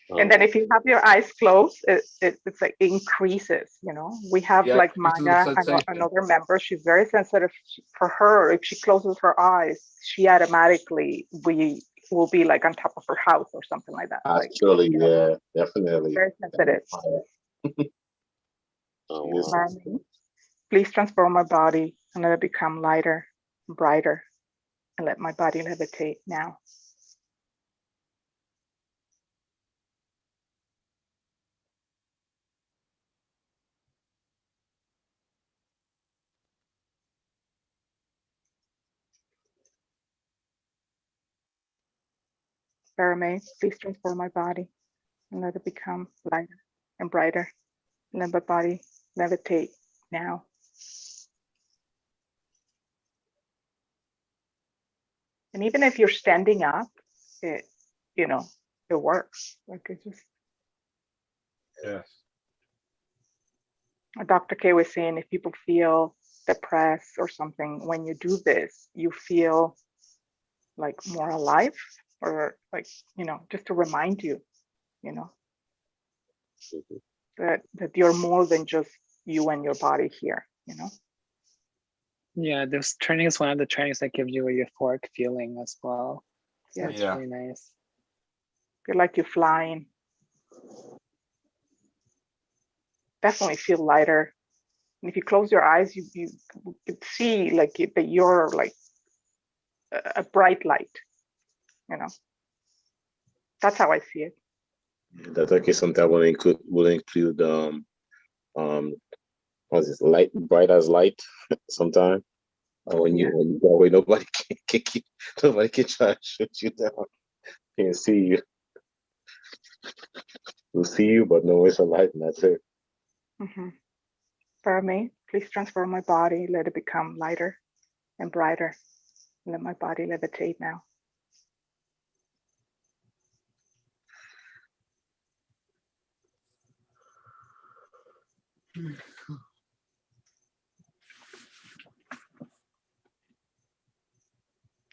And then if you have your eyes closed, it's like increases, you know. We have Yeah, like increases the Maya, sensation. another member, she's very sensitive. For her, if she closes her eyes, she automatically, we will be like on top of her house or something like that. Like, Actually, you know, yeah, definitely. very sensitive. Oh, Yes. wow. Barmaid, please transform my body and let it become lighter, brighter, and let my body levitate now. Barmaid, please transform my body and let it become lighter and brighter. Let my body levitate now. And even if you're standing up, it, you know, it works. Like it just, Yes. Dr. K was saying, if people feel depressed or something, when you do this, you feel like more alive, or like, you know, just to remind you, you know, that you're more than just you and your body here, you know. Yeah, this training is one of the trainings that give you a euphoric feeling as well. So Yeah. it's Yeah. really nice. Feel like you're flying. Definitely feel lighter. And if you close your eyes, you could see like that you're like a bright light, you know. That's how I see it. That's okay. Sometimes will include what's this, light, bright as light. Sometime when Yeah. you go away, nobody can kick you. Nobody can try to shoot you down. Can't see you. We'll see you, but no, it's a light, and that's it. Mm-hmm. Barmaid, please transform my body. Let it become lighter and brighter. Let my body levitate now.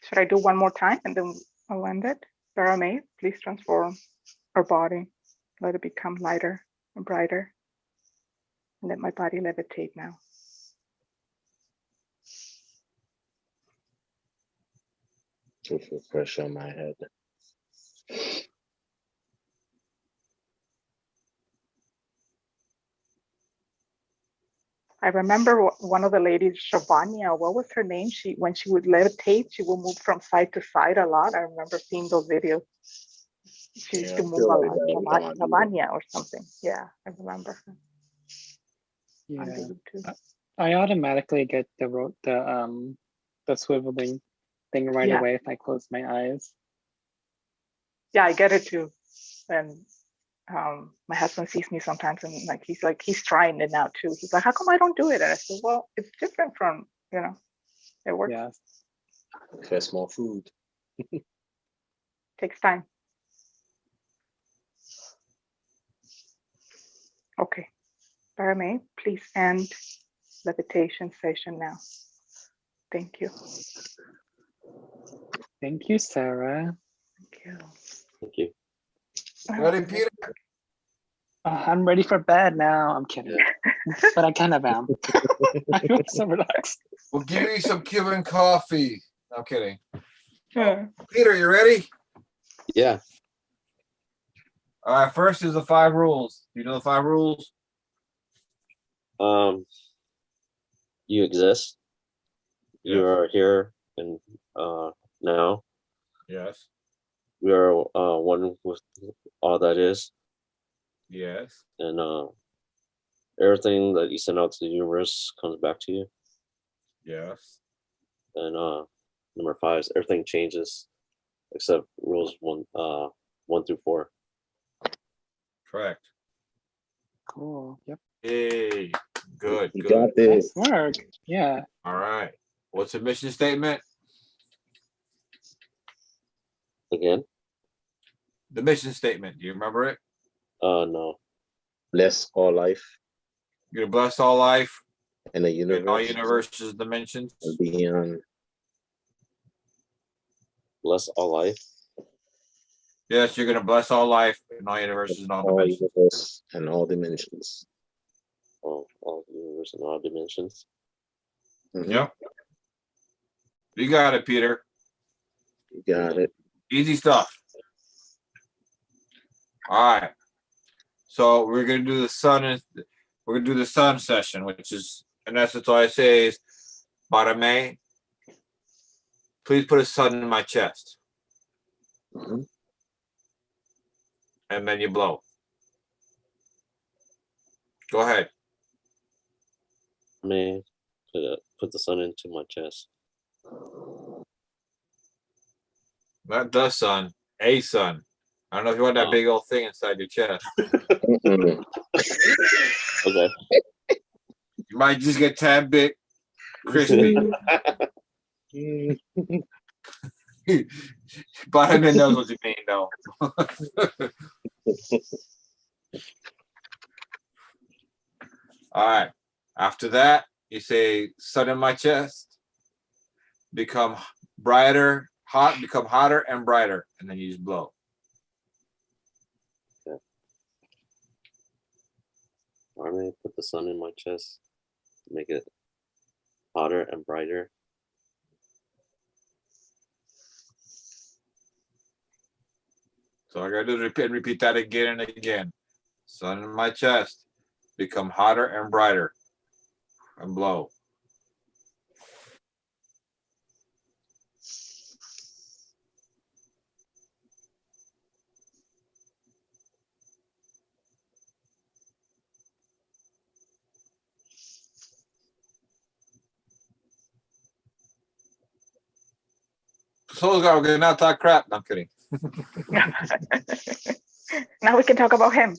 Should I do one more time and then I'll end it? Barmaid, please transform our body. Let it become lighter and brighter. Let my body levitate now. I feel pressure on my head. I remember one of the ladies, Shavanya, what was her name? When she would levitate, she would move from side to side a lot. I remember seeing those videos. She used Yeah, to I move feel a like lot. that. I do that. Shavanya or something. Yeah, I remember her on Yeah. the YouTube. I automatically get the swiveling thing right Yeah. away if I close my eyes. Yeah, I get it too. And my husband sees me sometimes and he's trying it now too. He's like, how come I don't do it? And I said, well, it's different from, you know, it works. Yeah. First more food. Takes time. Okay. Barmaid, please end levitation session now. Thank you. Thank you, Sarah. Thank you. Thank you. Ready, Peter? I'm ready for bed now. I'm kidding. But I kind of am. I feel so relaxed. We'll give you some Cuban coffee. No, I'm kidding. Yeah. Peter, you ready? Yeah. All right, first is the 5 rules. You know the 5 rules? You exist. You Yes. are here and now. Yes. We are one with all that is, Yes. and everything that you send out to the universe comes back to you. Yes. And number 5 is everything changes except rules 1 through 4. Correct. Cool. Yep. Hey, good, You good. got this. Nice work. Yeah. All right. What's the mission statement? Again? The mission statement. Do you remember it? No. Bless all life You're gonna bless all life in the in all universe universes, dimensions. and beyond. Bless all life. Yes, you're gonna bless all life in all universes and all All dimensions. universe and all dimensions. All universe and all dimensions. Mhm. Yep. You got it, Peter. You got it. Easy stuff. All right. So we're gonna do the sun and we're gonna do the sun session, which is, and that's what I say is, Barame, please put a sun in my chest, Mhm. and then you blow. Go ahead. May put the sun into my chest. Not the sun, a sun. I don't know if you want that Oh. big old thing inside your chest. Mhm. Okay. You might just get tad bit crispy. Barame knows what you mean, though. All right. After that, you say sun in my chest, become brighter, become hotter and brighter, and then you just blow. Army, put the sun in my chest. Make it hotter and brighter. So I gotta do is repeat that again and again. Sun in my chest, become hotter and brighter, and blow. So we're gonna not talk crap. No, I'm kidding. Now we can talk about him.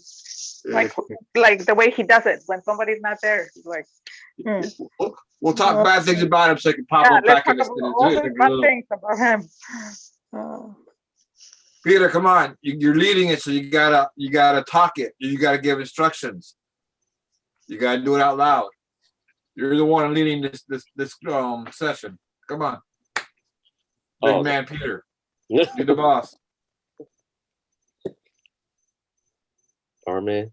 Like the way he does it when somebody's not there. He's like, We'll talk bad things about him so he can pop yeah, up let's back in talk this. about all the bad things about him. Peter, come on. You're leading it, so you gotta talk it. You gotta give instructions. You gotta do it out loud. You're the one leading this session. Come on. Big man Peter. You're the boss. Army,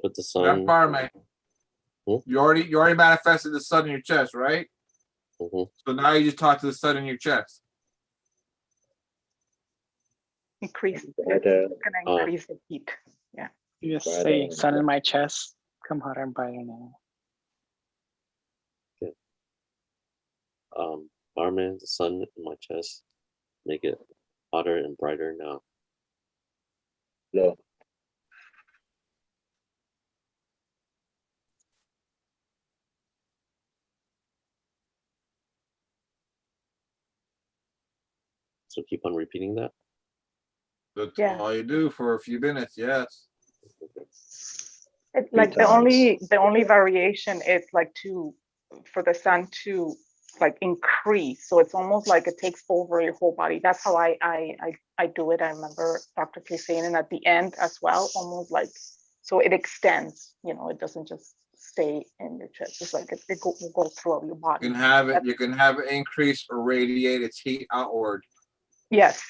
put the sun. Not Barman. You already manifested the sun in your chest, right? So now you just talk to the sun in your chest. Increase. It's gonna increase the heat. Yeah. You just say sun in my chest, come hotter and brighter now. Okay. Armin, the sun in my chest, make it hotter and brighter now. No. So keep on repeating that. That's all you do for a few minutes. Yes. It's like the only variation is like for the sun to like increase. So it's almost like it takes over your whole body. That's how I do it. I remember Dr. K saying, and at the end as well, almost like, so it extends, it doesn't just stay in your chest. It's like it will go throughout your body. You can have it increase or radiate its heat outward. Yes.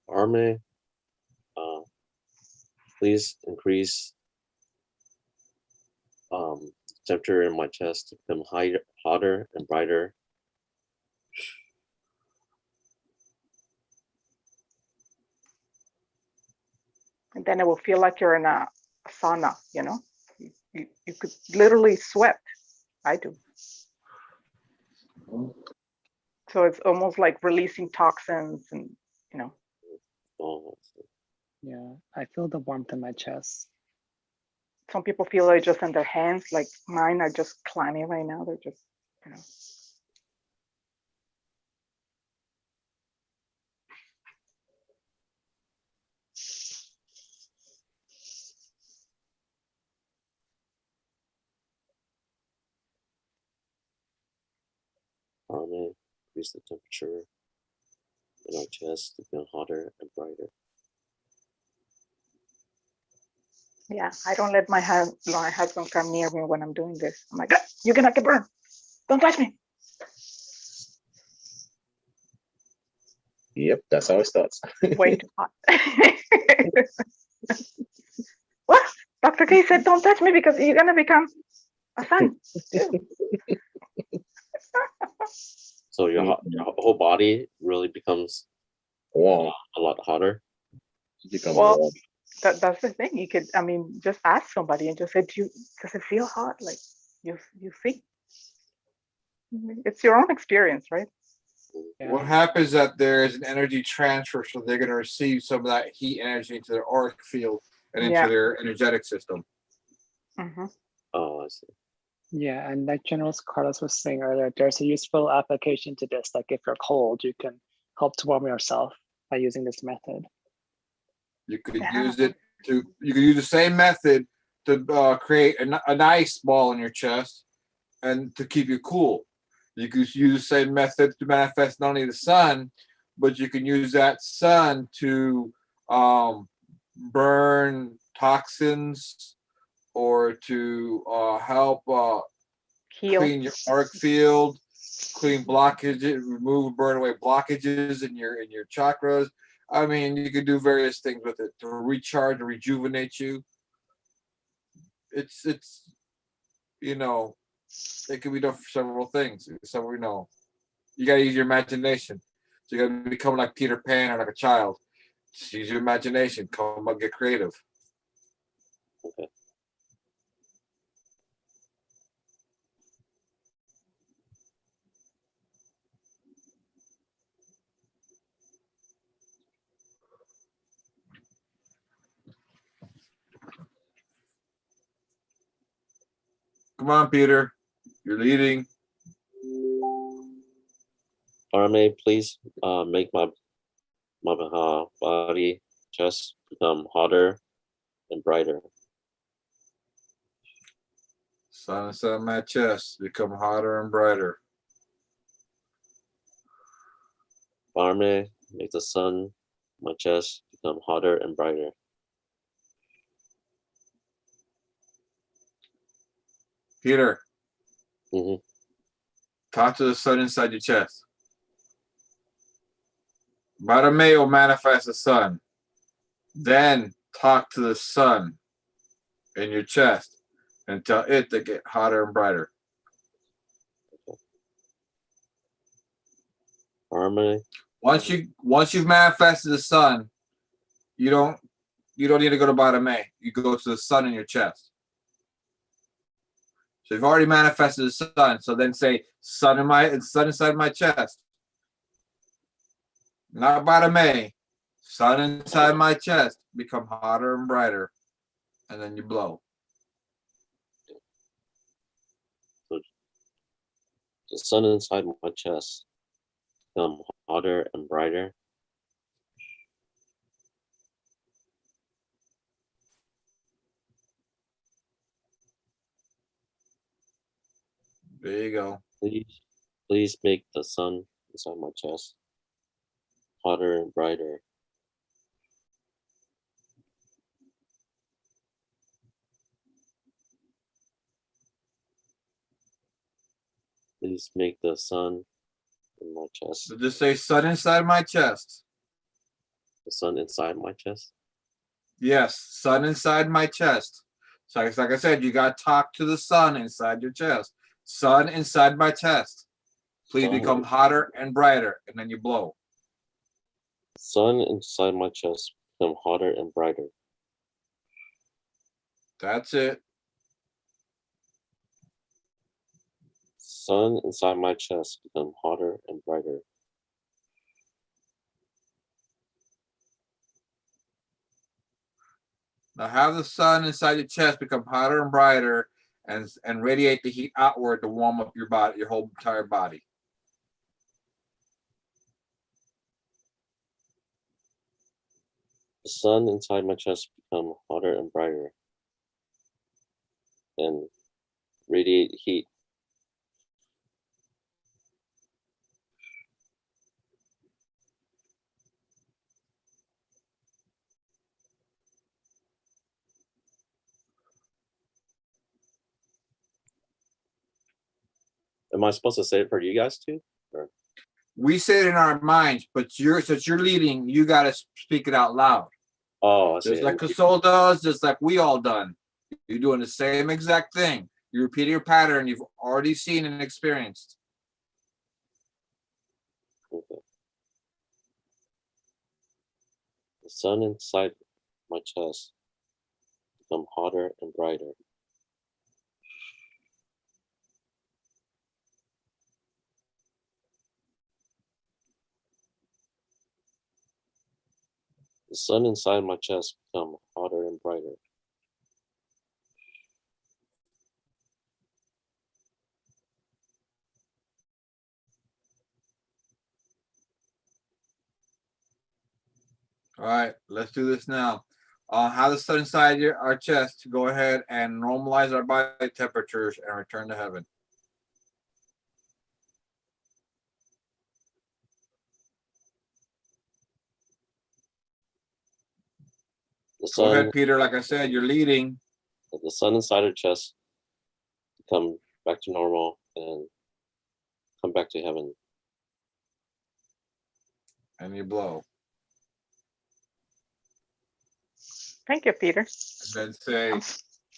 Arme, please increase temperature in my chest to become hotter and brighter. And then it will feel like you're in a sauna, you know? You could literally sweat. I do. So it's almost like releasing toxins and, you know. Oh, Yeah, I feel the warmth in my chest. Some people feel it just in their hands, like mine are just clammy right now. They're just, you know. Army, increase the temperature in our chest to feel hotter and brighter. Yeah, I don't let my husband come near me when I'm doing this. I'm like, "Ah, you're gonna get burned. Don't touch me." Yep, that's how it starts. Way too hot. What? Dr. K said, don't touch me because you're gonna become a son too. So your whole body really becomes Warm. a lot hotter. Become Well, warm. that's the thing. You could, I mean, just ask somebody and just say, does it feel hot? Like you see, it's your own experience, right? Yeah. What happens that there is an energy transfer, so they're going to receive some of that heat energy into their auric field and into Yeah. their energetic system. Mm-hmm. Oh, I see. Yeah, and like General Carlos was saying earlier, there's a useful application to this. Like if you're cold, you can help to warm yourself by using this method. You could Yeah. use it to. You could use the same method to create an ice ball in your chest, and to keep you cool. You could use the same method to manifest not only the sun, but you can use that sun to burn toxins or to help Heal. clean your auric field, clean blockages, remove, burn away blockages in your chakras. I mean, you could do various things with it to recharge and rejuvenate you. It's you know, it can be done for several things. So you gotta use your imagination. So you gotta become like Peter Pan or like a child. Just use your imagination. Come up, get creative. Okay. Come on, Peter. You're leading. RMA, please make my body chest become hotter and brighter. Sun inside my chest become hotter and brighter. RMA, make the sun in my chest become hotter and brighter. Peter, Mm-hmm. talk to the sun inside your chest. Barame will manifest the sun. Then talk to the sun in your chest and tell it to get hotter and brighter. RMA. Once you've manifested the sun, you don't need to go to Barame. You go to the sun in your chest. So you've already manifested the sun. So then say sun inside my chest. Not Barame. Sun inside my chest become hotter and brighter. And then you blow. The sun inside my chest become hotter and brighter. There you go. Please make the sun inside my chest hotter and brighter. Please make the sun in my chest. So just say sun inside my chest. The sun inside my chest? Yes, sun inside my chest. So like I said, you got to talk to the sun inside your chest. Sun inside my chest. Please become hotter and brighter, and then you blow. Sun inside my chest become hotter and brighter. That's it. Sun inside my chest become hotter and brighter. Now have the sun inside your chest become hotter and brighter and radiate the heat outward to warm up your body, your whole entire body. The sun inside my chest become hotter and brighter and radiate heat. Am I supposed to say it for you guys too? Or? We say it in our minds, but since you're leading, you got to speak it out loud. Oh, I see. Just like Kasol does, just like we all done. You're doing the same exact thing. You're repeating your pattern you've already seen and experienced. Okay. The sun inside my chest become hotter and brighter. The sun inside my chest become hotter and brighter. All right, let's do this now. Have the sun inside our chest. Go ahead and normalize our body temperatures and return to heaven. The Go sun, ahead, Peter. Like I said, you're leading. the sun inside her chest come back to normal and come back to heaven. And you blow. Thank you, Peter. And then say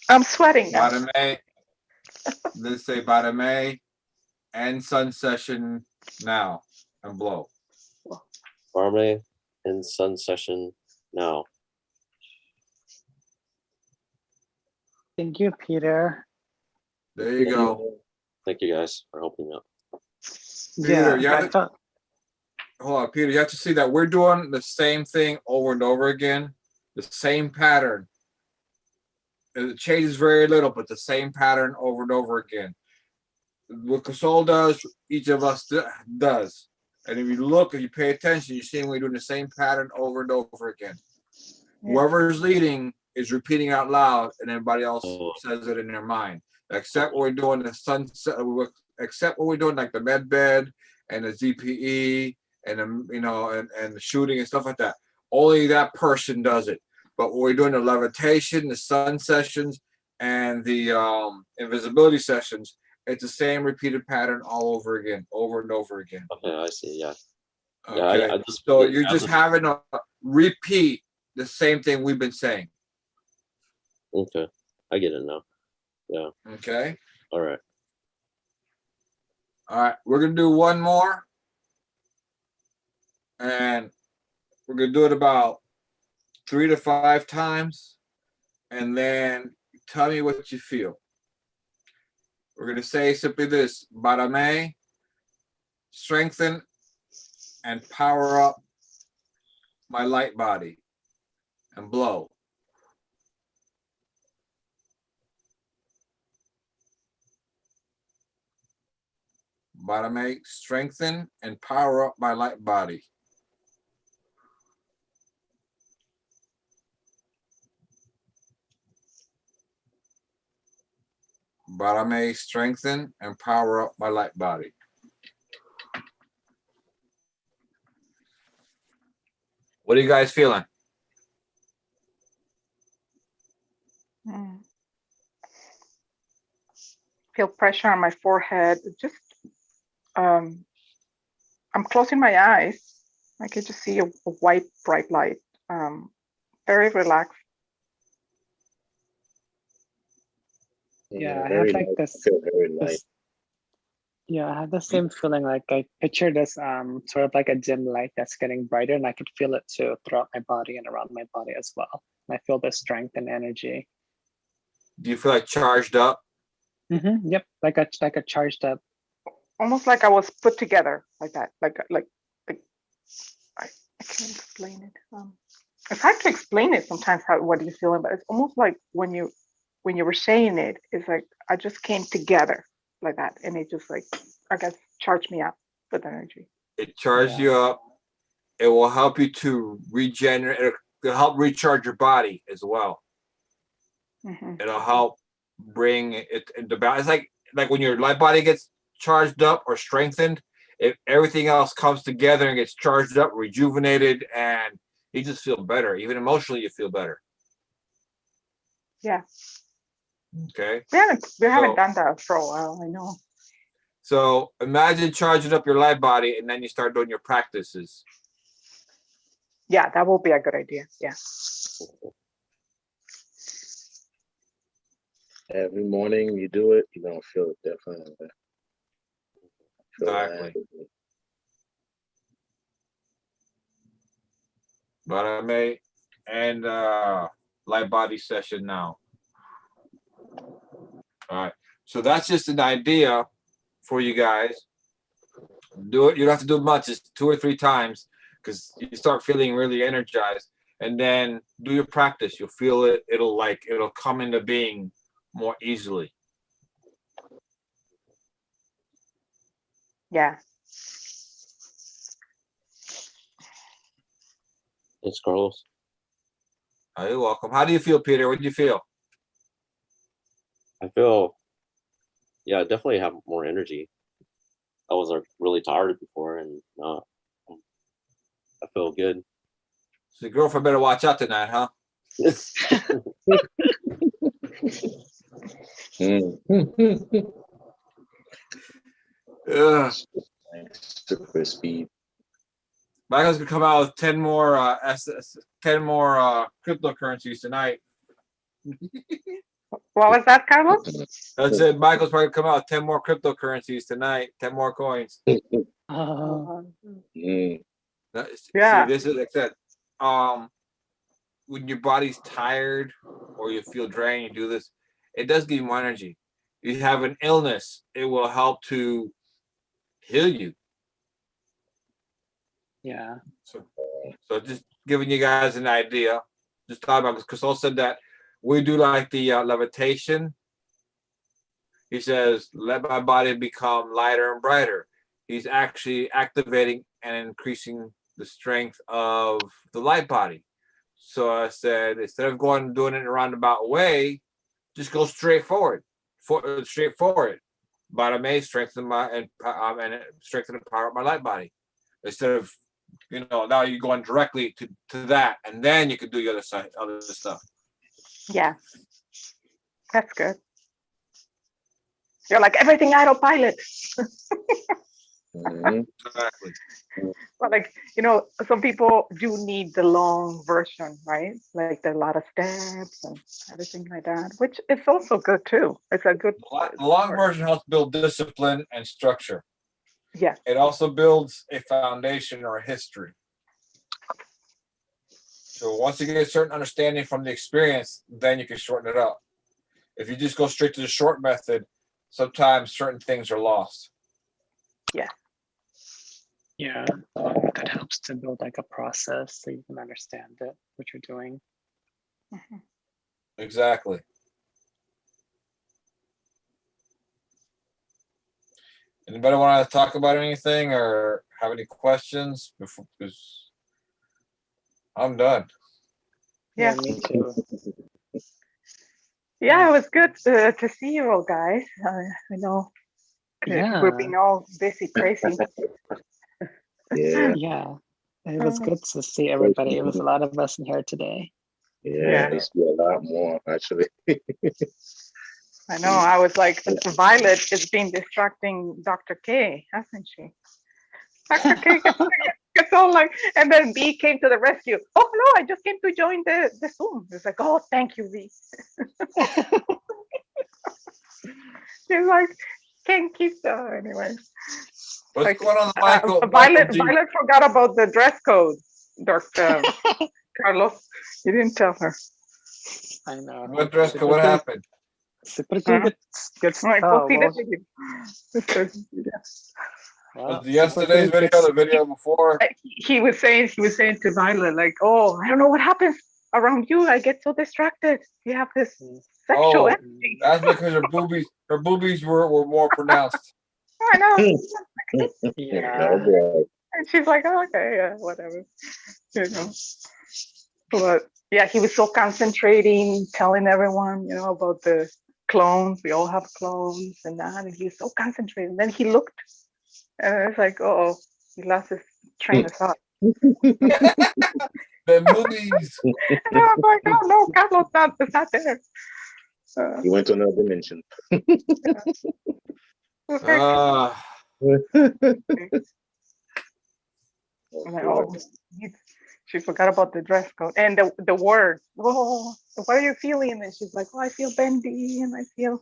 I'm sweating now. Badame. Then say Badame. End sun session now and blow. Barme in sun session now. Thank you, Peter. There you go. Thank you guys for helping out. Peter, you I have to, felt hold on, Peter. You have to see that we're doing the same thing over and over again, the same pattern. It changes very little, but the same pattern over and over again. What Kasol does, each of us does. And if you look, if you pay attention, you see we're doing the same pattern over and over again. Yeah. Whoever's leading is repeating out loud, and everybody else says it in their mind. Except what we're doing the sunset, except what we're doing like the med bed and the ZPE and the, and the shooting and stuff like that. Only that person does it. But when we're doing the levitation, the sun sessions, and the invisibility sessions, it's the same repeated pattern all over again, over and over again. Okay, I see. Yeah. Okay. Yeah, I just, So you're just having to repeat the same thing we've been saying. Okay, I get it now. Yeah. Okay. All right. All right. We're gonna do one more, and we're gonna do it about 3 to 5 times, and then tell me what you feel. We're gonna say simply this: Barame, strengthen and power up my light body, and blow. Barame, strengthen and power up my light body. Barame, strengthen and power up my light body. What are you guys feeling? Feel pressure on my forehead. Just, I'm closing my eyes. I can just see a white, bright light. Very relaxed. Yeah, I very have like light. this, Feel very light. this yeah, I have the same feeling. Like I picture this sort of like a dim light that's getting brighter, and I could feel it too throughout my body and around my body as well. And I feel the strength and energy. Do you feel like charged up? Yep, like a charged up. Almost like I was put together like that. Like I can't explain it. It's hard to explain it sometimes what you're feeling, but it's almost like when you were saying it, it's like I just came together like that, and it just like I guess charged me up with energy. It charged Yeah. you up. It will help you to regenerate. It'll help recharge your body as well. Mhm. It'll help bring it into balance. It's like when your light body gets charged up or strengthened, everything else comes together and gets charged up, rejuvenated, and you just feel better. Even emotionally, you feel better. Yeah, Okay. we haven't So- done that for a while. I know. So imagine charging up your light body, and then you start doing your practices. Yeah, that will be a good idea. Yeah. Every morning you do it, you're gonna feel it definitely. Feel Exactly. that. But I may end light body session now. All right. So that's just an idea for you guys. Do it. You don't have to do much, just 2 or 3 times, because you start feeling really energized. And then do your practice. You'll feel it. It'll come into being more easily. Yeah. Thanks, Carlos. Oh, you're welcome. How do you feel, Peter? What do you feel? I feel, yeah, I definitely have more energy. I was really tired before, and now I feel good. So the girlfriend better watch out tonight, huh? Ugh. Super speed. Michael's gonna come out with 10 more cryptocurrencies tonight. What was that, Carlos? That's it. Michael's probably gonna come out with 10 more cryptocurrencies tonight, 10 more coins. Oh, Mm. Yeah. See, this is like that. When your body's tired or you feel drained, you do this, it does give you more energy. You have an illness, it will help to heal you. yeah. So just giving you guys an idea. Just thought about, because Crisol said that we do like the levitation. He says, let my body become lighter and brighter. He's actually activating and increasing the strength of the light body. So I said, instead of going and doing it in a roundabout way, just go straight forward. Straight forward. Bottom A, strengthen and strengthen and power up my light body. Instead of, now you're going directly to that, and then you could do the other side, other stuff. Yeah. That's good. You're like everything autopilot. Mhm. Exactly. But like, some people do need the long version, right? Like there are a lot of steps and everything like that, which is also good too. It's a good. The long version helps build discipline and structure. Yeah. It also builds a foundation or a history. So once you get a certain understanding from the experience, then you can shorten it up. If you just go straight to the short method, sometimes certain things are lost. Yeah. Yeah, that helps to build like a process so you can understand it, what you're doing. Mhm. Exactly. Anybody want to talk about anything or have any questions? Because I'm done. Yeah. Me too. Yeah, it was good to see you all guys. I know Yeah. we're being all busy, crazy. Yeah, Yeah, it was good to see everybody. It was a lot of us in here today. yeah, there's a lot more actually. I know. I was like, Violet is being distracting Dr. K, hasn't she? Dr. K gets all like, and then B came to the rescue. Oh no, I just came to join the Zoom. It's like, oh, thank you, V. She's like, can't keep anyways. What's Like, going on, Michael? Violet G? forgot about the dress code, Dr. Carlos. You didn't tell her. I know. What dress code? What happened? It's a pretty good, good All right, stuff. go see Well, the video. It's good. Yeah. wow, Was yesterday's super video, good. the video before? He was saying to Violet, like, oh, I don't know what happens around you. I get so distracted. You have this Mm. sexual Oh, energy. that's because her boobies were more pronounced. I know. Yeah. Oh boy. And she's like, oh, okay, yeah, whatever. You know. But yeah, he was so concentrating, telling everyone, about the clones. We all have clones and that. And he was so concentrated. And then he looked, and it's like, oh, he lost his train of thought. The movies. And I was like, oh no, Carlos it's not there. You went to another dimension. Okay. I'm like, oh, she forgot about the dress code and the word. Oh, what are you feeling? And she's like, oh, I feel bendy and I feel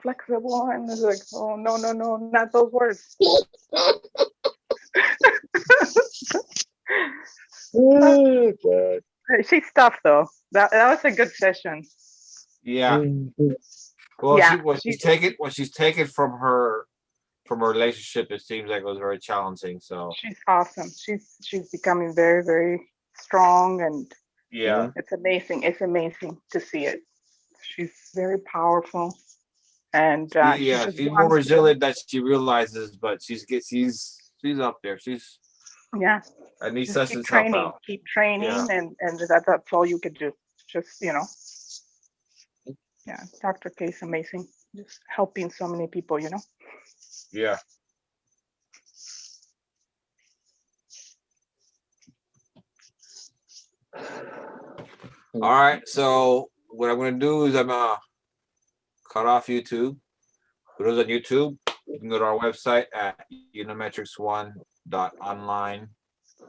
flexible. And it's like, oh, no, not those words. Oh, God. She's tough though. That was a good session. Yeah. Well, Yeah, what she's taken from her relationship, it seems like it was very challenging. So she's awesome. She's becoming very, very strong, and yeah, it's amazing. It's amazing to see it. She's very powerful, and she's more resilient than she realizes. But she's up there. Yeah. I need Just Sessions help out. keep training, Yeah. and that's all you could do. Just yeah, Dr. K is amazing. Just helping so many people. Yeah. All right. So what I'm gonna do is I'm gonna cut off YouTube. For those on YouTube, you can go to our website at unimetrics1.online.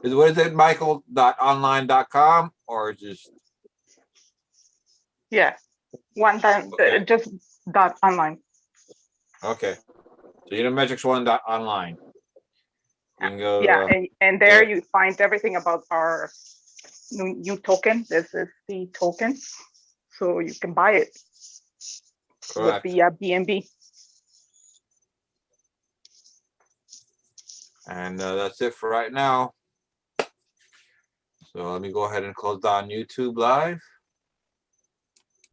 What is it, Michael.online.com or just Yeah, one time, Okay. just .online. okay? So unimetrics1.online. You can go. Yeah, and there yeah. you find everything about our new token. This is the token, so you can buy it with Correct. the BNB. And that's it for right now. So let me go ahead and close down YouTube Live.